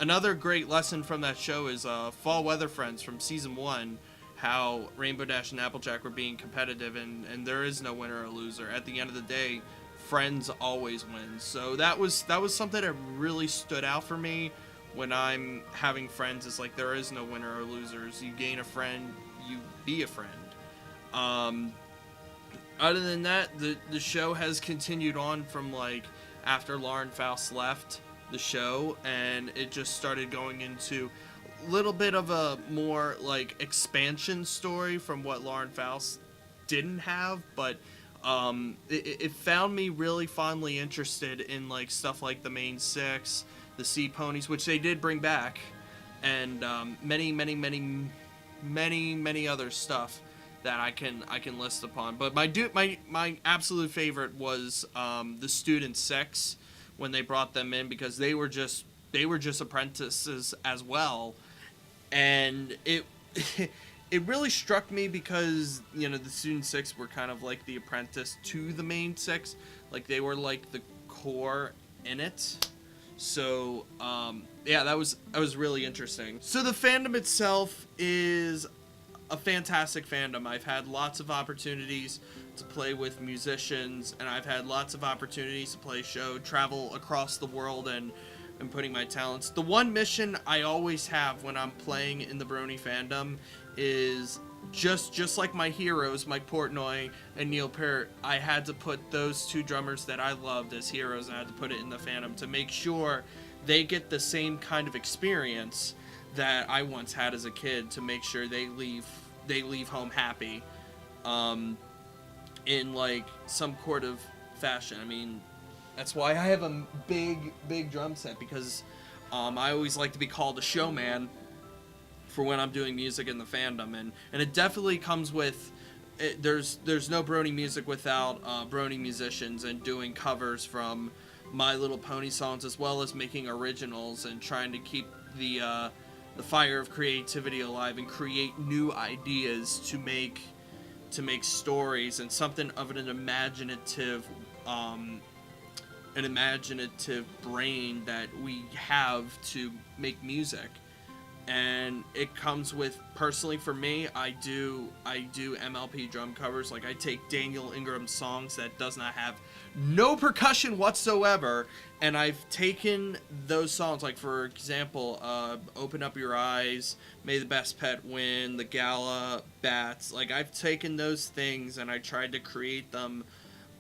Another great lesson from that show is Fall Weather Friends from season 1. How Rainbow Dash and Applejack were being competitive, and there is no winner or loser. At the end of the day, friends always win. So that was something that really stood out for me when I'm having friends. Is like, there is no winner or losers. You gain a friend, you be a friend. Other than that, the show has continued on from like after Lauren Faust left the show, and it just started going into little bit of a more like expansion story from what Lauren Faust didn't have, but it found me really fondly interested in like stuff like the main 6, the Sea Ponies, which they did bring back, and many other stuff that I can list upon. But my absolute favorite was the Student 6 when they brought them in, because they were just apprentices as well. And it really struck me because, you know, the Student 6 were kind of like the apprentice to the main 6. Like, they were like the core in it. So, yeah, that was really interesting. So the fandom itself is a fantastic fandom. I've had lots of opportunities to play with musicians, and I've had lots of opportunities to play show, travel across the world, and putting my talents. The one mission I always have when I'm playing in the Brony fandom is just like my heroes, Mike Portnoy and Neil Peart. I had to put those 2 drummers that I loved as heroes, and I had to put it in the fandom to make sure they get the same kind of experience that I once had as a kid, to make sure they leave home happy, in like some sort of fashion. I mean, that's why I have a big drum set, because I always like to be called a showman for when I'm doing music in the fandom, and it definitely comes with it. There's no Brony music without Brony musicians, and doing covers from My Little Pony songs, as well as making originals and trying to keep the fire of creativity alive and create new ideas to make stories, and something of an imaginative brain that we have to make music. and it comes with, personally for me, I do MLP drum covers. Like, I take Daniel Ingram's songs that does not have no percussion whatsoever, and I've taken those songs, like for example, Open Up Your Eyes, May the Best Pet Win, The Gala, Bats. Like, I've taken those things and I tried to create them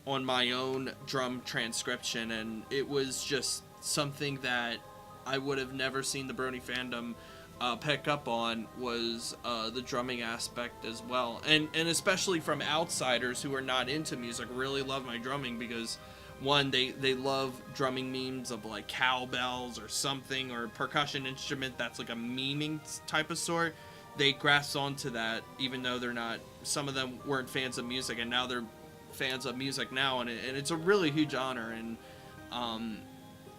on my own drum transcription, and it was just something that I would have never seen the Brony Fandom pick up on, was the drumming aspect as well, and especially from outsiders who are not into music really love my drumming, because one, they love drumming memes of like cowbells or something, or a percussion instrument that's like a memeing type of sort. They grasp onto that, even though they're not, some of them weren't fans of music, and now they're fans of music now, and it's a really huge honor, and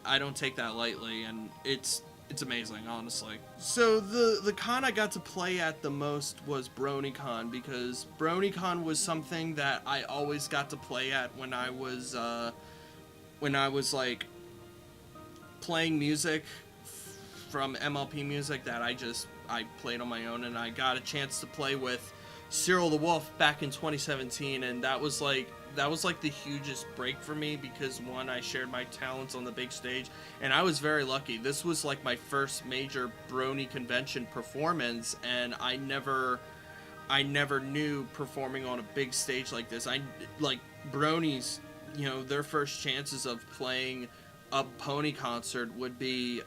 I don't take that lightly, and it's amazing, honestly. So the con I got to play at the most was BronyCon, because BronyCon was something that I always got to play at when I was like playing music from MLP music that I played on my own, and I got a chance to play with Cyril the Wolf back in 2017, and that was like the hugest break for me, because one, I shared my talents on the big stage, and I was very lucky. This was like my first major Brony convention performance, and I never knew performing on a big stage like this. Like Bronies, you know, their first chances of playing a pony concert would be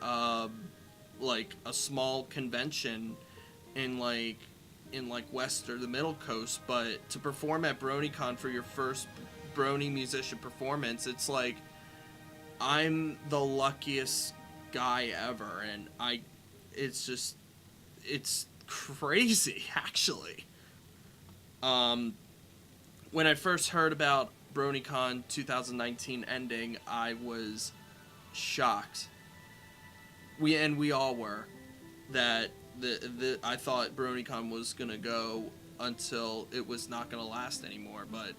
like a small convention in West or the Middle Coast, but to perform at BronyCon for your first Brony musician performance, it's like I'm the luckiest guy ever, and it's crazy, actually. When I first heard about BronyCon 2019 ending, I was shocked. We all were, that I thought BronyCon was gonna go until it was not gonna last anymore, but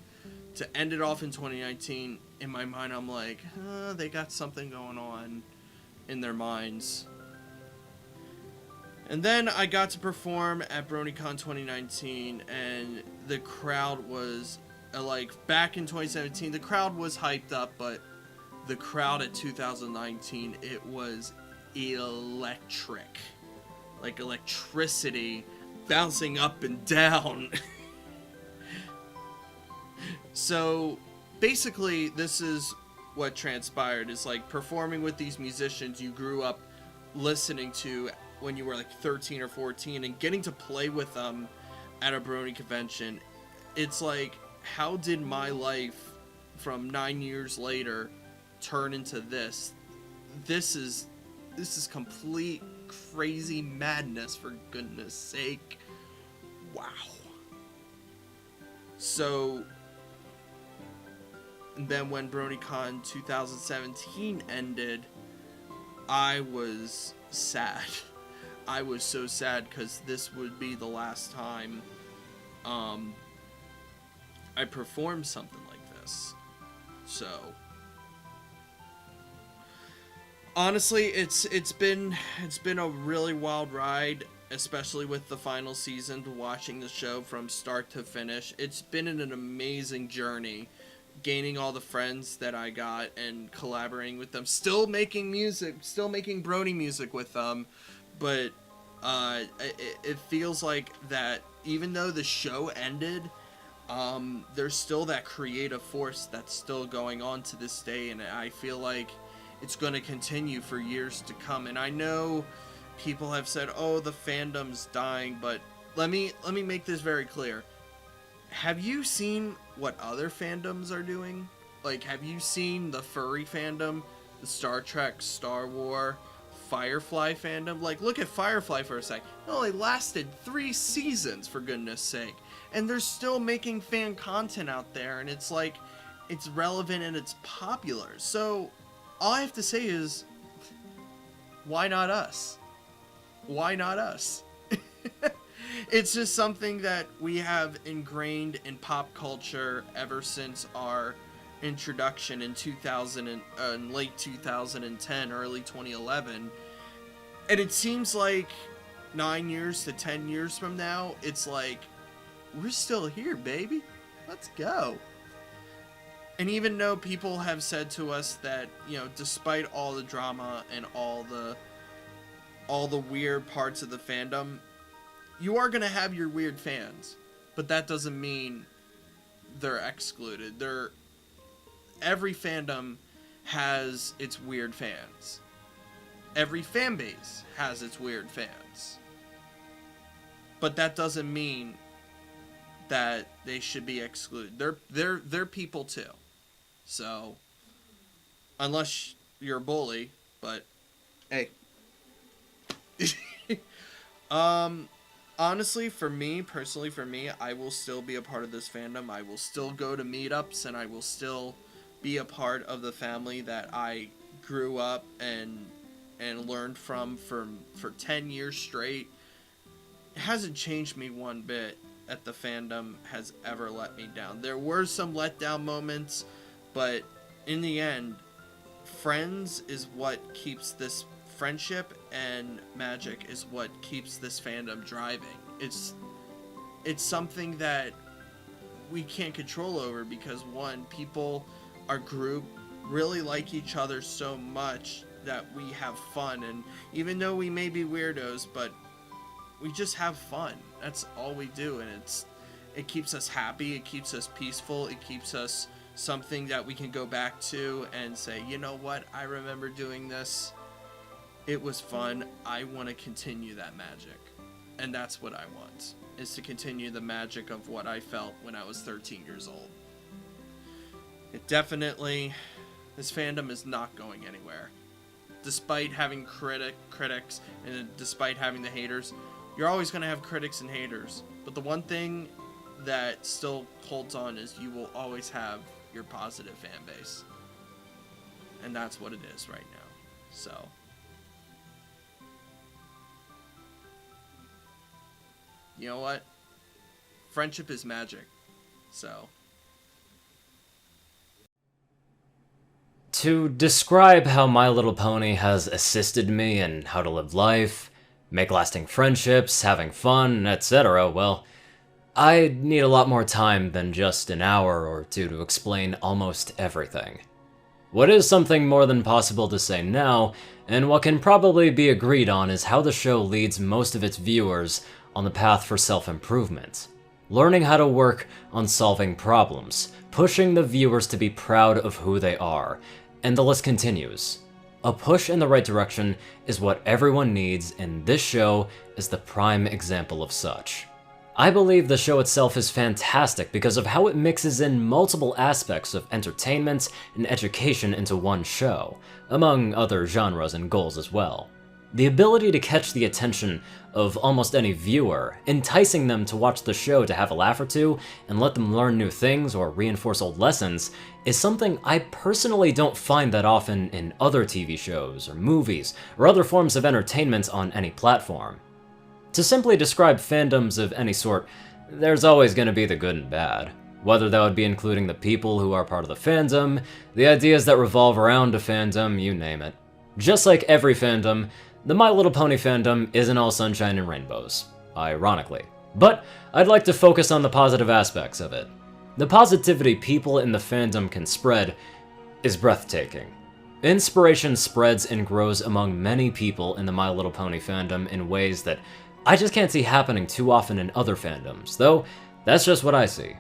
to end it off in 2019, in my mind, I'm like, they got something going on in their minds. And then I got to perform at BronyCon 2019, and the crowd was like, back in 2017, the crowd was hyped up, but the crowd at 2019, it was electric. Like electricity bouncing up and down. So basically, this is what transpired, is like performing with these musicians you grew up listening to when you were like 13 or 14, and getting to play with them at a Brony convention. It's like, how did my life from 9 years later turn into this? This is complete crazy madness, for goodness sake. Wow. So then when BronyCon 2017 ended, I was sad. I was so sad, because this would be the last time I performed something like this. So honestly, it's been a really wild ride, especially with the final season, watching the show from start to finish. It's been an amazing journey, gaining all the friends that I got and collaborating with them, still making music, still making Brony music with them, but it feels like that even though the show ended, there's still that creative force that's still going on to this day, and I feel like it's going to continue for years to come. And I know people have said, oh, the fandom's dying, but let me make this very clear. Have you seen what other fandoms are doing? Like, have you seen the furry fandom, the Star Trek, Star Wars, Firefly fandom? Like, look at Firefly for a sec. It only lasted 3 seasons, for goodness sake. And they're still making fan content out there, and it's like, it's relevant and it's popular. So all I have to say is, why not us? Why not us? It's just something that we have ingrained in pop culture ever since our introduction in late 2010, early 2011. And it seems like 9 years to 10 years from now, it's like, we're still here, baby. Let's go. And even though people have said to us that, you know, despite all the drama and all the weird parts of the fandom, you are going to have your weird fans. But that doesn't mean they're excluded. Every fandom has its weird fans. Every fan base has its weird fans. But that doesn't mean that they should be excluded. They're people too. So, unless you're a bully, but hey. Honestly, personally for me, I will still be a part of this fandom. I will still go to meetups, and I will still be a part of the family that I grew up and learned from for 10 years straight. It hasn't changed me one bit that the fandom has ever let me down. There were some letdown moments, but in the end, friends is what keeps this friendship, and magic is what keeps this fandom driving. It's something that we can't control over because, one, people, our group, really like each other so much that we have fun, and even though we may be weirdos, but we just have fun. That's all we do, and it keeps us happy, it keeps us peaceful, it keeps us something that we can go back to and say, you know what, I remember doing this. It was fun. I want to continue that magic. And that's what I want, is to continue the magic of what I felt when I was 13 years old. This fandom is not going anywhere. Despite having critics and despite having the haters, you're always going to have critics and haters. But the one thing that still holds on is you will always have your positive fan base. And that's what it is right now. So, you know what? Friendship is magic. So, to describe how My Little Pony has assisted me in how to live life, make lasting friendships, having fun, etc., well, I need a lot more time than just an hour or two to explain almost everything. What is something more than possible to say now, and what can probably be agreed on, is how the show leads most of its viewers on the path for self-improvement. Learning how to work on solving problems, pushing the viewers to be proud of who they are, and the list continues. A push in the right direction is what everyone needs, and this show is the prime example of such. I believe the show itself is fantastic because of how it mixes in multiple aspects of entertainment and education into one show, among other genres and goals as well. The ability to catch the attention of almost any viewer, enticing them to watch the show to have a laugh or two and let them learn new things or reinforce old lessons, is something I personally don't find that often in other TV shows or movies or other forms of entertainment on any platform. To simply describe fandoms of any sort, there's always going to be the good and bad. Whether that would be including the people who are part of the fandom, the ideas that revolve around a fandom, you name it. Just like every fandom, the My Little Pony fandom isn't all sunshine and rainbows, ironically. But I'd like to focus on the positive aspects of it. The positivity people in the fandom can spread is breathtaking. Inspiration spreads and grows among many people in the My Little Pony fandom in ways that I just can't see happening too often in other fandoms, though that's just what I see.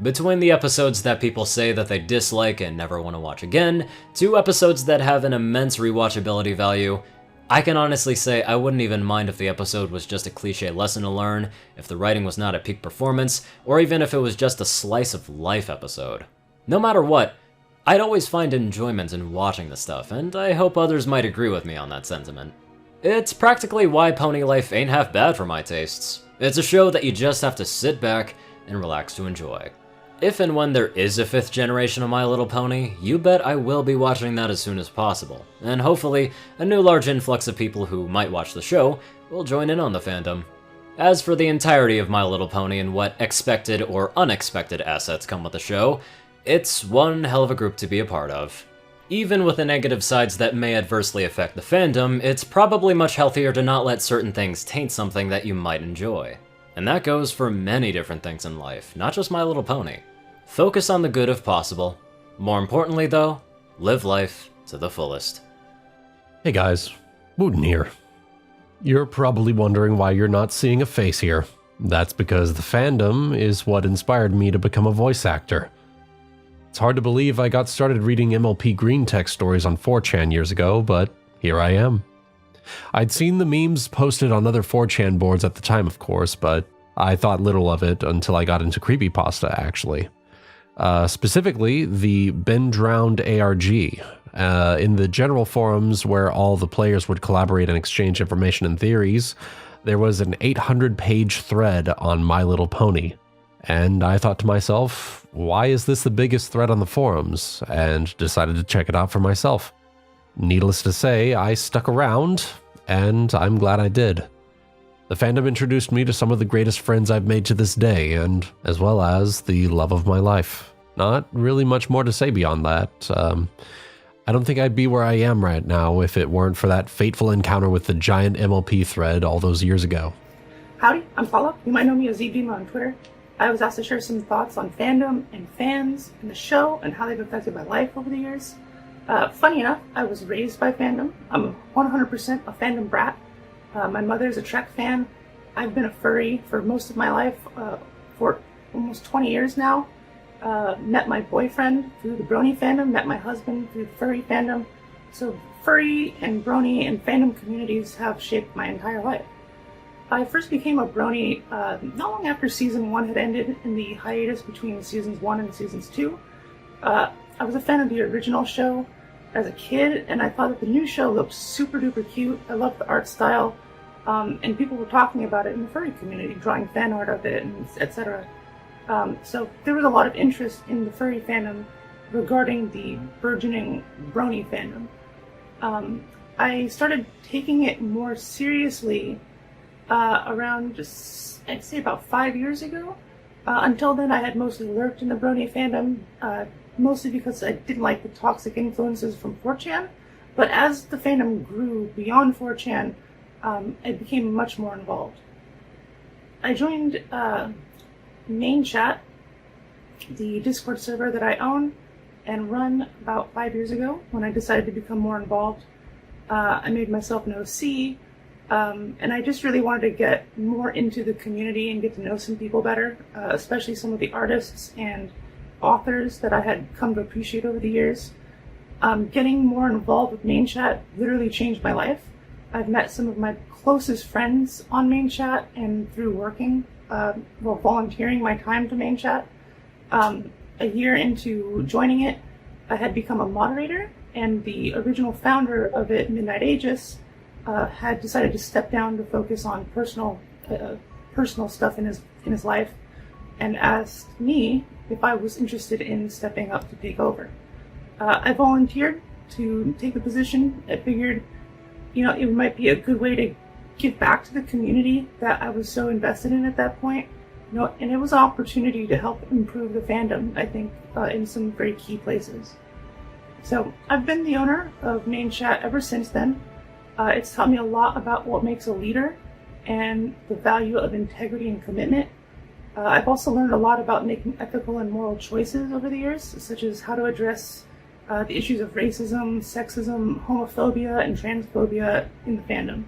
Between the episodes that people say that they dislike and never want to watch again, to episodes that have an immense rewatchability value, I can honestly say I wouldn't even mind if the episode was just a cliche lesson to learn, if the writing was not at peak performance, or even if it was just a slice of life episode. No matter what, I'd always find enjoyment in watching the stuff, and I hope others might agree with me on that sentiment. It's practically why Pony Life ain't half bad for my tastes. It's a show that you just have to sit back and relax to enjoy. If and when there is a 5th generation of My Little Pony, you bet I will be watching that as soon as possible, and hopefully a new large influx of people who might watch the show will join in on the fandom. As for the entirety of My Little Pony and what expected or unexpected assets come with the show, it's one hell of a group to be a part of. Even with the negative sides that may adversely affect the fandom, it's probably much healthier to not let certain things taint something that you might enjoy. And that goes for many different things in life, not just My Little Pony. Focus on the good if possible. More importantly though, live life to the fullest. Hey guys, Wuten here. You're probably wondering why you're not seeing a face here. That's because the fandom is what inspired me to become a voice actor. It's hard to believe I got started reading MLP green text stories on 4chan years ago, but here I am. I'd seen the memes posted on other 4chan boards at the time, of course, but I thought little of it until I got into creepypasta, actually. Specifically, the Been Drowned ARG. In the general forums where all the players would collaborate and exchange information and theories, there was an 800-page thread on My Little Pony. And I thought to myself, why is this the biggest thread on the forums? And decided to check it out for myself. Needless to say, I stuck around, and I'm glad I did. The fandom introduced me to some of the greatest friends I've made to this day, and as well as the love of my life. Not really much more to say beyond that. I don't think I'd be where I am right now if it weren't for that fateful encounter with the giant MLP thread all those years ago. Howdy, I'm Paula. You might know me as Ze Geek VA on Twitter. I was asked to share some thoughts on fandom and fans and the show and how they've affected my life over the years. Funny enough, I was raised by fandom. I'm 100% a fandom brat. My mother is a Trek fan. I've been a furry for most of my life, for almost 20 years now. Met my boyfriend through the Brony Fandom, met my husband through the furry fandom. So furry and Brony and fandom communities have shaped my entire life. I first became a Brony not long after Season 1 had ended in the hiatus between Seasons 1 and Seasons 2. I was a fan of the original show as a kid, and I thought that the new show looked super duper cute. I loved the art style, and people were talking about it in the furry community, drawing fan art of it, and etc. So there was a lot of interest in the furry fandom regarding the burgeoning Brony fandom. I started taking it more seriously around just, I'd say about 5 years ago. Until then, I had mostly lurked in the Brony fandom, mostly because I didn't like the toxic influences from 4chan. But as the fandom grew beyond 4chan, I became much more involved. I joined Main Chat, the Discord server that I own and run, about 5 years ago when I decided to become more involved. I made myself an OC, and I just really wanted to get more into the community and get to know some people better, especially some of the artists and authors that I had come to appreciate over the years. Getting more involved with Main Chat literally changed my life. I've met some of my closest friends on Main Chat and through working, volunteering my time to Main Chat. A year into joining it, I had become a moderator, and the original founder of it, Midnight Aegis, had decided to step down to focus on personal stuff in his life, and asked me if I was interested in stepping up to take over. I volunteered to take the position. I figured, it might be a good way to give back to the community that I was so invested in at that point. And it was an opportunity to help improve the fandom, I think, in some very key places. So I've been the owner of Main Chat ever since then. It's taught me a lot about what makes a leader and the value of integrity and commitment. I've also learned a lot about making ethical and moral choices over the years, such as how to address the issues of racism, sexism, homophobia, and transphobia in the fandom.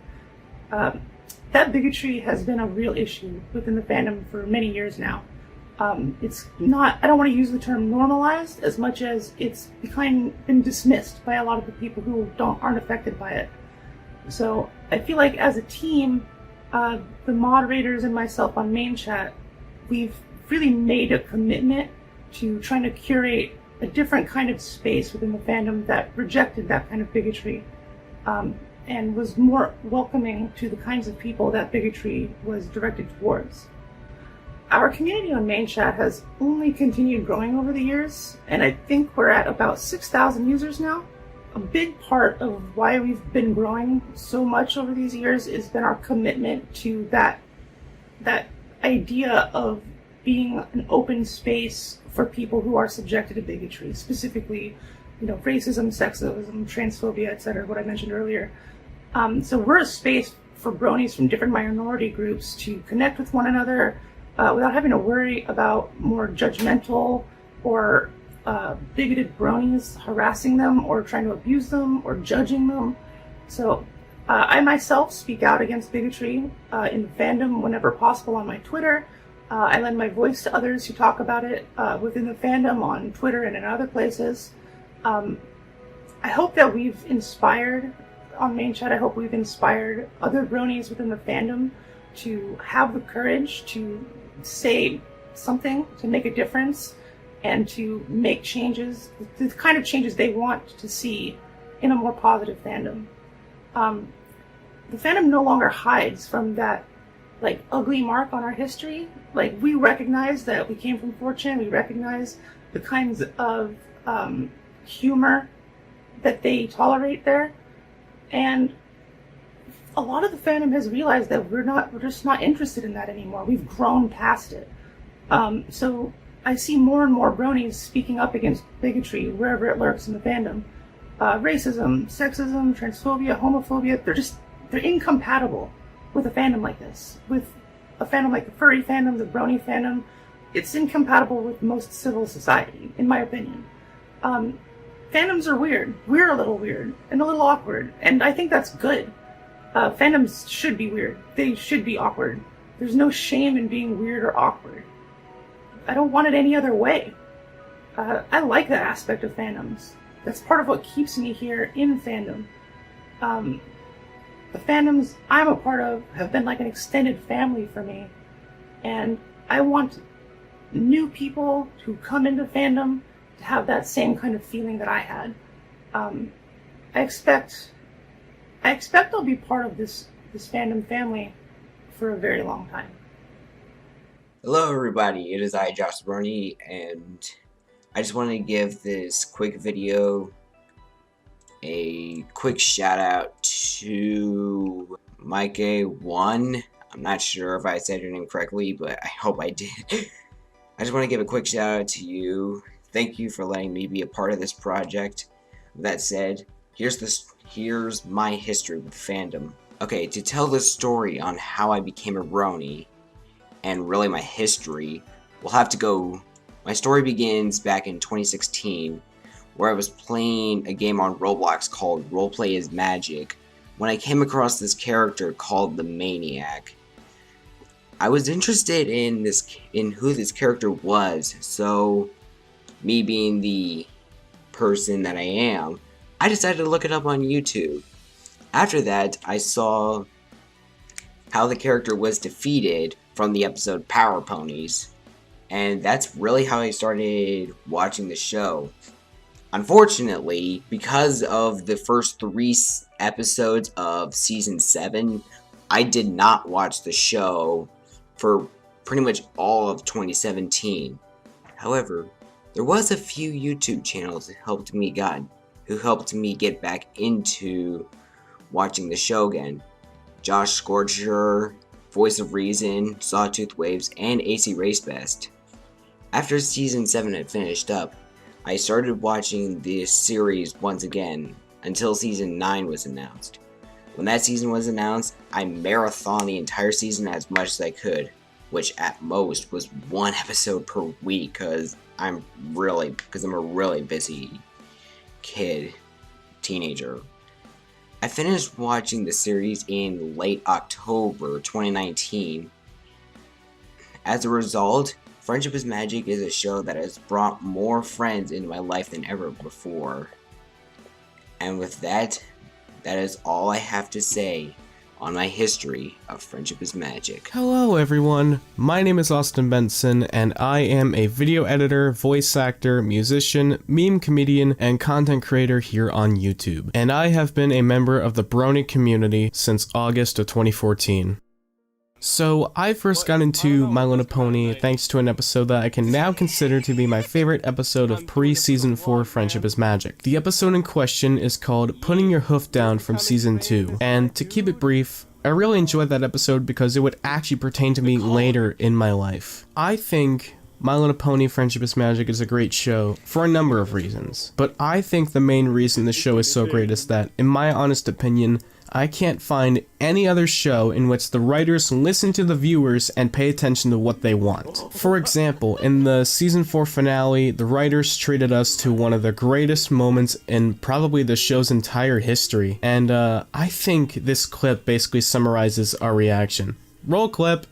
That bigotry has been a real issue within the fandom for many years now. It's not, I don't want to use the term normalized as much as it's been dismissed by a lot of the people who aren't affected by it. So I feel like as a team, the moderators and myself on Main Chat, we've really made a commitment to trying to curate a different kind of space within the fandom that rejected that kind of bigotry, and was more welcoming to the kinds of people that bigotry was directed towards. Our community on Main Chat has only continued growing over the years, and I think we're at about 6,000 users now. A big part of why we've been growing so much over these years has been our commitment to that idea of being an open space for people who are subjected to bigotry, specifically racism, sexism, transphobia, etc., what I mentioned earlier. So we're a space for bronies from different minority groups to connect with one another without having to worry about more judgmental or bigoted bronies harassing them or trying to abuse them or judging them. So I myself speak out against bigotry in the fandom whenever possible on my Twitter. I lend my voice to others who talk about it within the fandom on Twitter and in other places. I hope that we've inspired, on Main Chat, I hope we've inspired other bronies within the fandom to have the courage to say something, to make a difference, and to make changes, the kind of changes they want to see in a more positive fandom. The fandom no longer hides from that ugly mark on our history. We recognize that we came from 4chan, we recognize the kinds of humor that they tolerate there, and a lot of the fandom has realized that we're just not interested in that anymore. We've grown past it. So I see more and more bronies speaking up against bigotry wherever it lurks in the fandom. Racism, sexism, transphobia, homophobia, they're incompatible with a fandom like this. With a fandom like the furry fandom, the brony fandom, it's incompatible with most civil society, in my opinion. Fandoms are weird. We're a little weird and a little awkward, and I think that's good. Fandoms should be weird. They should be awkward. There's no shame in being weird or awkward. I don't want it any other way. I like that aspect of fandoms. That's part of what keeps me here in fandom. The fandoms I'm a part of have been like an extended family for me, and I want new people who come into fandom to have that same kind of feeling that I had. I expect I'll be part of this fandom family for a very long time. Hello everybody, it is I, ThatAussieBrony, and I just wanted to give this quick video a quick shout out to Michae1. I'm not sure if I said your name correctly, but I hope I did. I just want to give a quick shout out to you. Thank you for letting me be a part of this project. With that said, here's my history with fandom. Okay, to tell the story on how I became a brony, and really my history, we'll have to go. My story begins back in 2016, where I was playing a game on Roblox called Roleplay is Magic, when I came across this character called the Maniac. I was interested in who this character was, so me being the person that I am, I decided to look it up on YouTube. After that, I saw how the character was defeated from the episode Power Ponies, and that's really how I started watching the show. Unfortunately, because of the first 3 episodes of Season 7, I did not watch the show for pretty much all of 2017. However, there was a few YouTube channels that helped me get back into watching the show again. Josh Scorcher, Voice of Reason, Sawtooth Waves, and AC Race Best. After Season 7 had finished up, I started watching this series once again until Season 9 was announced. When that season was announced, I marathoned the entire season as much as I could, which at most was 1 episode per week because I'm a really busy teenager. I finished watching the series in late October 2019. As a result, Friendship is Magic is a show that has brought more friends into my life than ever before. And with that, that is all I have to say on my history of Friendship is Magic. Hello everyone, my name is Austin Benson, and I am a video editor, voice actor, musician, meme comedian, and content creator here on YouTube. And I have been a member of the Brony community since August of 2014. So, I first got into My Little Pony thanks to an episode that I can now consider to be my favorite episode of pre-Season 4 Friendship is Magic. The episode in question is called Putting Your Hoof Down from Season 2, and to keep it brief, I really enjoyed that episode because it would actually pertain to me later in my life. I think My Little Pony Friendship is Magic is a great show for a number of reasons, but I think the main reason the show is so great is that, in my honest opinion, I can't find any other show in which the writers listen to the viewers and pay attention to what they want. For example, in the season 4 finale, the writers treated us to one of the greatest moments in probably the show's entire history, and I think this clip basically summarizes our reaction. Roll clip.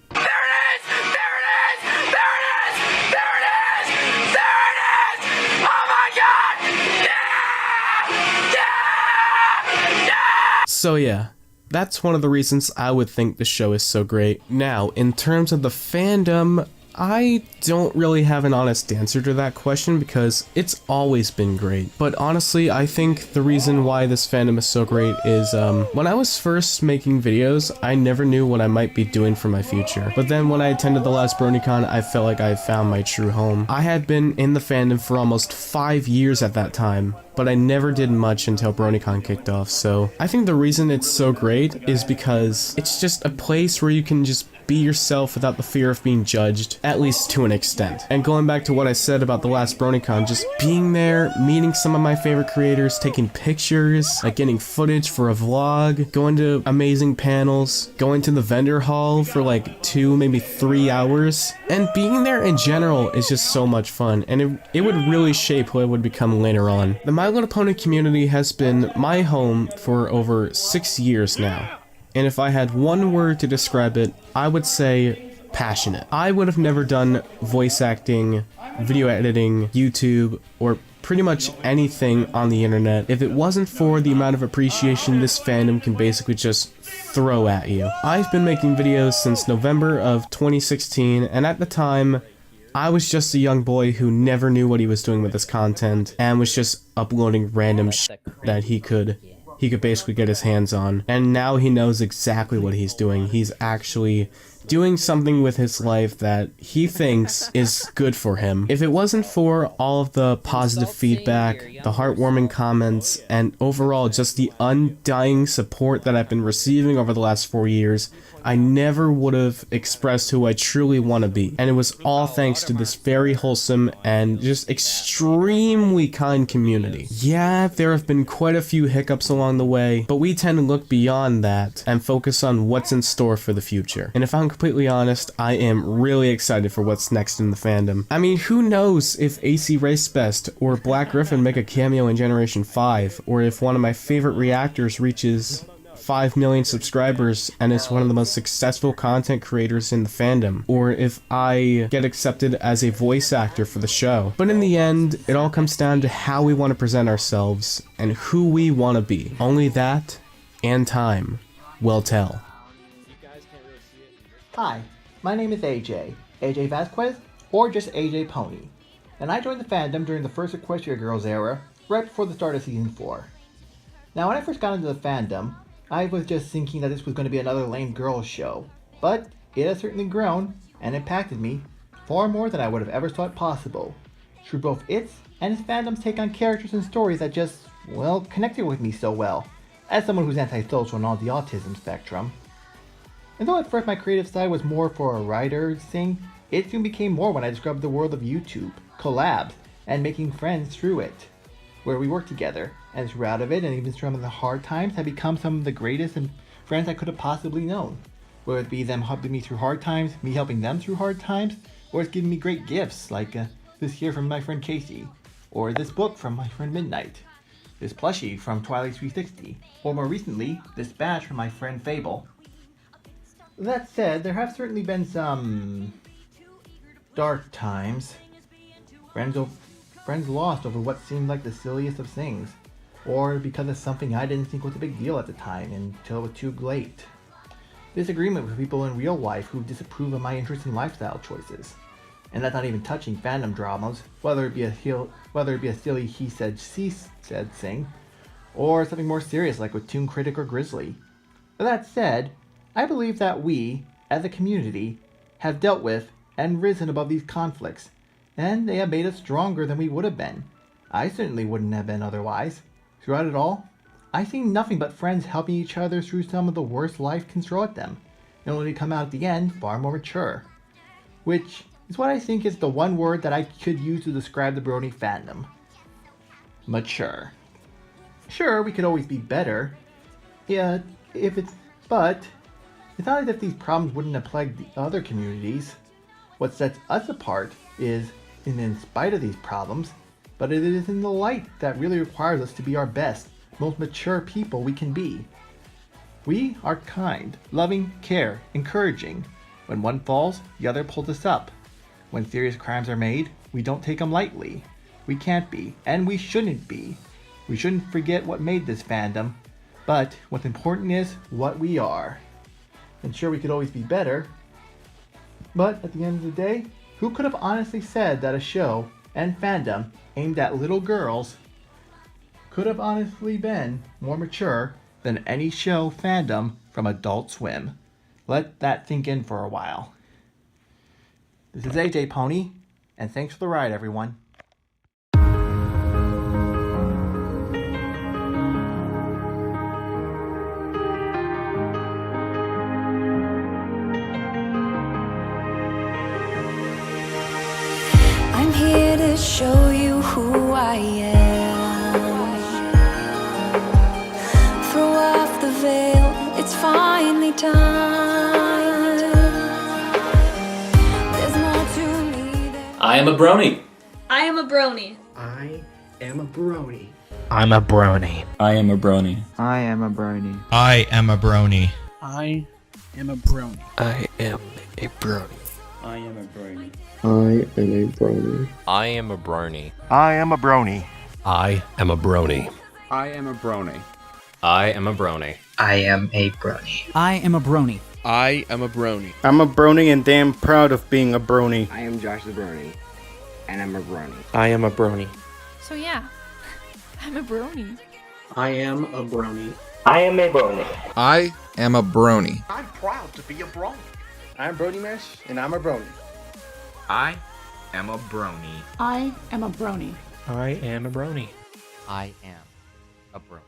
So yeah, that's one of the reasons I would think the show is so great. Now, in terms of the fandom, I don't really have an honest answer to that question because it's always been great. But honestly, I think the reason why this fandom is so great is when I was first making videos, I never knew what I might be doing for my future. But then when I attended the last BronyCon, I felt like I found my true home. I had been in the fandom for almost 5 years at that time, but I never did much until BronyCon kicked off. So I think the reason it's so great is because it's just a place where you can just be yourself without the fear of being judged, at least to an extent. And going back to what I said about the last BronyCon, just being there, meeting some of my favorite creators, taking pictures, like getting footage for a vlog, going to amazing panels, going to the vendor hall for like 2, maybe 3 hours, and being there in general is just so much fun, and it would really shape who I would become later on. The My Little Pony community has been my home for over 6 years now. And if I had one word to describe it, I would say passionate. I would have never done voice acting, video editing, YouTube, or pretty much anything on the internet if it wasn't for the amount of appreciation this fandom can basically just throw at you. I've been making videos since November of 2016, and at the time, I was just a young boy who never knew what he was doing with his content and was just uploading random shit that he could basically get his hands on. And now he knows exactly what he's doing. He's actually doing something with his life that he thinks is good for him. If it wasn't for all of the positive feedback, the heartwarming comments, and overall just the undying support that I've been receiving over the last 4 years, I never would have expressed who I truly want to be. And it was all thanks to this very wholesome and just extremely kind community. Yeah, there have been quite a few hiccups along the way, but we tend to look beyond that and focus on what's in store for the future. And if I'm completely honest, I am really excited for what's next in the fandom. I mean, who knows if AC Racebest or Black Griffin make a cameo in Generation 5, or if one of my favorite reactors reaches 5 million subscribers and is one of the most successful content creators in the fandom, or if I get accepted as a voice actor for the show. But in the end, it all comes down to how we want to present ourselves and who we want to be. Only that and time will tell. Hi, my name is AJ Vasquez, or just AJ Pony, and I joined the fandom during the first Equestria Girls era, right before the start of Season 4. Now, when I first got into the fandom, I was just thinking that this was going to be another lame girls show, but it has certainly grown and impacted me far more than I would have ever thought possible, through both its and its fandom's take on characters and stories that just, well, connected with me so well, as someone who's antisocial and on the autism spectrum. And though at first my creative side was more for a writer thing, it soon became more when I discovered the world of YouTube, collabs, and making friends through it, where we work together, and throughout of it, and even some of the hard times, have become some of the greatest and friends I could have possibly known. Whether it be them helping me through hard times, me helping them through hard times, or it's giving me great gifts, like this here from my friend Casey, or this book from my friend Midnight, this plushie from Twilight 360, or more recently, this badge from my friend Fable. That said, there have certainly been some dark times. Friends lost over what seemed like the silliest of things, or because of something I didn't think was a big deal at the time until it was too late. Disagreement with people in real life who disapprove of my interests and lifestyle choices. And that's not even touching fandom dramas, whether it be a silly he said she said thing, or something more serious like with Toon Critic or Grizzly. But that said, I believe that we, as a community, have dealt with and risen above these conflicts, and they have made us stronger than we would have been. I certainly wouldn't have been otherwise. Throughout it all, I've seen nothing but friends helping each other through some of the worst life can throw at them, and only to come out at the end far more mature. Which is what I think is the one word that I could use to describe the Brony fandom. Mature. Sure, we could always be better. Yeah, but it's not as if these problems wouldn't have plagued the other communities. What sets us apart is, in spite of these problems, but it is in the light that really requires us to be our best, most mature people we can be. We are kind, loving, care, encouraging. When one falls, the other pulls us up. When serious crimes are made, we don't take them lightly. We can't be, and we shouldn't be. We shouldn't forget what made this fandom, but what's important is what we are. And sure, we could always be better, but at the end of the day, who could have honestly said that a show and fandom aimed at little girls could have honestly been more mature than any show fandom from Adult Swim? Let that sink in for a while. This is AJ Pony, and thanks for the ride, everyone. I'm here to show you who I am. Throw off the veil, it's finally time. There's more to me than I am a brony. I am a brony. I am a brony. I'm a brony. I am a brony. I am a brony. I am a brony. I am a brony. I am a brony. I am a brony. I am a brony. I am a brony. I am a brony. I am a brony. I am a brony. I am a brony. I am a brony. I am a brony. I am a brony. I'm a brony and damn proud of being a brony. I am Josh the Brony, and I'm a brony. I am a brony. So yeah, I'm a brony. I am a brony. I am a brony. I am a brony. I'm proud to be a brony. I'm Brony Mash, and I'm a brony. I am a brony. I am a brony. I am a brony. I am a brony.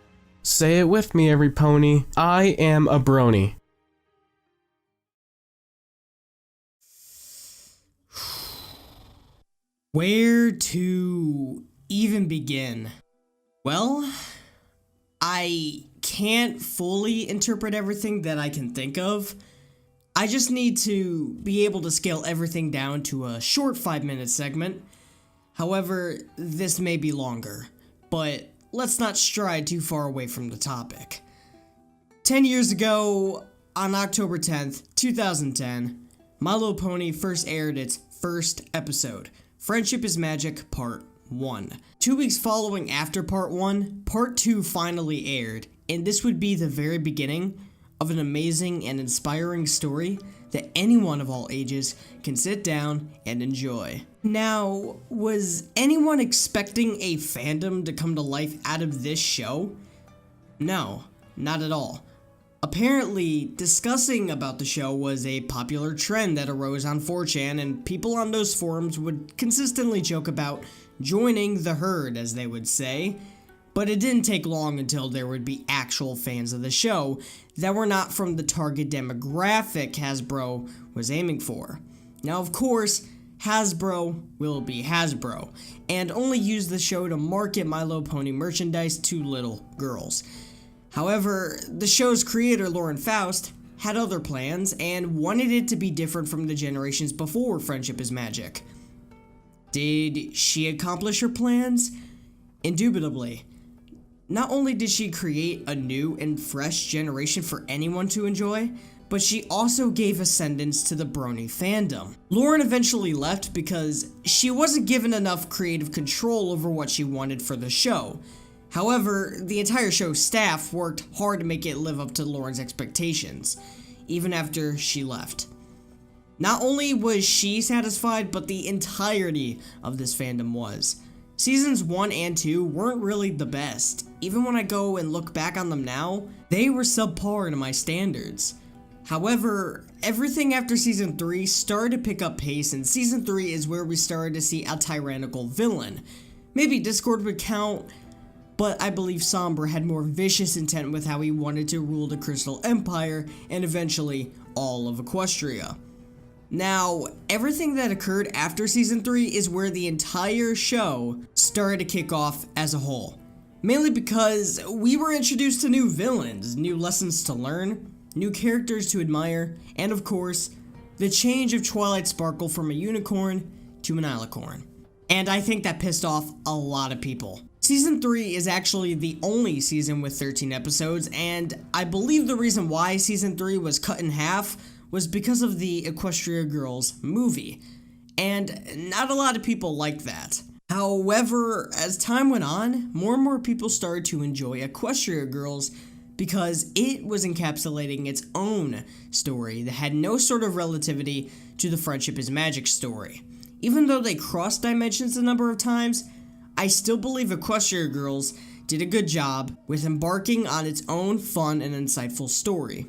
Say it with me, every pony. I am a brony. Where to even begin? Well, I can't fully interpret everything that I can think of. I just need to be able to scale everything down to a short 5-minute segment. However, this may be longer, but let's not stride too far away from the topic. 10 years ago, on October 10th, 2010, My Little Pony first aired its first episode, Friendship is Magic Part 1. 2 weeks following after Part 1, Part 2 finally aired, and this would be the very beginning of an amazing and inspiring story that anyone of all ages can sit down and enjoy. Now, was anyone expecting a fandom to come to life out of this show? No, not at all. Apparently, discussing about the show was a popular trend that arose on 4chan, and people on those forums would consistently joke about joining the herd, as they would say. But it didn't take long until there would be actual fans of the show that were not from the target demographic Hasbro was aiming for. Now, of course, Hasbro will be Hasbro, and only use the show to market My Little Pony merchandise to little girls. However, the show's creator, Lauren Faust, had other plans and wanted it to be different from the generations before Friendship is Magic. Did she accomplish her plans? Indubitably. Not only did she create a new and fresh generation for anyone to enjoy, but she also gave ascendance to the Brony fandom. Lauren eventually left because she wasn't given enough creative control over what she wanted for the show. However, the entire show staff worked hard to make it live up to Lauren's expectations, even after she left. Not only was she satisfied, but the entirety of this fandom was. Seasons 1 and 2 weren't really the best. Even when I go and look back on them now, they were subpar to my standards. However, everything after Season 3 started to pick up pace, and Season 3 is where we started to see a tyrannical villain. Maybe Discord would count, but I believe Sombra had more vicious intent with how he wanted to rule the Crystal Empire and eventually all of Equestria. Now, everything that occurred after Season 3 is where the entire show started to kick off as a whole. Mainly because we were introduced to new villains, new lessons to learn, new characters to admire, and of course, the change of Twilight Sparkle from a unicorn to an alicorn. And I think that pissed off a lot of people. Season 3 is actually the only season with 13 episodes, and I believe the reason why Season 3 was cut in half was because of the Equestria Girls movie, and not a lot of people liked that. However, as time went on, more and more people started to enjoy Equestria Girls because it was encapsulating its own story that had no sort of relativity to the Friendship is Magic story. Even though they crossed dimensions a number of times, I still believe Equestria Girls did a good job with embarking on its own fun and insightful story.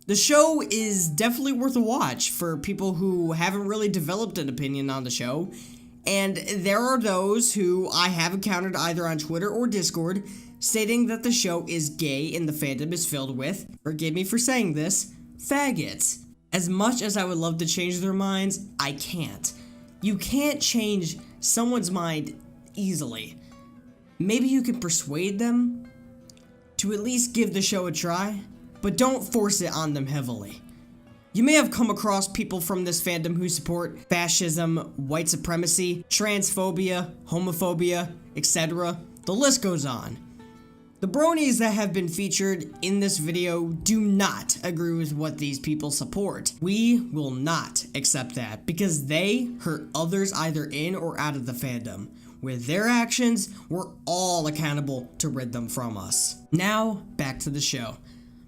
The show is definitely worth a watch for people who haven't really developed an opinion on the show, and there are those who I have encountered either on Twitter or Discord stating that the show is gay and the fandom is filled with, forgive me for saying this, faggots. As much as I would love to change their minds, I can't. You can't change someone's mind easily. Maybe you can persuade them to at least give the show a try, but don't force it on them heavily. You may have come across people from this fandom who support fascism, white supremacy, transphobia, homophobia, etc. The list goes on. The bronies that have been featured in this video do not agree with what these people support. We will not accept that because they hurt others either in or out of the fandom. With their actions, we're all accountable to rid them from us. Now, back to the show.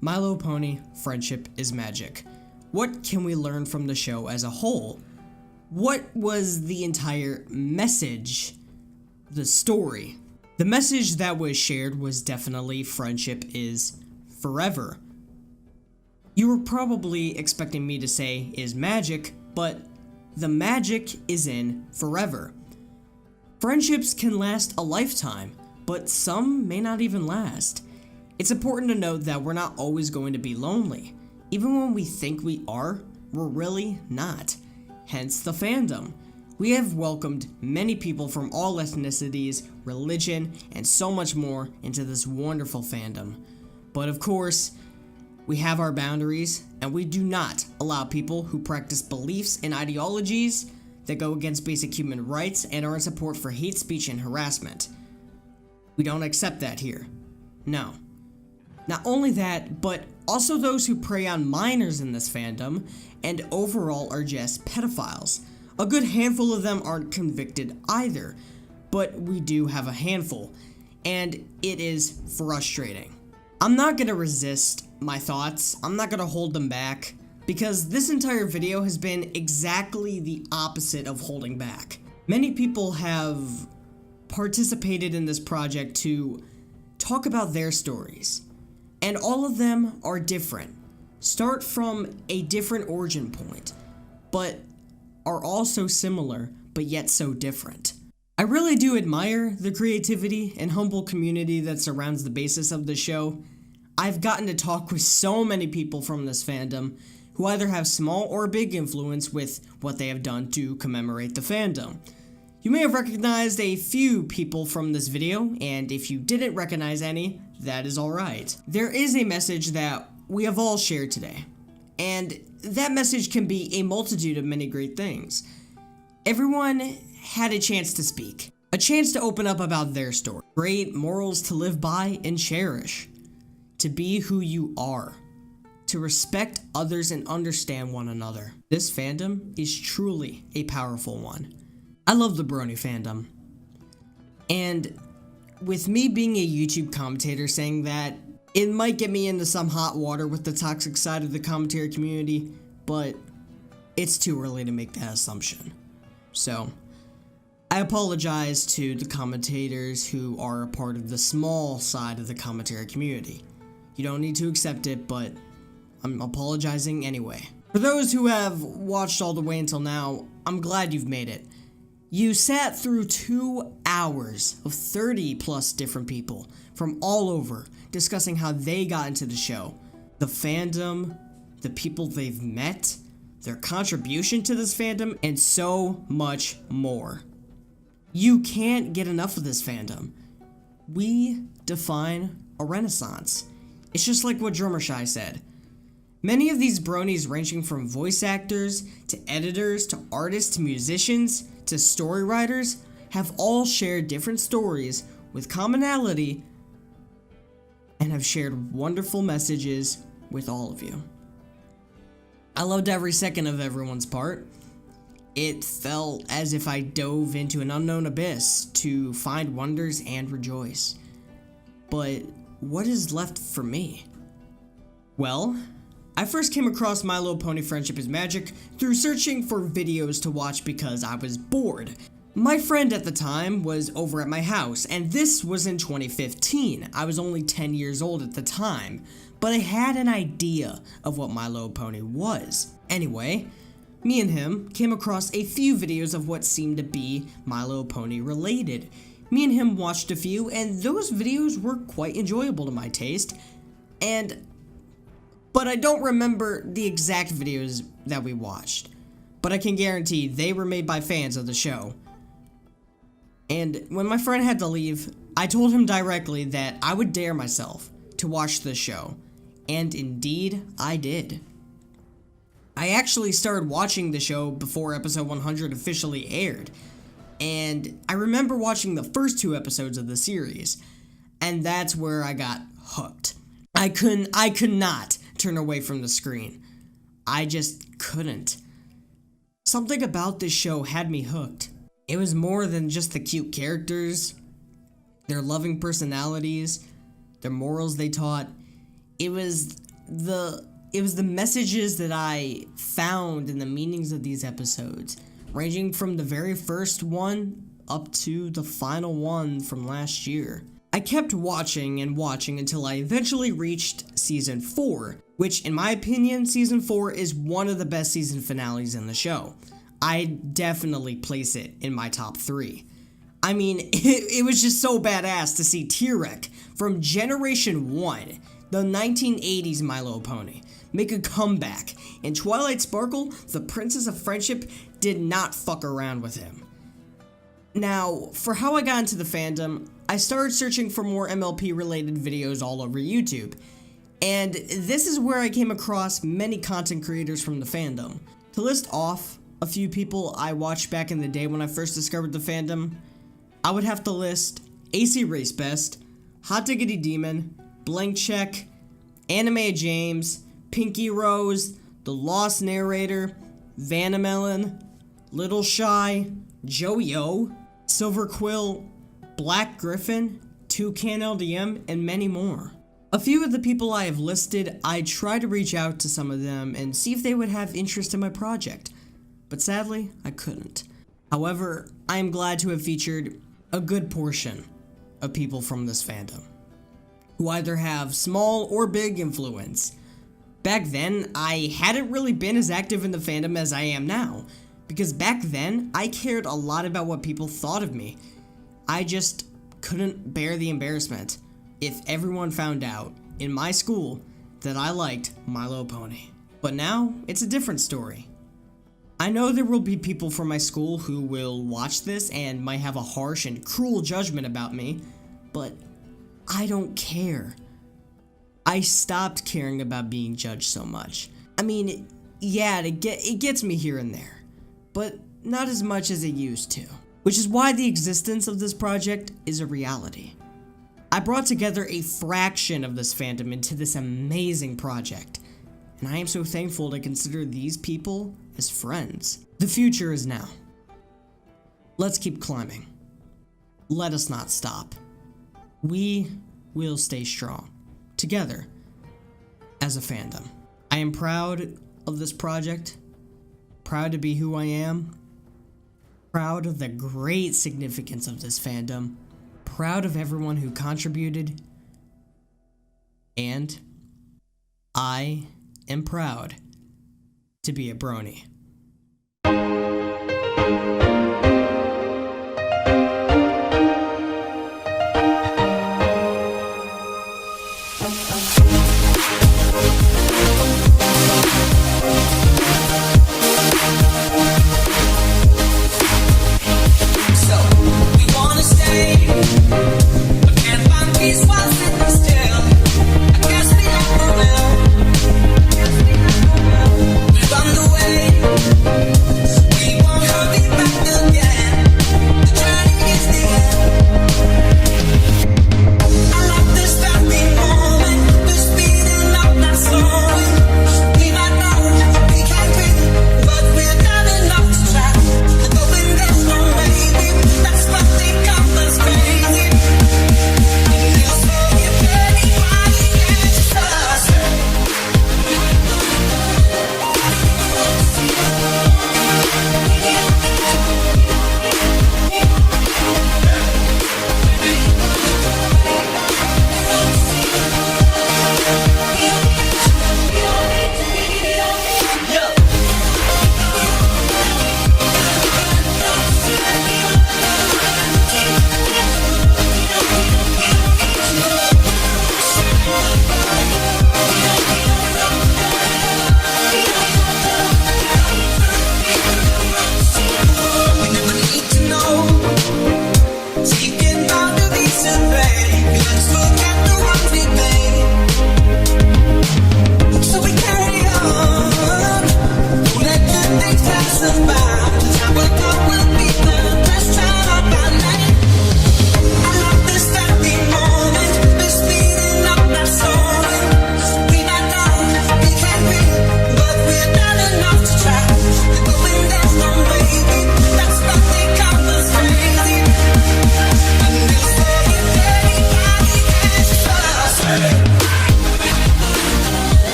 My Little Pony, Friendship is Magic. What can we learn from the show as a whole? What was the entire message? The story? The message that was shared was definitely friendship is forever. You were probably expecting me to say is magic, but the magic is in forever. Friendships can last a lifetime, but some may not even last. It's important to note that we're not always going to be lonely. Even when we think we are, we're really not. Hence the fandom. We have welcomed many people from all ethnicities, religion, and so much more into this wonderful fandom. But of course, we have our boundaries, and we do not allow people who practice beliefs and ideologies that go against basic human rights and are in support for hate speech and harassment. We don't accept that here. No. Not only that, but also those who prey on minors in this fandom, and overall are just pedophiles. A good handful of them aren't convicted either, but we do have a handful, and it is frustrating. I'm not gonna resist my thoughts, I'm not gonna hold them back, because this entire video has been exactly the opposite of holding back. Many people have participated in this project to talk about their stories, and all of them are different. Start from a different origin point, but are also similar, but yet so different. I really do admire the creativity and humble community that surrounds the basis of the show. I've gotten to talk with so many people from this fandom who either have small or big influence with what they have done to commemorate the fandom. You may have recognized a few people from this video, and if you didn't recognize any, that is alright. There is a message that we have all shared today, and that message can be a multitude of many great things. Everyone had a chance to speak, a chance to open up about their story, great morals to live by and cherish, to be who you are, to respect others and understand one another. This fandom is truly a powerful one. I love the Brony Fandom. And with me being a YouTube commentator saying that, it might get me into some hot water with the toxic side of the commentary community, but it's too early to make that assumption. So, I apologize to the commentators who are a part of the small side of the commentary community. You don't need to accept it, but I'm apologizing anyway. For those who have watched all the way until now, I'm glad you've made it. You sat through 2 hours of 30 plus different people from all over discussing how they got into the show, the fandom, the people they've met, their contribution to this fandom, and so much more. You can't get enough of this fandom. We define a renaissance. It's just like what Drummershy said. Many of these bronies, ranging from voice actors, to editors, to artists, to musicians, to story writers, have all shared different stories with commonality and have shared wonderful messages with all of you. I loved every second of everyone's part. It felt as if I dove into an unknown abyss to find wonders and rejoice. But what is left for me? Well, I first came across My Little Pony Friendship is Magic through searching for videos to watch because I was bored. My friend at the time was over at my house, and this was in 2015. I was only 10 years old at the time, but I had an idea of what My Little Pony was. Anyway, me and him came across a few videos of what seemed to be My Little Pony related. Me and him watched a few, and those videos were quite enjoyable to my taste, but I don't remember the exact videos that we watched. But I can guarantee they were made by fans of the show. And when my friend had to leave, I told him directly that I would dare myself to watch the show. And indeed, I did. I actually started watching the show before episode 100 officially aired. And I remember watching the first 2 episodes of the series. And that's where I got hooked. I could not turn away from the screen. I just couldn't. Something about this show had me hooked. It was more than just the cute characters, their loving personalities, their morals they taught. It was the messages that I found in the meanings of these episodes, ranging from the very first one up to the final one from last year. I kept watching and watching until I eventually reached Season 4, which in my opinion, Season 4 is one of the best season finales in the show. I definitely place it in my top 3. I mean, it was just so badass to see T-Rex from Generation 1, the 1980s My Little Pony, make a comeback. In Twilight Sparkle, the Princess of Friendship did not fuck around with him. Now, for how I got into the fandom, I started searching for more MLP related videos all over YouTube. And this is where I came across many content creators from the fandom. To list off a few people I watched back in the day when I first discovered the fandom, I would have to list AC Race Best, Hot Diggity Demon, Blank Check, Anime James, Pinky Rose, The Lost Narrator, Vanamelon, Little Shy, Joe-Yo, Silver Quill, Black Griffin, Toucan LDM, and many more. A few of the people I have listed, I tried to reach out to some of them and see if they would have interest in my project, but sadly, I couldn't. However, I am glad to have featured a good portion of people from this fandom, who either have small or big influence. Back then, I hadn't really been as active in the fandom as I am now, because back then, I cared a lot about what people thought of me. I just couldn't bear the embarrassment if everyone found out in my school that I liked My Little Pony. But now, it's a different story. I know there will be people from my school who will watch this and might have a harsh and cruel judgment about me, but I don't care. I stopped caring about being judged so much. I mean, yeah, it gets me here and there, but not as much as it used to. Which is why the existence of this project is a reality. I brought together a fraction of this fandom into this amazing project, and I am so thankful to consider these people as friends. The future is now. Let's keep climbing. Let us not stop. We will stay strong, together, as a fandom. I am proud of this project, proud to be who I am, proud of the great significance of this fandom, proud of everyone who contributed, and I am proud to be a brony.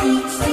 sweet, sweet.